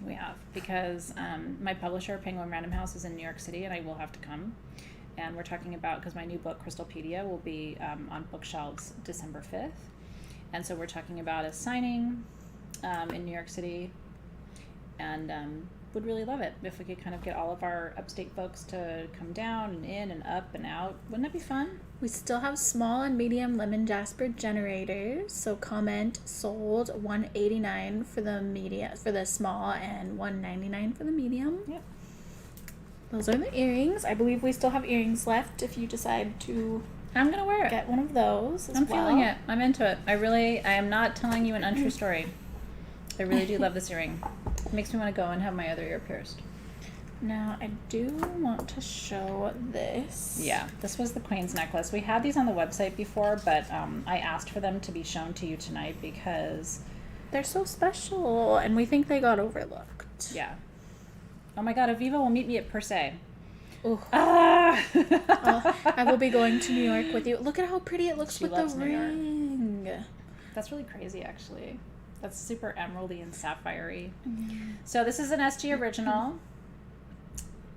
Speaker 1: We have, because my publisher, Penguin Random House, is in New York City, and I will have to come. And we're talking about, because my new book, Crystalpedia, will be on bookshelves December 5th. And so we're talking about a signing in New York City, and would really love it if we could kind of get all of our upstate folks to come down and in and up and out. Wouldn't that be fun?
Speaker 2: We still have small and medium lemon jasper generators. So comment sold $189 for the small and $199 for the medium.
Speaker 1: Yep.
Speaker 2: Those are the earrings. I believe we still have earrings left if you decide to
Speaker 1: I'm gonna wear it.
Speaker 2: get one of those.
Speaker 1: I'm feeling it. I'm into it. I am not telling you an untrue story. I really do love this earring. It makes me want to go and have my other ear pierced.
Speaker 2: Now, I do want to show this.
Speaker 1: Yeah, this was the Queen's necklace. We had these on the website before, but I asked for them to be shown to you tonight because
Speaker 2: they're so special, and we think they got overlooked.
Speaker 1: Yeah. Oh my God, Aviva will meet me at Per Se.
Speaker 2: Ooh.
Speaker 1: Ah!
Speaker 2: I will be going to New York with you. Look at how pretty it looks
Speaker 1: She
Speaker 2: with the
Speaker 1: loves New York.
Speaker 2: ring.
Speaker 1: That's really crazy, actually. That's super emeraldy and sapphire-y. So this is an SG original.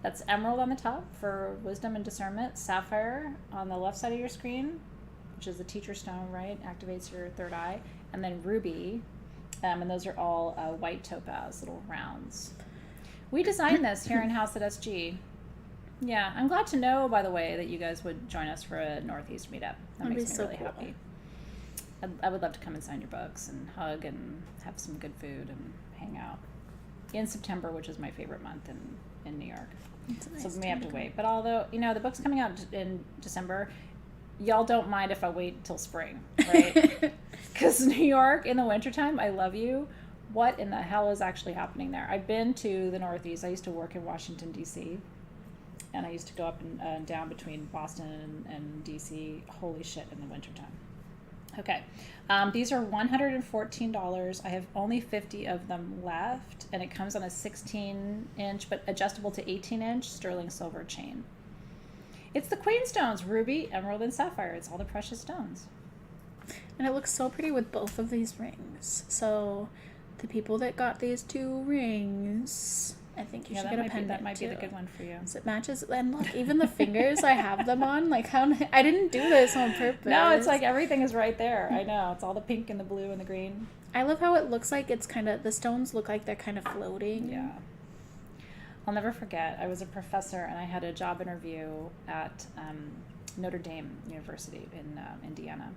Speaker 1: That's emerald on the top for wisdom and discernment. Sapphire on the left side of your screen, which is the teacher stone, right? Activates your third eye. And then ruby. And those are all white topaz, little rounds. We designed this here in-house at SG. Yeah, I'm glad to know, by the way, that you guys would join us for a Northeast meetup. That
Speaker 2: That'd
Speaker 1: makes
Speaker 2: be
Speaker 1: me
Speaker 2: so
Speaker 1: really
Speaker 2: cool.
Speaker 1: happy. I would love to come and sign your books and hug and have some good food and hang out in September, which is my favorite month in New York.
Speaker 2: It's a nice
Speaker 1: So we may
Speaker 2: time
Speaker 1: have to
Speaker 2: come.
Speaker 1: wait. But although, the book's coming out in December, y'all don't mind if I wait till spring, right? Because New York in the wintertime, I love you. What in the hell is actually happening there? I've been to the Northeast. I used to work in Washington, D.C., and I used to go up and down between Boston and D.C. Holy shit, in the wintertime. Okay. These are $114. I have only 50 of them left, and it comes on a 16-inch but adjustable to 18-inch sterling silver chain. It's the Queen Stones, ruby, emerald, and sapphire. It's all the precious stones.
Speaker 2: And it looks so pretty with both of these rings. So the people that got these 2 rings, I think you should get a pendant
Speaker 1: that might
Speaker 2: too.
Speaker 1: be the good one for you.
Speaker 2: So it matches, and look, even the fingers I have them on, like how I didn't do this on purpose.
Speaker 1: No, it's like everything is right there. I know. It's all the pink and the blue and the green.
Speaker 2: I love how it looks like it's kind of, the stones look like they're kind of floating.
Speaker 1: Yeah. I'll never forget. I was a professor and I had a job interview at Notre Dame University in Indiana.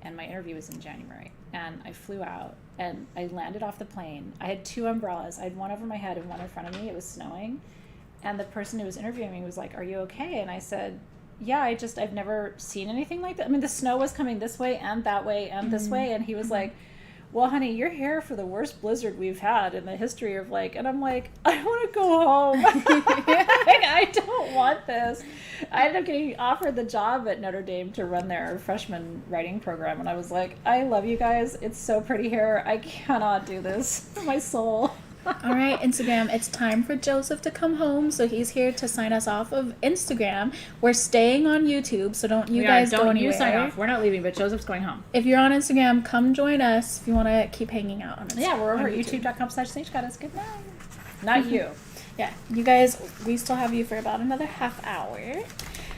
Speaker 1: And my interview was in January. And I flew out and I landed off the plane. I had 2 umbrellas. I had one over my head and one in front of me. It was snowing. And the person who was interviewing me was like, "Are you okay?" And I said, "Yeah, I've never seen anything like that." I mean, the snow was coming this way and that way and this way. And he was like, "Well, honey, you're here for the worst blizzard we've had in the history of and I'm like, "I want to go home." I don't want this. I ended up getting offered the job at Notre Dame to run their freshman writing program. And I was like, "I love you guys. It's so pretty here. I cannot do this for my soul."
Speaker 2: All right, Instagram, it's time for Joseph to come home. So he's here to sign us off of Instagram. We're staying on YouTube, so don't you guys go anywhere.
Speaker 1: You sign off. We're not leaving, but Joseph's going home.
Speaker 2: If you're on Instagram, come join us if you want to keep hanging out on Instagram.
Speaker 1: Yeah, we're over
Speaker 2: on
Speaker 1: at youtube.com/sagegoddess. Good night. Not you.
Speaker 2: Yeah, you guys, we still have you for about another half hour.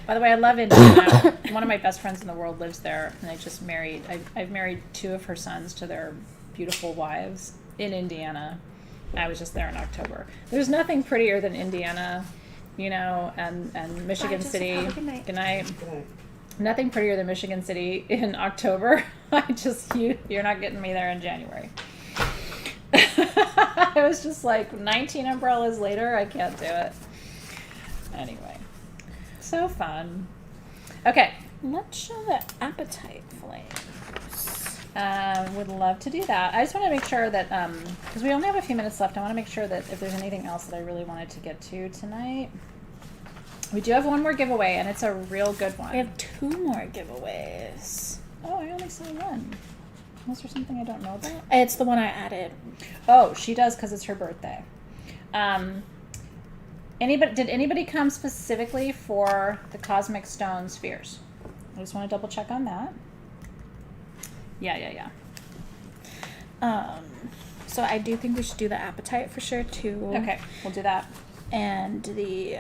Speaker 1: By the way, I love Indiana. One of my best friends in the world lives there, and I just married. I've married 2 of her sons to their beautiful wives in Indiana. I was just there in October. There's nothing prettier than Indiana, and Michigan
Speaker 2: Joseph.
Speaker 1: City.
Speaker 2: Have a good night.
Speaker 1: Good night.
Speaker 3: Good night.
Speaker 1: Nothing prettier than Michigan City in October. You're not getting me there in January. I was just like 19 umbrellas later. I can't do it. Anyway, so fun. Okay,
Speaker 2: Let's show the appetite flames.
Speaker 1: would love to do that. I just want to make sure that because we only have a few minutes left, I want to make sure that if there's anything else that I really wanted to get to tonight. We do have one more giveaway, and it's a real good one.
Speaker 2: We have 2 more giveaways.
Speaker 1: Oh, I only saw one. Was there something I don't know about?
Speaker 2: It's the one I added.
Speaker 1: Oh, she does because it's her birthday. Did anybody come specifically for the cosmic stone spheres? I just want to double check on that. Yeah.
Speaker 2: So I do think we should do the appetite for sure too.
Speaker 1: Okay, we'll do that.
Speaker 2: And the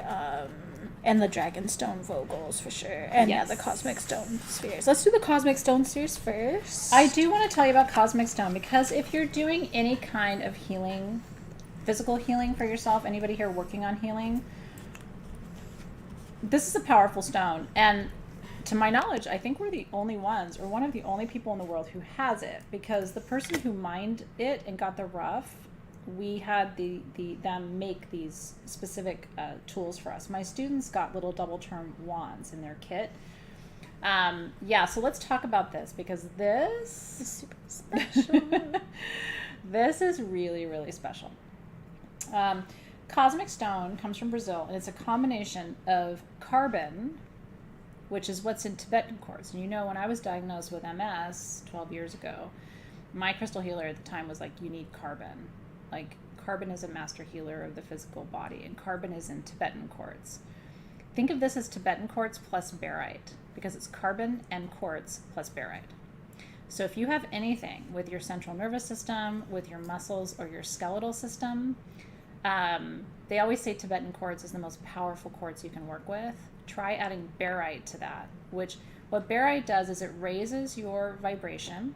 Speaker 2: Dragonstone Vogels for sure. And
Speaker 1: Yes.
Speaker 2: the Cosmic Stone Spheres. Let's do the Cosmic Stone Spheres first.
Speaker 1: I do want to tell you about cosmic stone because if you're doing any kind of healing, physical healing for yourself, anybody here working on healing, this is a powerful stone. And to my knowledge, I think we're the only ones, or one of the only people in the world who has it, because the person who mined it and got the rough, we had them make these specific tools for us. My students got little double term wands in their kit. So let's talk about this because this
Speaker 2: It's super special.
Speaker 1: this is really, really special. Cosmic stone comes from Brazil, and it's a combination of carbon, which is what's in Tibetan quartz. And when I was diagnosed with MS 12 years ago, my crystal healer at the time was like, you need carbon. Like, carbon is a master healer of the physical body, and carbon is in Tibetan quartz. Think of this as Tibetan quartz plus barite, because it's carbon and quartz plus barite. So if you have anything with your central nervous system, with your muscles, or your skeletal system, they always say Tibetan quartz is the most powerful quartz you can work with. Try adding barite to that, what barite does is it raises your vibration.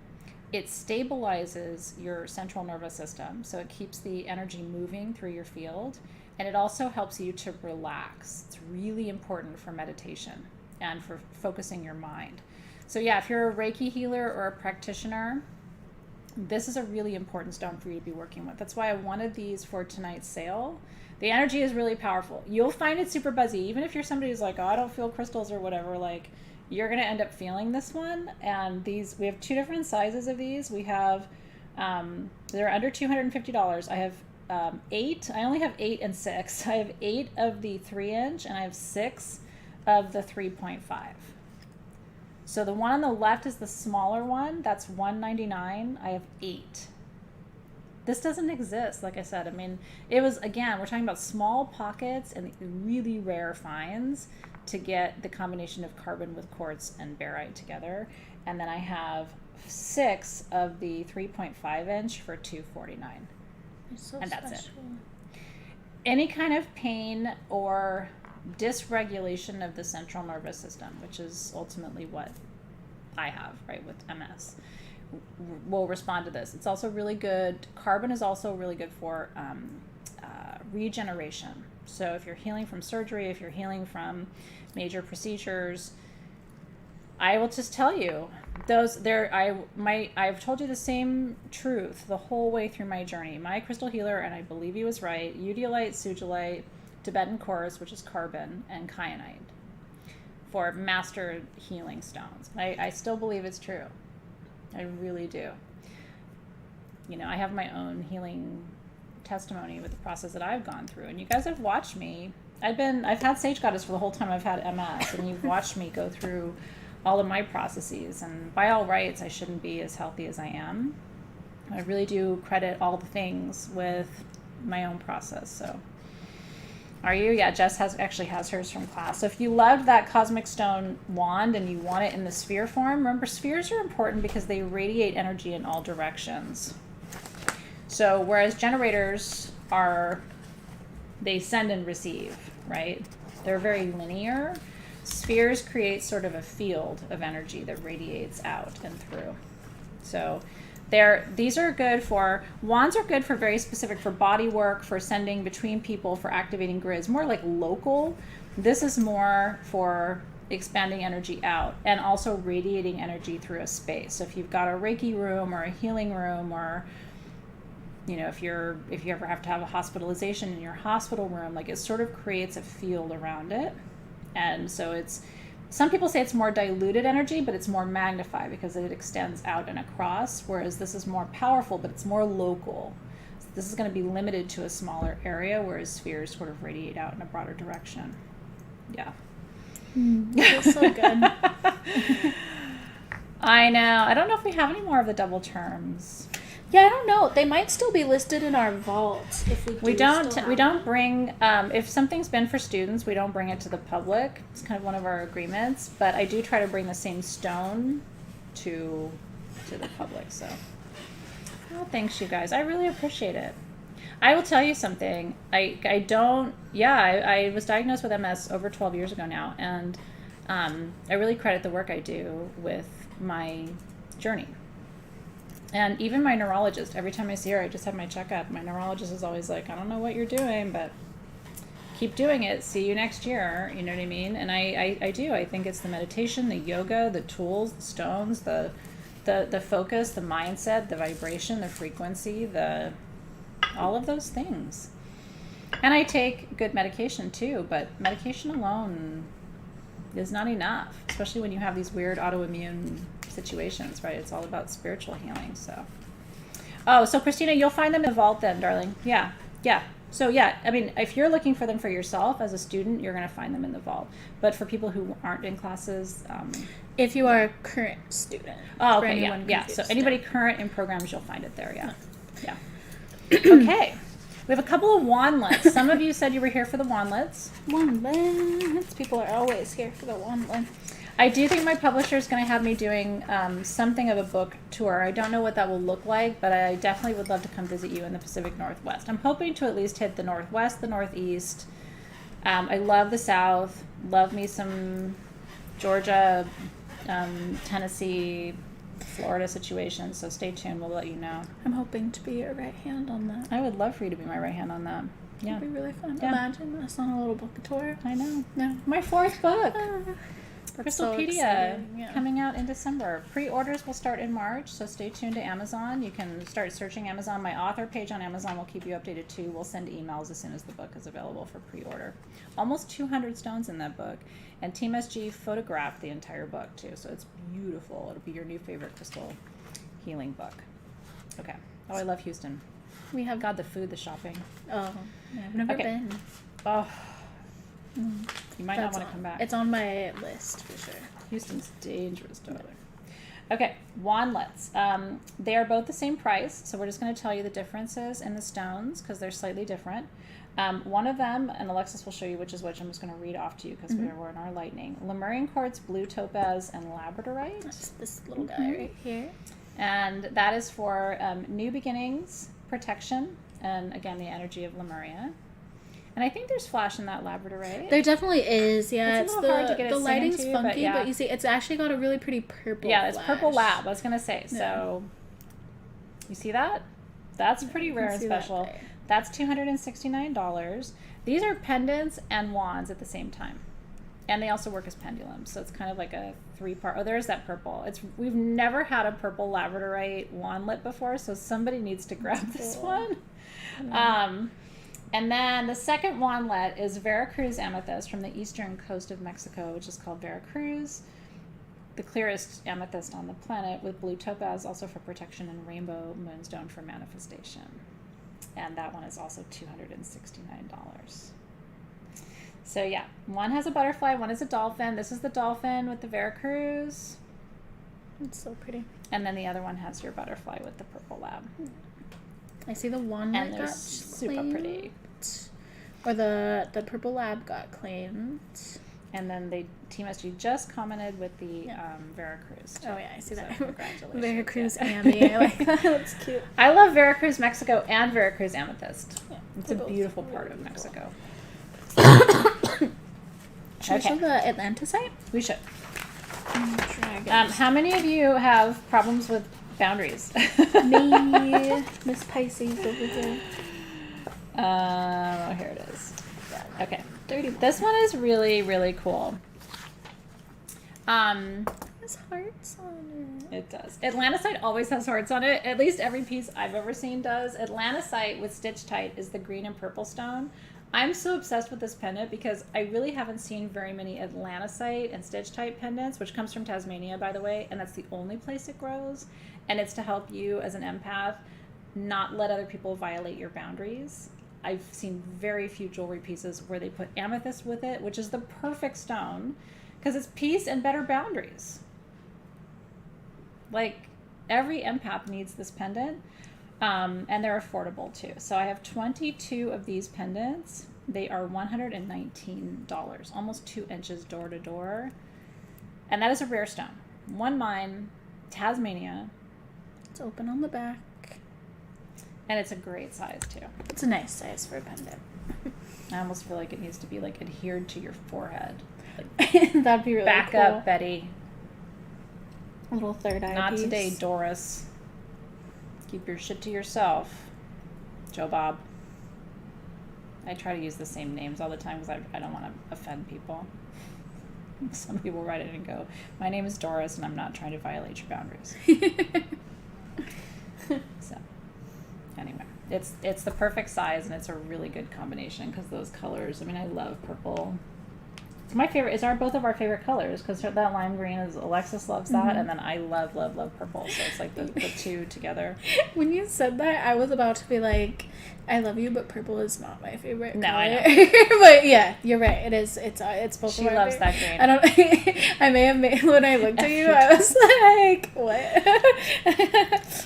Speaker 1: it stabilizes your central nervous system, so it keeps the energy moving through your field, and it also helps you to relax. It's really important for meditation and for focusing your mind. So yeah, if you're a Reiki healer or a practitioner, this is a really important stone for you to be working with. That's why I wanted these for tonight's sale. The energy is really powerful. You'll find it super buzzy. Even if you're somebody who's like, oh, I don't feel crystals or whatever, like, you're going to end up feeling this one. And these, we have 2 different sizes of these. We have, they're under $250. I have 8. I only have 8 and 6. I have 8 of the 3-inch and I have 6 of the 3.5. So the one on the left is the smaller one. That's $199. I have 8. This doesn't exist, like I said. I mean, it was, again, we're talking about small pockets and really rare finds to get the combination of carbon with quartz and barite together. And then I have 6 of the 3.5-inch for $249.
Speaker 2: So
Speaker 1: and that's
Speaker 2: special.
Speaker 1: it. Any kind of pain or dysregulation of the central nervous system, which is ultimately what I have, right, with MS, will respond to this. It's also really good. Carbon is also really good for regeneration. So if you're healing from surgery, if you're healing from major procedures, I will just tell you, I've told you the same truth the whole way through my journey. My crystal healer, and I believe he was right, Udilite, Sugilite, Tibetan quartz, which is carbon, and kyanite for master healing stones. I still believe it's true. I really do. You know, I have my own healing testimony with the process that I've gone through, and you guys have watched me. I've had Sage Goddess for the whole time I've had MS, and you've watched me go through all of my processes, and by all rights, I shouldn't be as healthy as I am. I really do credit all the things with my own process, so. Are you? Yeah, Jess actually has hers from class. So if you loved that cosmic stone wand and you want it in the sphere form, remember spheres are important because they radiate energy in all directions. So whereas generators they send and receive, right? They're very linear. Spheres create sort of a field of energy that radiates out and through. So these are good for, wands are good for very specific, for body work, for sending between people, for activating grids, more like local. This is more for expanding energy out and also radiating energy through a space. So if you've got a Reiki room or a healing room, or, you know, if you ever have to have a hospitalization in your hospital room, like, it sort of creates a field around it. And so some people say it's more diluted energy, but it's more magnified because it extends out and across, whereas this is more powerful, but it's more local. So this is going to be limited to a smaller area, whereas spheres sort of radiate out in a broader direction. Yeah.
Speaker 2: That's so good.
Speaker 1: I know. I don't know if we have any more of the double terms.
Speaker 2: Yeah, I don't know. They might still be listed in our vault if we
Speaker 1: don't bring, if something's been for students, we don't bring it to the public. It's kind of one of our agreements, but I do try to bring the same stone to the public. So, oh, thanks you guys. I really appreciate it. I will tell you something. I was diagnosed with MS over 12 years ago now, and I really credit the work I do with my journey. And even my neurologist, every time I see her, I just have my checkup. My neurologist is always like, I don't know what you're doing, but keep doing it. See you next year. You know what I mean? And I do. I think it's the meditation, the yoga, the tools, the stones, the focus, the mindset, the vibration, the frequency, all of those things. And I take good medication too, but medication alone is not enough, especially when you have these weird autoimmune situations, right? It's all about spiritual healing. So Christina, you'll find them in the vault then, darling. Yeah. So yeah, I mean, if you're looking for them for yourself as a student, you're going to find them in the vault. But for people who aren't in classes,
Speaker 2: if you are a current student.
Speaker 1: Oh, okay, yeah. So anybody current in programs, you'll find it there. Yeah. Okay. We have a couple of wandlets. Some of you said you were here for the wandlets.
Speaker 2: Wandlets. People are always here for the wandlets.
Speaker 1: I do think my publisher is going to have me doing something of a book tour. I don't know what that will look like, but I definitely would love to come visit you in the Pacific Northwest. I'm hoping to at least hit the Northwest, the Northeast. I love the South. Love me some Georgia, Tennessee, Florida situation, so stay tuned. We'll let you know.
Speaker 2: I'm hoping to be your right hand on that.
Speaker 1: I would love for you to be my right hand on that. Yeah.
Speaker 2: It'd be really fun.
Speaker 1: Yeah.
Speaker 2: Imagine us on a little book tour.
Speaker 1: I know.
Speaker 2: Yeah.
Speaker 1: My 4th book.
Speaker 2: That's so
Speaker 1: Crystalpedia
Speaker 2: exciting, yeah.
Speaker 1: coming out in December. Pre-orders will start in March, so stay tuned to Amazon. You can start searching Amazon. My author page on Amazon will keep you updated too. We'll send emails as soon as the book is available for pre-order. Almost 200 stones in that book, and Team SG photographed the entire book too, so it's beautiful. It'll be your new favorite crystal healing book. Okay. Oh, I love Houston.
Speaker 2: We have
Speaker 1: God, the food, the shopping.
Speaker 2: Oh, I've never
Speaker 1: Okay.
Speaker 2: been.
Speaker 1: Oh, you might not want to come back.
Speaker 2: It's on my list for sure.
Speaker 1: Houston's dangerous, darling. Okay, wandlets. They are both the same price, so we're just going to tell you the differences in the stones because they're slightly different. One of them, and Alexys will show you which is which. I'm just going to read off to you because we're in our lightning. Lemurian quartz, blue topaz, and labradorite.
Speaker 2: That's this little guy right here.
Speaker 1: And that is for new beginnings, protection, and again, the energy of Lemuria. And I think there's flash in that labradorite.
Speaker 2: There definitely is, yeah.
Speaker 1: It's a little hard to get it
Speaker 2: the
Speaker 1: seen
Speaker 2: lighting's
Speaker 1: into,
Speaker 2: funky,
Speaker 1: but yeah.
Speaker 2: but you see, it's actually got a really pretty purple.
Speaker 1: Yeah, it's purple
Speaker 2: flash.
Speaker 1: lab. I was gonna say. So, you see that? That's pretty rare and
Speaker 2: see that
Speaker 1: special.
Speaker 2: there.
Speaker 1: That's $269. These are pendants and wands at the same time, and they also work as pendulums. So it's kind of like a 3-part. Oh, there's that purple. We've never had a purple labradorite wandlet before, so somebody needs to grab this one. And then the second wandlet is Veracruz amethyst from the eastern coast of Mexico, which is called Veracruz. The clearest amethyst on the planet, with blue topaz also for protection and rainbow moonstone for manifestation. And that one is also $269. So yeah, one has a butterfly, one is a dolphin. This is the dolphin with the Veracruz.
Speaker 2: It's so pretty.
Speaker 1: And then the other one has your butterfly with the purple lab.
Speaker 2: I see the one
Speaker 1: And
Speaker 2: that
Speaker 1: they're
Speaker 2: got
Speaker 1: super
Speaker 2: claimed.
Speaker 1: pretty.
Speaker 2: Or the purple lab got claimed.
Speaker 1: And then Team SG just commented with the Veracruz.
Speaker 2: Oh yeah, I see
Speaker 1: So
Speaker 2: that.
Speaker 1: congratulations.
Speaker 2: Veracruz
Speaker 1: Yeah.
Speaker 2: Ambi. I like that. That's cute.
Speaker 1: I love Veracruz, Mexico, and Veracruz amethyst.
Speaker 2: Yeah,
Speaker 1: It's a
Speaker 2: they're both
Speaker 1: beautiful
Speaker 2: really
Speaker 1: part of
Speaker 2: beautiful.
Speaker 1: Mexico.
Speaker 2: Should we show the Atlantisite?
Speaker 1: We should.
Speaker 2: Dragons.
Speaker 1: How many of you have problems with boundaries?
Speaker 2: Me, Miss Pisces over here.
Speaker 1: Oh, here it is. Okay.
Speaker 2: Dirty.
Speaker 1: This one is really, really cool.
Speaker 2: Has hearts on it.
Speaker 1: It does. Atlantisite always has hearts on it. At least every piece I've ever seen does. Atlantisite with stitch-tite is the green and purple stone. I'm so obsessed with this pendant because I really haven't seen very many Atlantisite and stitch-tite pendants, which comes from Tasmania, by the way, and that's the only place it grows. And it's to help you as an empath not let other people violate your boundaries. I've seen very few jewelry pieces where they put amethyst with it, which is the perfect stone because it's peace and better boundaries. Like, every empath needs this pendant, and they're affordable too. So I have 22 of these pendants. They are $119, almost 2 inches door to door. And that is a rare stone. One mine, Tasmania.
Speaker 2: It's open on the back.
Speaker 1: And it's a great size too.
Speaker 2: It's a nice size for a pendant.
Speaker 1: I almost feel like it needs to be like adhered to your forehead.
Speaker 2: That'd be really
Speaker 1: Back
Speaker 2: cool.
Speaker 1: up, Betty.
Speaker 2: A little third eye
Speaker 1: Not
Speaker 2: piece.
Speaker 1: today, Doris. Keep your shit to yourself. Joe Bob. I try to use the same names all the time because I don't want to offend people. Some people write it and go, my name is Doris and I'm not trying to violate your boundaries. So, anyway, it's the perfect size and it's a really good combination because those colors, I mean, I love purple. It's my favorite. It's both of our favorite colors because that lime green is Alexys loves that, and then I love purple. So it's like the two together.
Speaker 2: When you said that, I was about to be like, I love you, but purple is not my favorite
Speaker 1: No,
Speaker 2: color.
Speaker 1: I know.
Speaker 2: But yeah, you're right. It is. It's both.
Speaker 1: She
Speaker 2: of my
Speaker 1: loves
Speaker 2: favorite.
Speaker 1: that green.
Speaker 2: I don't. I may have made when I looked at you. I was like, what?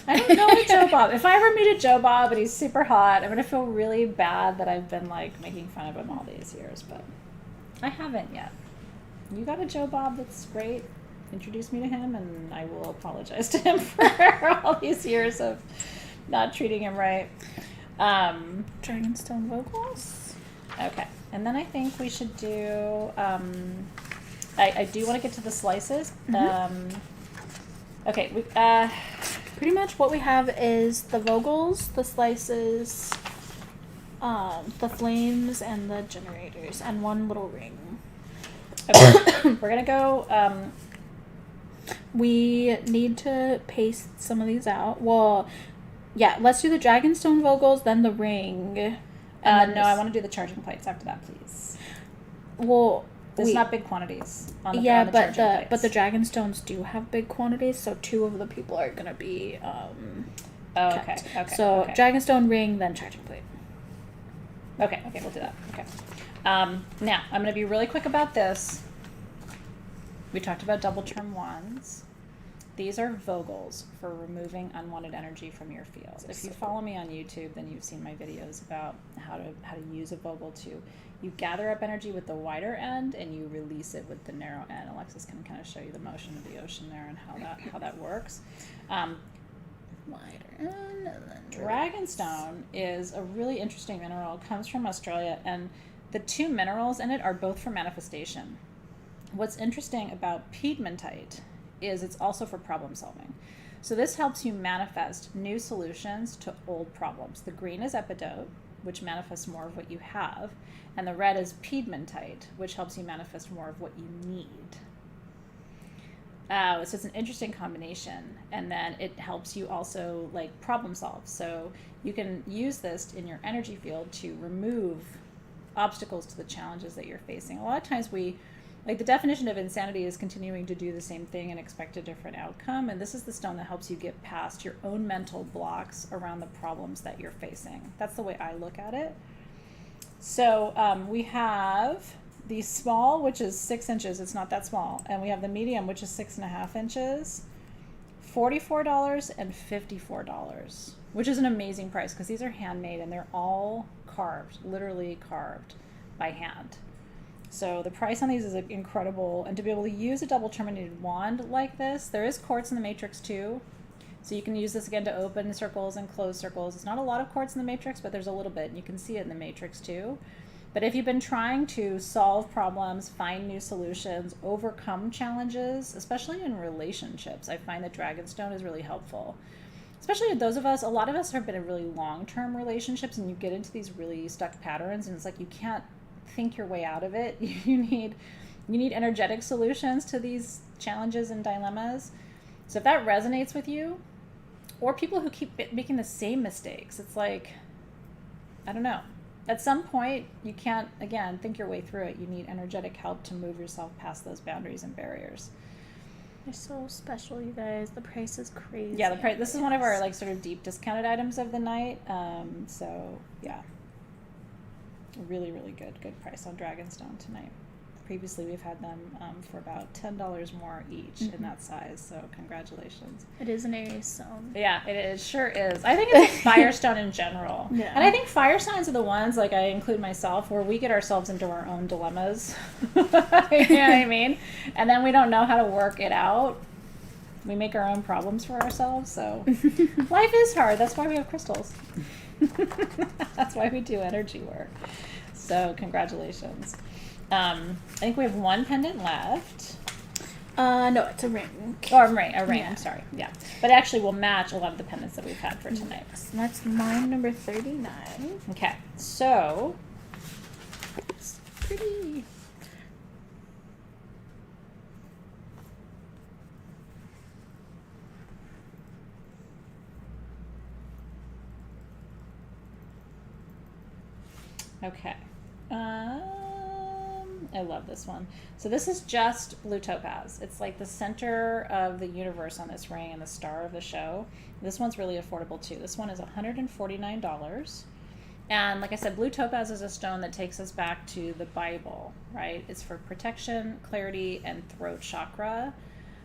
Speaker 1: I don't know a Joe Bob. If I ever meet a Joe Bob and he's super hot, I'm gonna feel really bad that I've been like making fun of him all these years, but I haven't yet. You got a Joe Bob that's great. Introduce me to him and I will apologize to him for all these years of not treating him right.
Speaker 2: Dragonstone vocals.
Speaker 1: Okay. And then I think we should do, I do want to get to the slices. Okay, we,
Speaker 2: Pretty much what we have is the vogels, the slices, the flames, and the generators, and one little ring.
Speaker 1: okay. We're gonna go.
Speaker 2: We need to paste some of these out. Well, yeah, let's do the Dragonstone vogels, then the ring. And
Speaker 1: No, I want to do the charging plates after that, please.
Speaker 2: Well,
Speaker 1: There's not big quantities on the
Speaker 2: yeah,
Speaker 1: on the
Speaker 2: but
Speaker 1: charging
Speaker 2: the
Speaker 1: plates.
Speaker 2: Dragonstones do have big quantities, so 2 of the people are gonna be
Speaker 1: Oh,
Speaker 2: kept.
Speaker 1: okay.
Speaker 2: So
Speaker 1: okay.
Speaker 2: Dragonstone ring, then charging plate.
Speaker 1: Okay, we'll do that. Okay. Now, I'm going to be really quick about this. We talked about double term wands. These are vogels for removing unwanted energy from your field. If you follow me on YouTube, then you've seen my videos about how to use a vogel to. You gather up energy with the wider end and you release it with the narrow end. Alexis can kind of show you the motion of the ocean there and how that works.
Speaker 2: Wider end, and then
Speaker 1: Dragonstone is a really interesting mineral. It comes from Australia, and the 2 minerals in it are both for manifestation. What's interesting about pegmatite is it's also for problem solving. So this helps you manifest new solutions to old problems. The green is epidote, which manifests more of what you have, and the red is pegmatite, which helps you manifest more of what you need. So it's an interesting combination, and then it helps you also like problem solve. So you can use this in your energy field to remove obstacles to the challenges that you're facing. A lot of times the definition of insanity is continuing to do the same thing and expect a different outcome, and this is the stone that helps you get past your own mental blocks around the problems that you're facing. That's the way I look at it. So we have the small, which is 6 inches. It's not that small. And we have the medium, which is 6.5 inches. $44 and $54, which is an amazing price because these are handmade and they're all carved, literally carved by hand. So the price on these is incredible. And to be able to use a double terminated wand like this, there is quartz in the matrix too. So you can use this again to open circles and close circles. It's not a lot of quartz in the matrix, but there's a little bit, and you can see it in the matrix too. But if you've been trying to solve problems, find new solutions, overcome challenges, especially in relationships, I find that Dragonstone is really helpful. Especially with those of us, a lot of us have been in really long-term relationships, and you get into these really stuck patterns, and it's like you can't think your way out of it. You need energetic solutions to these challenges and dilemmas. So if that resonates with you, or people who keep making the same mistakes, it's like, I don't know. At some point, you can't, again, think your way through it. You need energetic help to move yourself past those boundaries and barriers.
Speaker 2: They're so special, you guys. The price is crazy.
Speaker 1: Yeah, the price. This is one of our like sort of deep discounted items of the night. So yeah, really, really good price on Dragonstone tonight. Previously, we've had them for about $10 more each in that size. So congratulations.
Speaker 2: It is an Aries stone.
Speaker 1: Yeah, it sure is. I think it's a firestone in general.
Speaker 2: Yeah.
Speaker 1: And I think firestones are the ones, like I include myself, where we get ourselves into our own dilemmas. You know what I mean? And then we don't know how to work it out. We make our own problems for ourselves. So life is hard. That's why we have crystals. That's why we do energy work. So congratulations. I think we have one pendant left.
Speaker 2: No, it's a ring.
Speaker 1: Or a ring,
Speaker 2: Yeah.
Speaker 1: I'm sorry. Yeah. But actually will match a lot of the pendants that we've had for tonight.
Speaker 2: So that's mine, number 39.
Speaker 1: Okay. So,
Speaker 2: It's pretty.
Speaker 1: okay. I love this one. So this is just blue topaz. It's like the center of the universe on this ring and the star of the show. This one's really affordable too. This one is $149. And like I said, blue topaz is a stone that takes us back to the Bible, right? It's for protection, clarity, and throat chakra.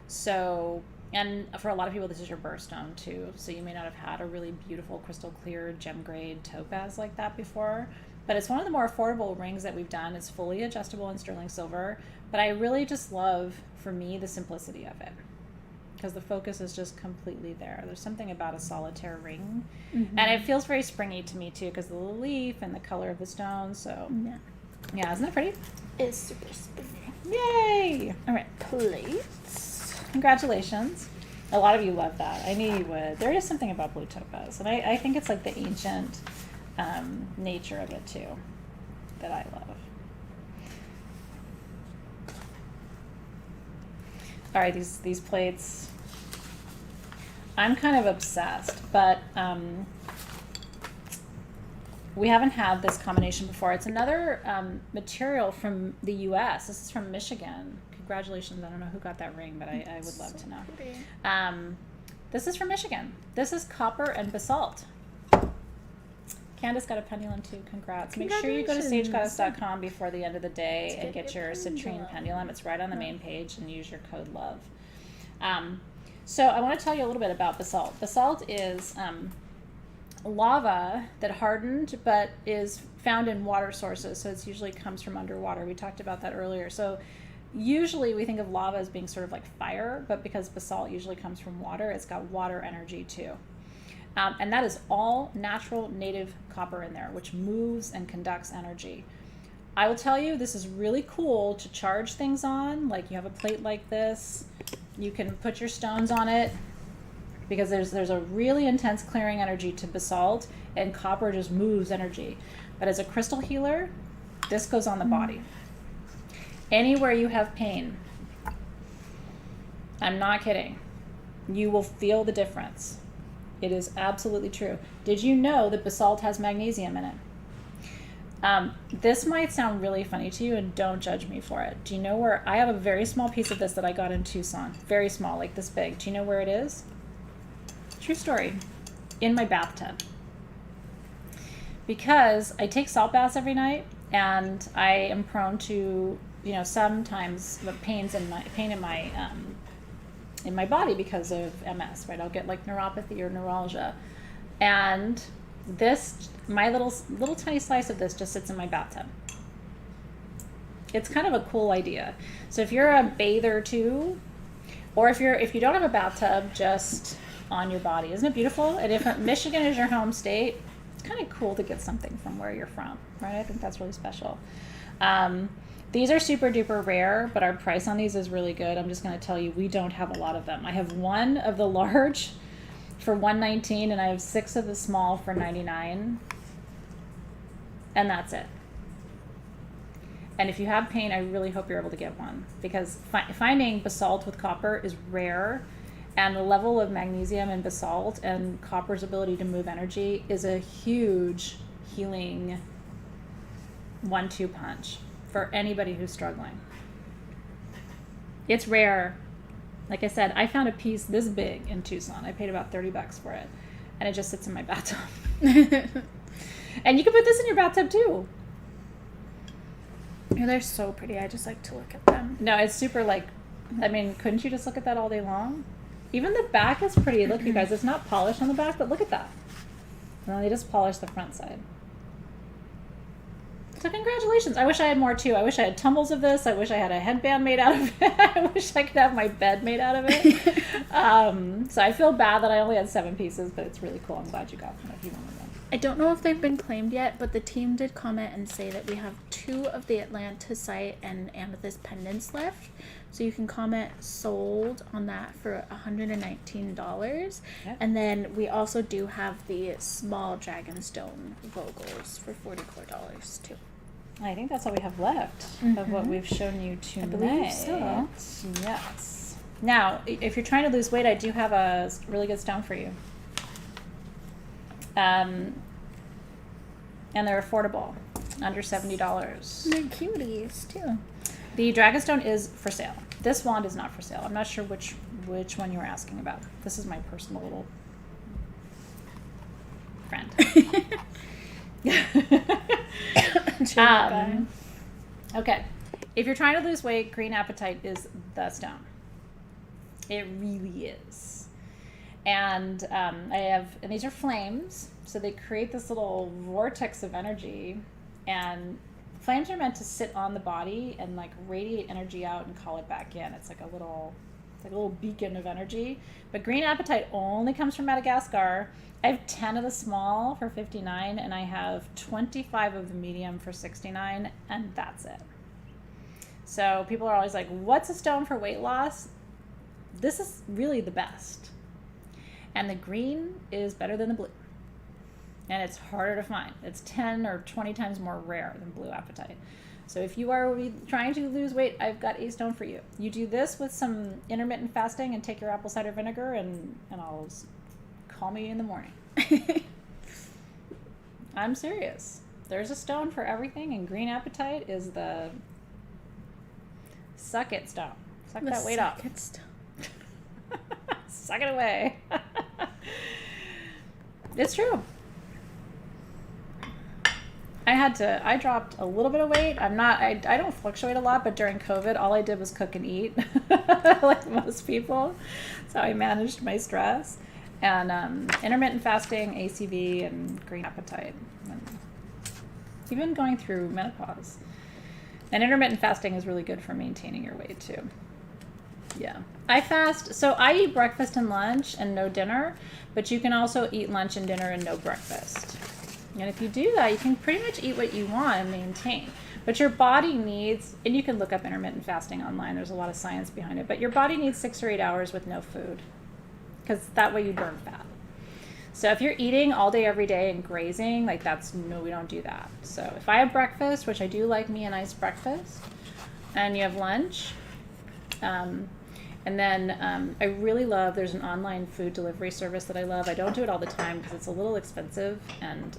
Speaker 1: So, and for a lot of people, this is your birthstone too. So you may not have had a really beautiful crystal clear gem grade topaz like that before. But it's one of the more affordable rings that we've done. It's fully adjustable in sterling silver. But I really just love, for me, the simplicity of it. Because the focus is just completely there. There's something about a solitaire ring.
Speaker 2: Mm-hmm.
Speaker 1: And it feels very springy to me, too, because of the leaf and the color of the stone. So, yeah, isn't that pretty?
Speaker 2: It's super spinny.
Speaker 1: Yay!
Speaker 2: All right, plates.
Speaker 1: Congratulations. A lot of you love that. I knew you would. There is something about blue topaz, and I think it's like the ancient nature of it too that I love. All right, these plates. I'm kind of obsessed, but we haven't had this combination before. It's another material from the U.S. This is from Michigan. Congratulations. I don't know who got that ring, but I would love to know. This is from Michigan. This is copper and basalt. Candace got a pendulum too. Congrats. Make sure you go to sagegoddess.com before the end of the day and get your citrine pendulum. It's right on the main page, and use your code LOVE. So I want to tell you a little bit about basalt. Basalt is lava that hardened but is found in water sources, so it usually comes from underwater. We talked about that earlier. So usually we think of lava as being sort of like fire, but because basalt usually comes from water, it's got water energy too. And that is all natural native copper in there, which moves and conducts energy. I will tell you, this is really cool to charge things on. Like, you have a plate like this, you can put your stones on it, because there's a really intense clearing energy to basalt, and copper just moves energy. But as a crystal healer, this goes on the body. Anywhere you have pain, I'm not kidding, you will feel the difference. It is absolutely true. Did you know that basalt has magnesium in it? This might sound really funny to you, and don't judge me for it. Do you know where, I have a very small piece of this that I got in Tucson. Very small, like this big. Do you know where it is? True story. In my bathtub. Because I take salt baths every night, and I am prone to, sometimes pain in my body because of MS, right? I'll get like neuropathy or neuralgia. And my little tiny slice of this just sits in my bathtub. It's kind of a cool idea. So if you're a bather too, or if you don't have a bathtub, just on your body. Isn't it beautiful? And if Michigan is your home state, it's kind of cool to get something from where you're from, right? I think that's really special. These are super duper rare, but our price on these is really good. I'm just going to tell you, we don't have a lot of them. I have one of the large for $119, and I have 6 of the small for $99, and that's it. And if you have pain, I really hope you're able to get one, because finding basalt with copper is rare, and the level of magnesium in basalt and copper's ability to move energy is a huge healing 1-2 punch for anybody who's struggling. It's rare. Like I said, I found a piece this big in Tucson. I paid about $30 for it, and it just sits in my bathtub. And you can put this in your bathtub too.
Speaker 2: Yeah, they're so pretty. I just like to look at them.
Speaker 1: No, it's super couldn't you just look at that all day long? Even the back is pretty. Look, you guys, it's not polished on the back, but look at that. Well, they just polished the front side. So congratulations. I wish I had more too. I wish I had tumbles of this. I wish I had a headband made out of it. I wish I could have my bed made out of it. So I feel bad that I only had 7 pieces, but it's really cool. I'm glad you got one if you wanted them.
Speaker 2: I don't know if they've been claimed yet, but the team did comment and say that we have 2 of the Atlantisite and amethyst pendants left. So you can comment sold on that for $119.
Speaker 1: Yep.
Speaker 2: And then we also do have the small Dragonstone Vogels for $44 too.
Speaker 1: I think that's all we have left of what we've shown you tonight.
Speaker 2: I believe so.
Speaker 1: Yes. Now, if you're trying to lose weight, I do have a really good stone for you. And they're affordable, under $70.
Speaker 2: They're cuties too.
Speaker 1: The Dragonstone is for sale. This wand is not for sale. I'm not sure which one you were asking about. This is my personal little friend. Okay. If you're trying to lose weight, green apatite is the stone. It really is. And and these are flames, so they create this little vortex of energy, and flames are meant to sit on the body and like radiate energy out and call it back in. It's like a little beacon of energy. But green apatite only comes from Madagascar. I have 10 of the small for $59, and I have 25 of the medium for $69, and that's it. So people are always like, what's a stone for weight loss? this is really the best. And the green is better than the blue. And it's harder to find. It's 10 or 20 times more rare than blue apatite. So if you are trying to lose weight, I've got a stone for you. You do this with some intermittent fasting and take your apple cider vinegar and I'll call me in the morning. I'm serious. There's a stone for everything, and green apatite is the suck it stone. Suck that weight off. Suck it away. It's true. I dropped a little bit of weight. I don't fluctuate a lot, but during COVID, all I did was cook and eat, like most people. So I managed my stress. And intermittent fasting, ACV, and green apatite. And even going through menopause. And intermittent fasting is really good for maintaining your weight, too. Yeah. I fast, so I eat breakfast and lunch and no dinner, but you can also eat lunch and dinner and no breakfast. And if you do that, you can pretty much eat what you want and maintain. But your body needs, and you can look up intermittent fasting online, there's a lot of science behind it, but your body needs 6 or 8 hours with no food, because that way you burn fat. So if you're eating all day, every day and grazing, like no, we don't do that. So if I have breakfast, which I do like me a nice breakfast, and you have lunch, and then I really love, there's an online food delivery service that I love. I don't do it all the time because it's a little expensive, and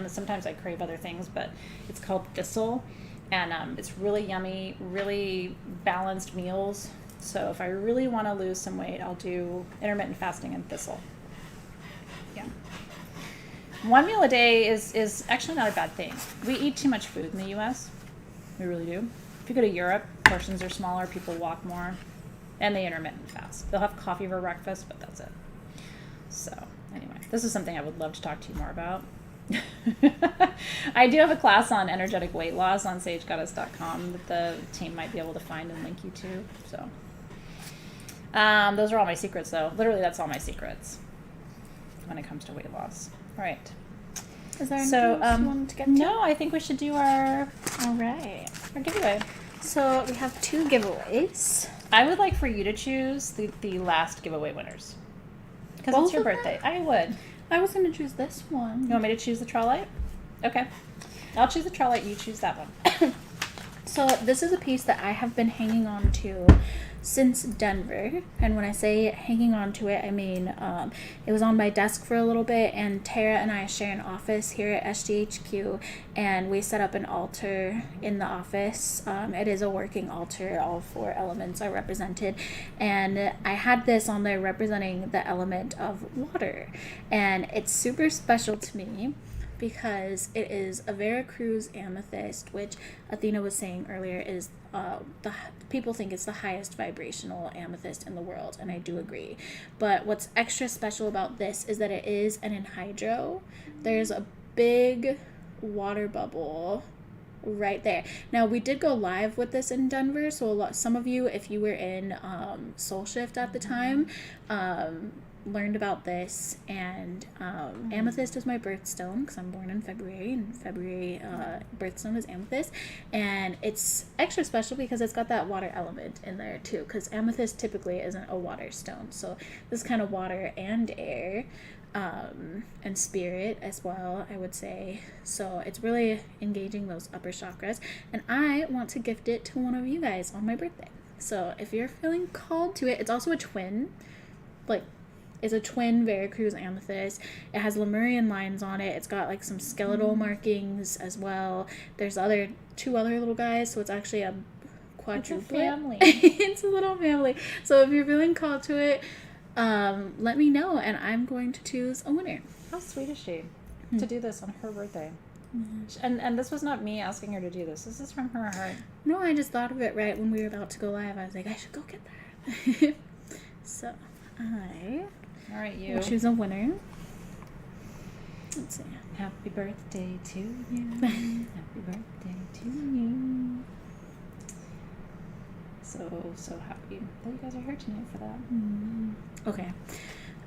Speaker 1: sometimes I crave other things, but it's called Thistle, and it's really yummy, really balanced meals. So if I really want to lose some weight, I'll do intermittent fasting and Thistle. Yeah. 1 meal a day is actually not a bad thing. We eat too much food in the U.S. We really do. If you go to Europe, portions are smaller, people walk more, and they intermittent fast. They'll have coffee for breakfast, but that's it. So anyway, this is something I would love to talk to you more about. I do have a class on energetic weight loss on sagegoddess.com that the team might be able to find and link you to. So those are all my secrets, though. Literally, that's all my secrets when it comes to weight loss. All right.
Speaker 2: Is there anything else you wanted to get to?
Speaker 1: No, I think we should do our giveaway.
Speaker 2: So we have 2 giveaways.
Speaker 1: I would like for you to choose the last giveaway winners. Because
Speaker 2: Both
Speaker 1: it's your
Speaker 2: of them?
Speaker 1: birthday. I would.
Speaker 2: I was going to choose this one.
Speaker 1: You want me to choose the Trolite? Okay. I'll choose the Trolite. You choose that one.
Speaker 2: So this is a piece that I have been hanging on to since Denver. And when I say hanging on to it, I mean it was on my desk for a little bit, and Tara and I share an office here at SGHQ, and we set up an altar in the office. It is a working altar. All 4 elements are represented, and I had this on there representing the element of water, and it's super special to me because it is a Veracruz amethyst, which Athena was saying earlier is people think it's the highest vibrational amethyst in the world, and I do agree. But what's extra special about this is that it is an anhydro. There's a big water bubble right there. Now, we did go live with this in Denver, so some of you, if you were in Soul Shift at the time, learned about this. And amethyst is my birthstone because I'm born in February, and February birthstone is amethyst, and it's extra special because it's got that water element in there too, because amethyst typically isn't a water stone, so this is kind of water and air, and spirit as well, I would say. So it's really engaging those upper chakras, and I want to gift it to one of you guys on my birthday. So if you're feeling called to it, it's also a twin, it's a twin Veracruz amethyst. It has Lemurian lines on it. It's got like some skeletal markings as well. There's 2 other little guys, so it's actually a quadruplet.
Speaker 1: It's a family.
Speaker 2: It's a little family. So if you're feeling called to it, let me know, and I'm going to choose a winner.
Speaker 1: How sweet is she to do this on her birthday? And this was not me asking her to do this. This is from her heart.
Speaker 2: No, I just thought of it right when we were about to go live. I was like, I should go get that. So
Speaker 1: All right, you.
Speaker 2: will choose a winner. Let's see.
Speaker 1: Happy birthday to you. Happy birthday to you. So happy that you guys are here tonight for that.
Speaker 2: Okay.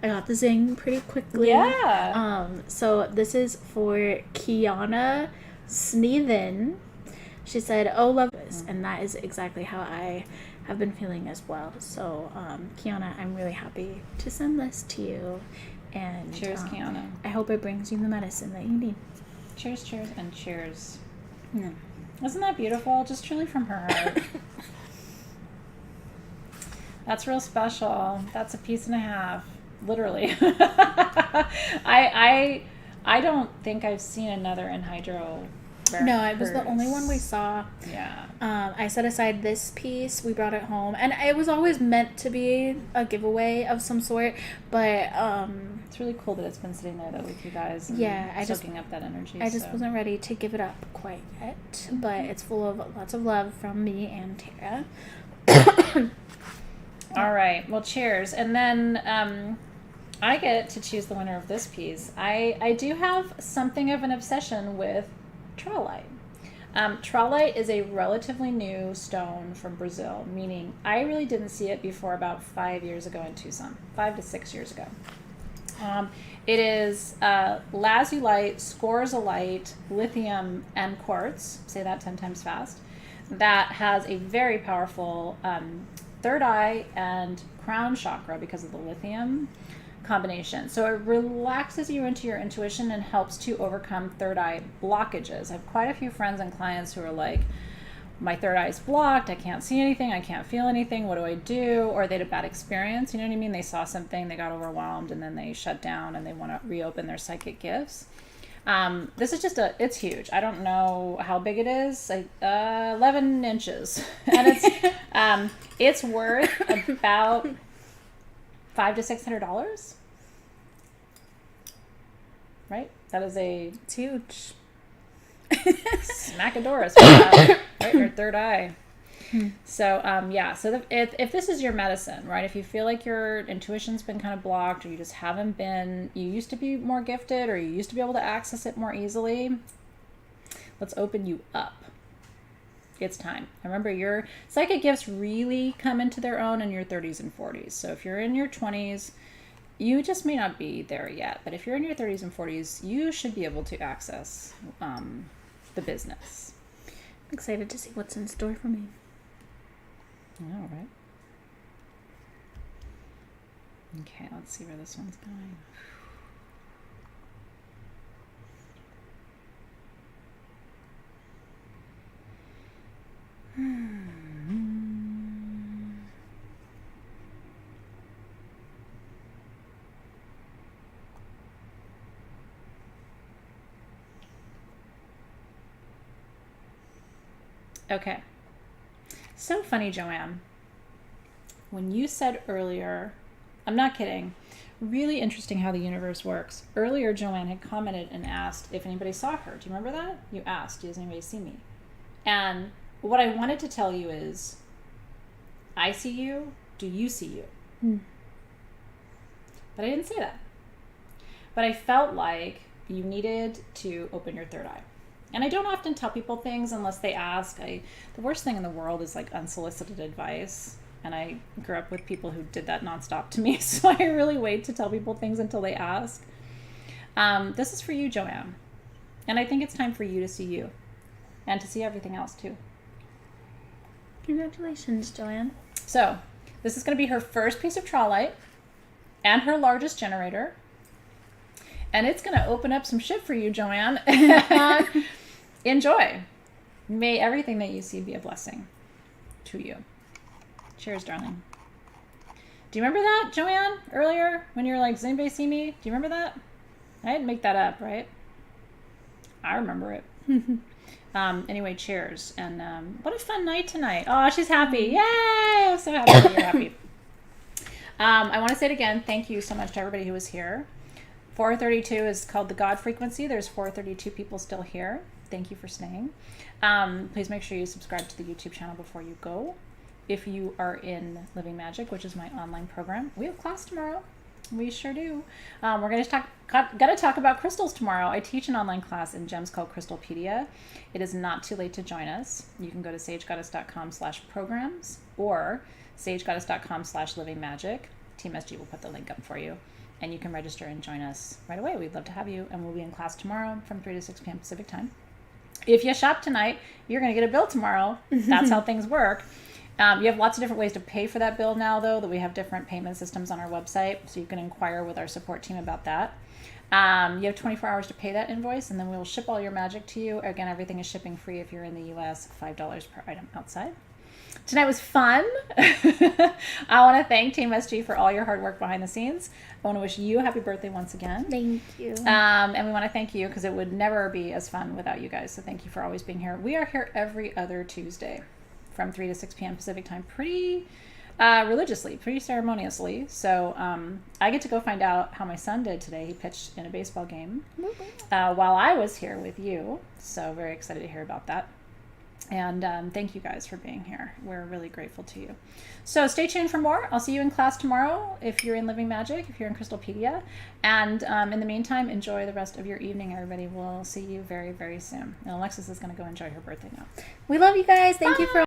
Speaker 2: I got the zing pretty quickly.
Speaker 1: Yeah.
Speaker 2: So this is for Kiana Sneathen. she said, "Oh, love this," and that is exactly how I have been feeling as well. So, Kiana, I'm really happy to send this to you, and
Speaker 1: Cheers, Kiana.
Speaker 2: I hope it brings you the medicine that you need.
Speaker 1: Cheers, cheers, and cheers. Isn't that beautiful? Just truly from her heart. That's real special. That's a piece and a half, literally. I don't think I've seen another anhydro.
Speaker 2: No, it was the only one we saw.
Speaker 1: Yeah.
Speaker 2: I set aside this piece. We brought it home, and it was always meant to be a giveaway of some sort. But
Speaker 1: it's really cool that it's been sitting there though with you guys. And soaking up that energy.
Speaker 2: I just wasn't ready to give it up quite yet. But it's full of lots of love from me and Tara.
Speaker 1: All right. Well, cheers. And then I get to choose the winner of this piece. I do have something of an obsession with Rutilated. Rutilated is a relatively new stone from Brazil, meaning I really didn't see it before about 5 years ago in Tucson, 5 to 6 years ago. It is lazuli, scorzolite, lithium, and quartz, say that 10 times fast, that has a very powerful third eye and crown chakra because of the lithium combination. So it relaxes you into your intuition and helps to overcome third eye blockages. I have quite a few friends and clients who are like, my third eye is blocked, I can't see anything, I can't feel anything, what do I do? Or they had a bad experience, you know what I mean? They saw something, they got overwhelmed, and then they shut down and they want to reopen their psychic gifts. This is just it's huge. I don't know how big it is, 11 inches. And it's worth about $500 to $600, right? That is
Speaker 2: It's huge.
Speaker 1: Smackadoras, right in your third eye. So if this is your medicine, right? If you feel like your intuition's been kind of blocked, or you just haven't been, you used to be more gifted, or you used to be able to access it more easily, let's open you up. It's time. Remember, your psychic gifts really come into their own in your 30s and 40s. So if you're in your 20s, you just may not be there yet. But if you're in your 30s and 40s, you should be able to access the business.
Speaker 2: I'm excited to see what's in store for me.
Speaker 1: All right. Okay, let's see where this one's going. Okay. So funny, Joanne. When you said earlier, I'm not kidding, really interesting how the universe works. Earlier, Joanne had commented and asked if anybody saw her. Do you remember that? You asked, does anybody see me? And what I wanted to tell you is, I see you. Do you see you? But I didn't say that. But I felt like you needed to open your third eye. And I don't often tell people things unless they ask. The worst thing in the world is like unsolicited advice. And I grew up with people who did that nonstop to me. So I really wait to tell people things until they ask. This is for you, Joanne. And I think it's time for you to see you. And to see everything else too.
Speaker 2: Congratulations, Joanne.
Speaker 1: So this is going to be her first piece of Rutilated and her largest generator. And it's going to open up some shit for you, Joanne. Enjoy. May everything that you see be a blessing to you. Cheers, darling. Do you remember that, Joanne, earlier when you were like, does anybody see me? Do you remember that? I didn't make that up, right? I remember it. Anyway, cheers. And what a fun night tonight. Oh, she's happy. Yay! I'm so happy that you're happy. I want to say it again. Thank you so much to everybody who was here. 432 is called the God frequency. There's 432 people still here. Thank you for staying. Please make sure you subscribe to the YouTube channel before you go. If you are in Living Magic, which is my online program, we have class tomorrow. We sure do. We're going to talk about crystals tomorrow. I teach an online class in gems called Crystalpedia. It is not too late to join us. You can go to sagegoddess.com/programs or sagegoddess.com/livingmagic. Team SG will put the link up for you. And you can register and join us right away. We'd love to have you. And we'll be in class tomorrow from 3 to 6 p.m. Pacific time. If you shop tonight, you're going to get a bill tomorrow. That's how things work. You have lots of different ways to pay for that bill now, though, that we have different payment systems on our website, so you can inquire with our support team about that. You have 24 hours to pay that invoice, and then we will ship all your magic to you. Again, everything is shipping free if you're in the U.S., $5 per item outside. Tonight was fun. I want to thank Team SG for all your hard work behind the scenes. I want to wish you a happy birthday once again.
Speaker 2: Thank you.
Speaker 1: And we want to thank you because it would never be as fun without you guys. So thank you for always being here. We are here every other Tuesday from 3 to 6 p.m. Pacific time, pretty religiously, pretty ceremoniously. So I get to go find out how my son did today. He pitched in a baseball game while I was here with you. So very excited to hear about that. And thank you guys for being here. We're really grateful to you. So stay tuned for more. I'll see you in class tomorrow if you're in Living Magic, if you're in Crystalpedia. And in the meantime, enjoy the rest of your evening, everybody. We'll see you very, very soon. And Alexys is going to go enjoy her birthday now.
Speaker 2: We love you guys. Thank you for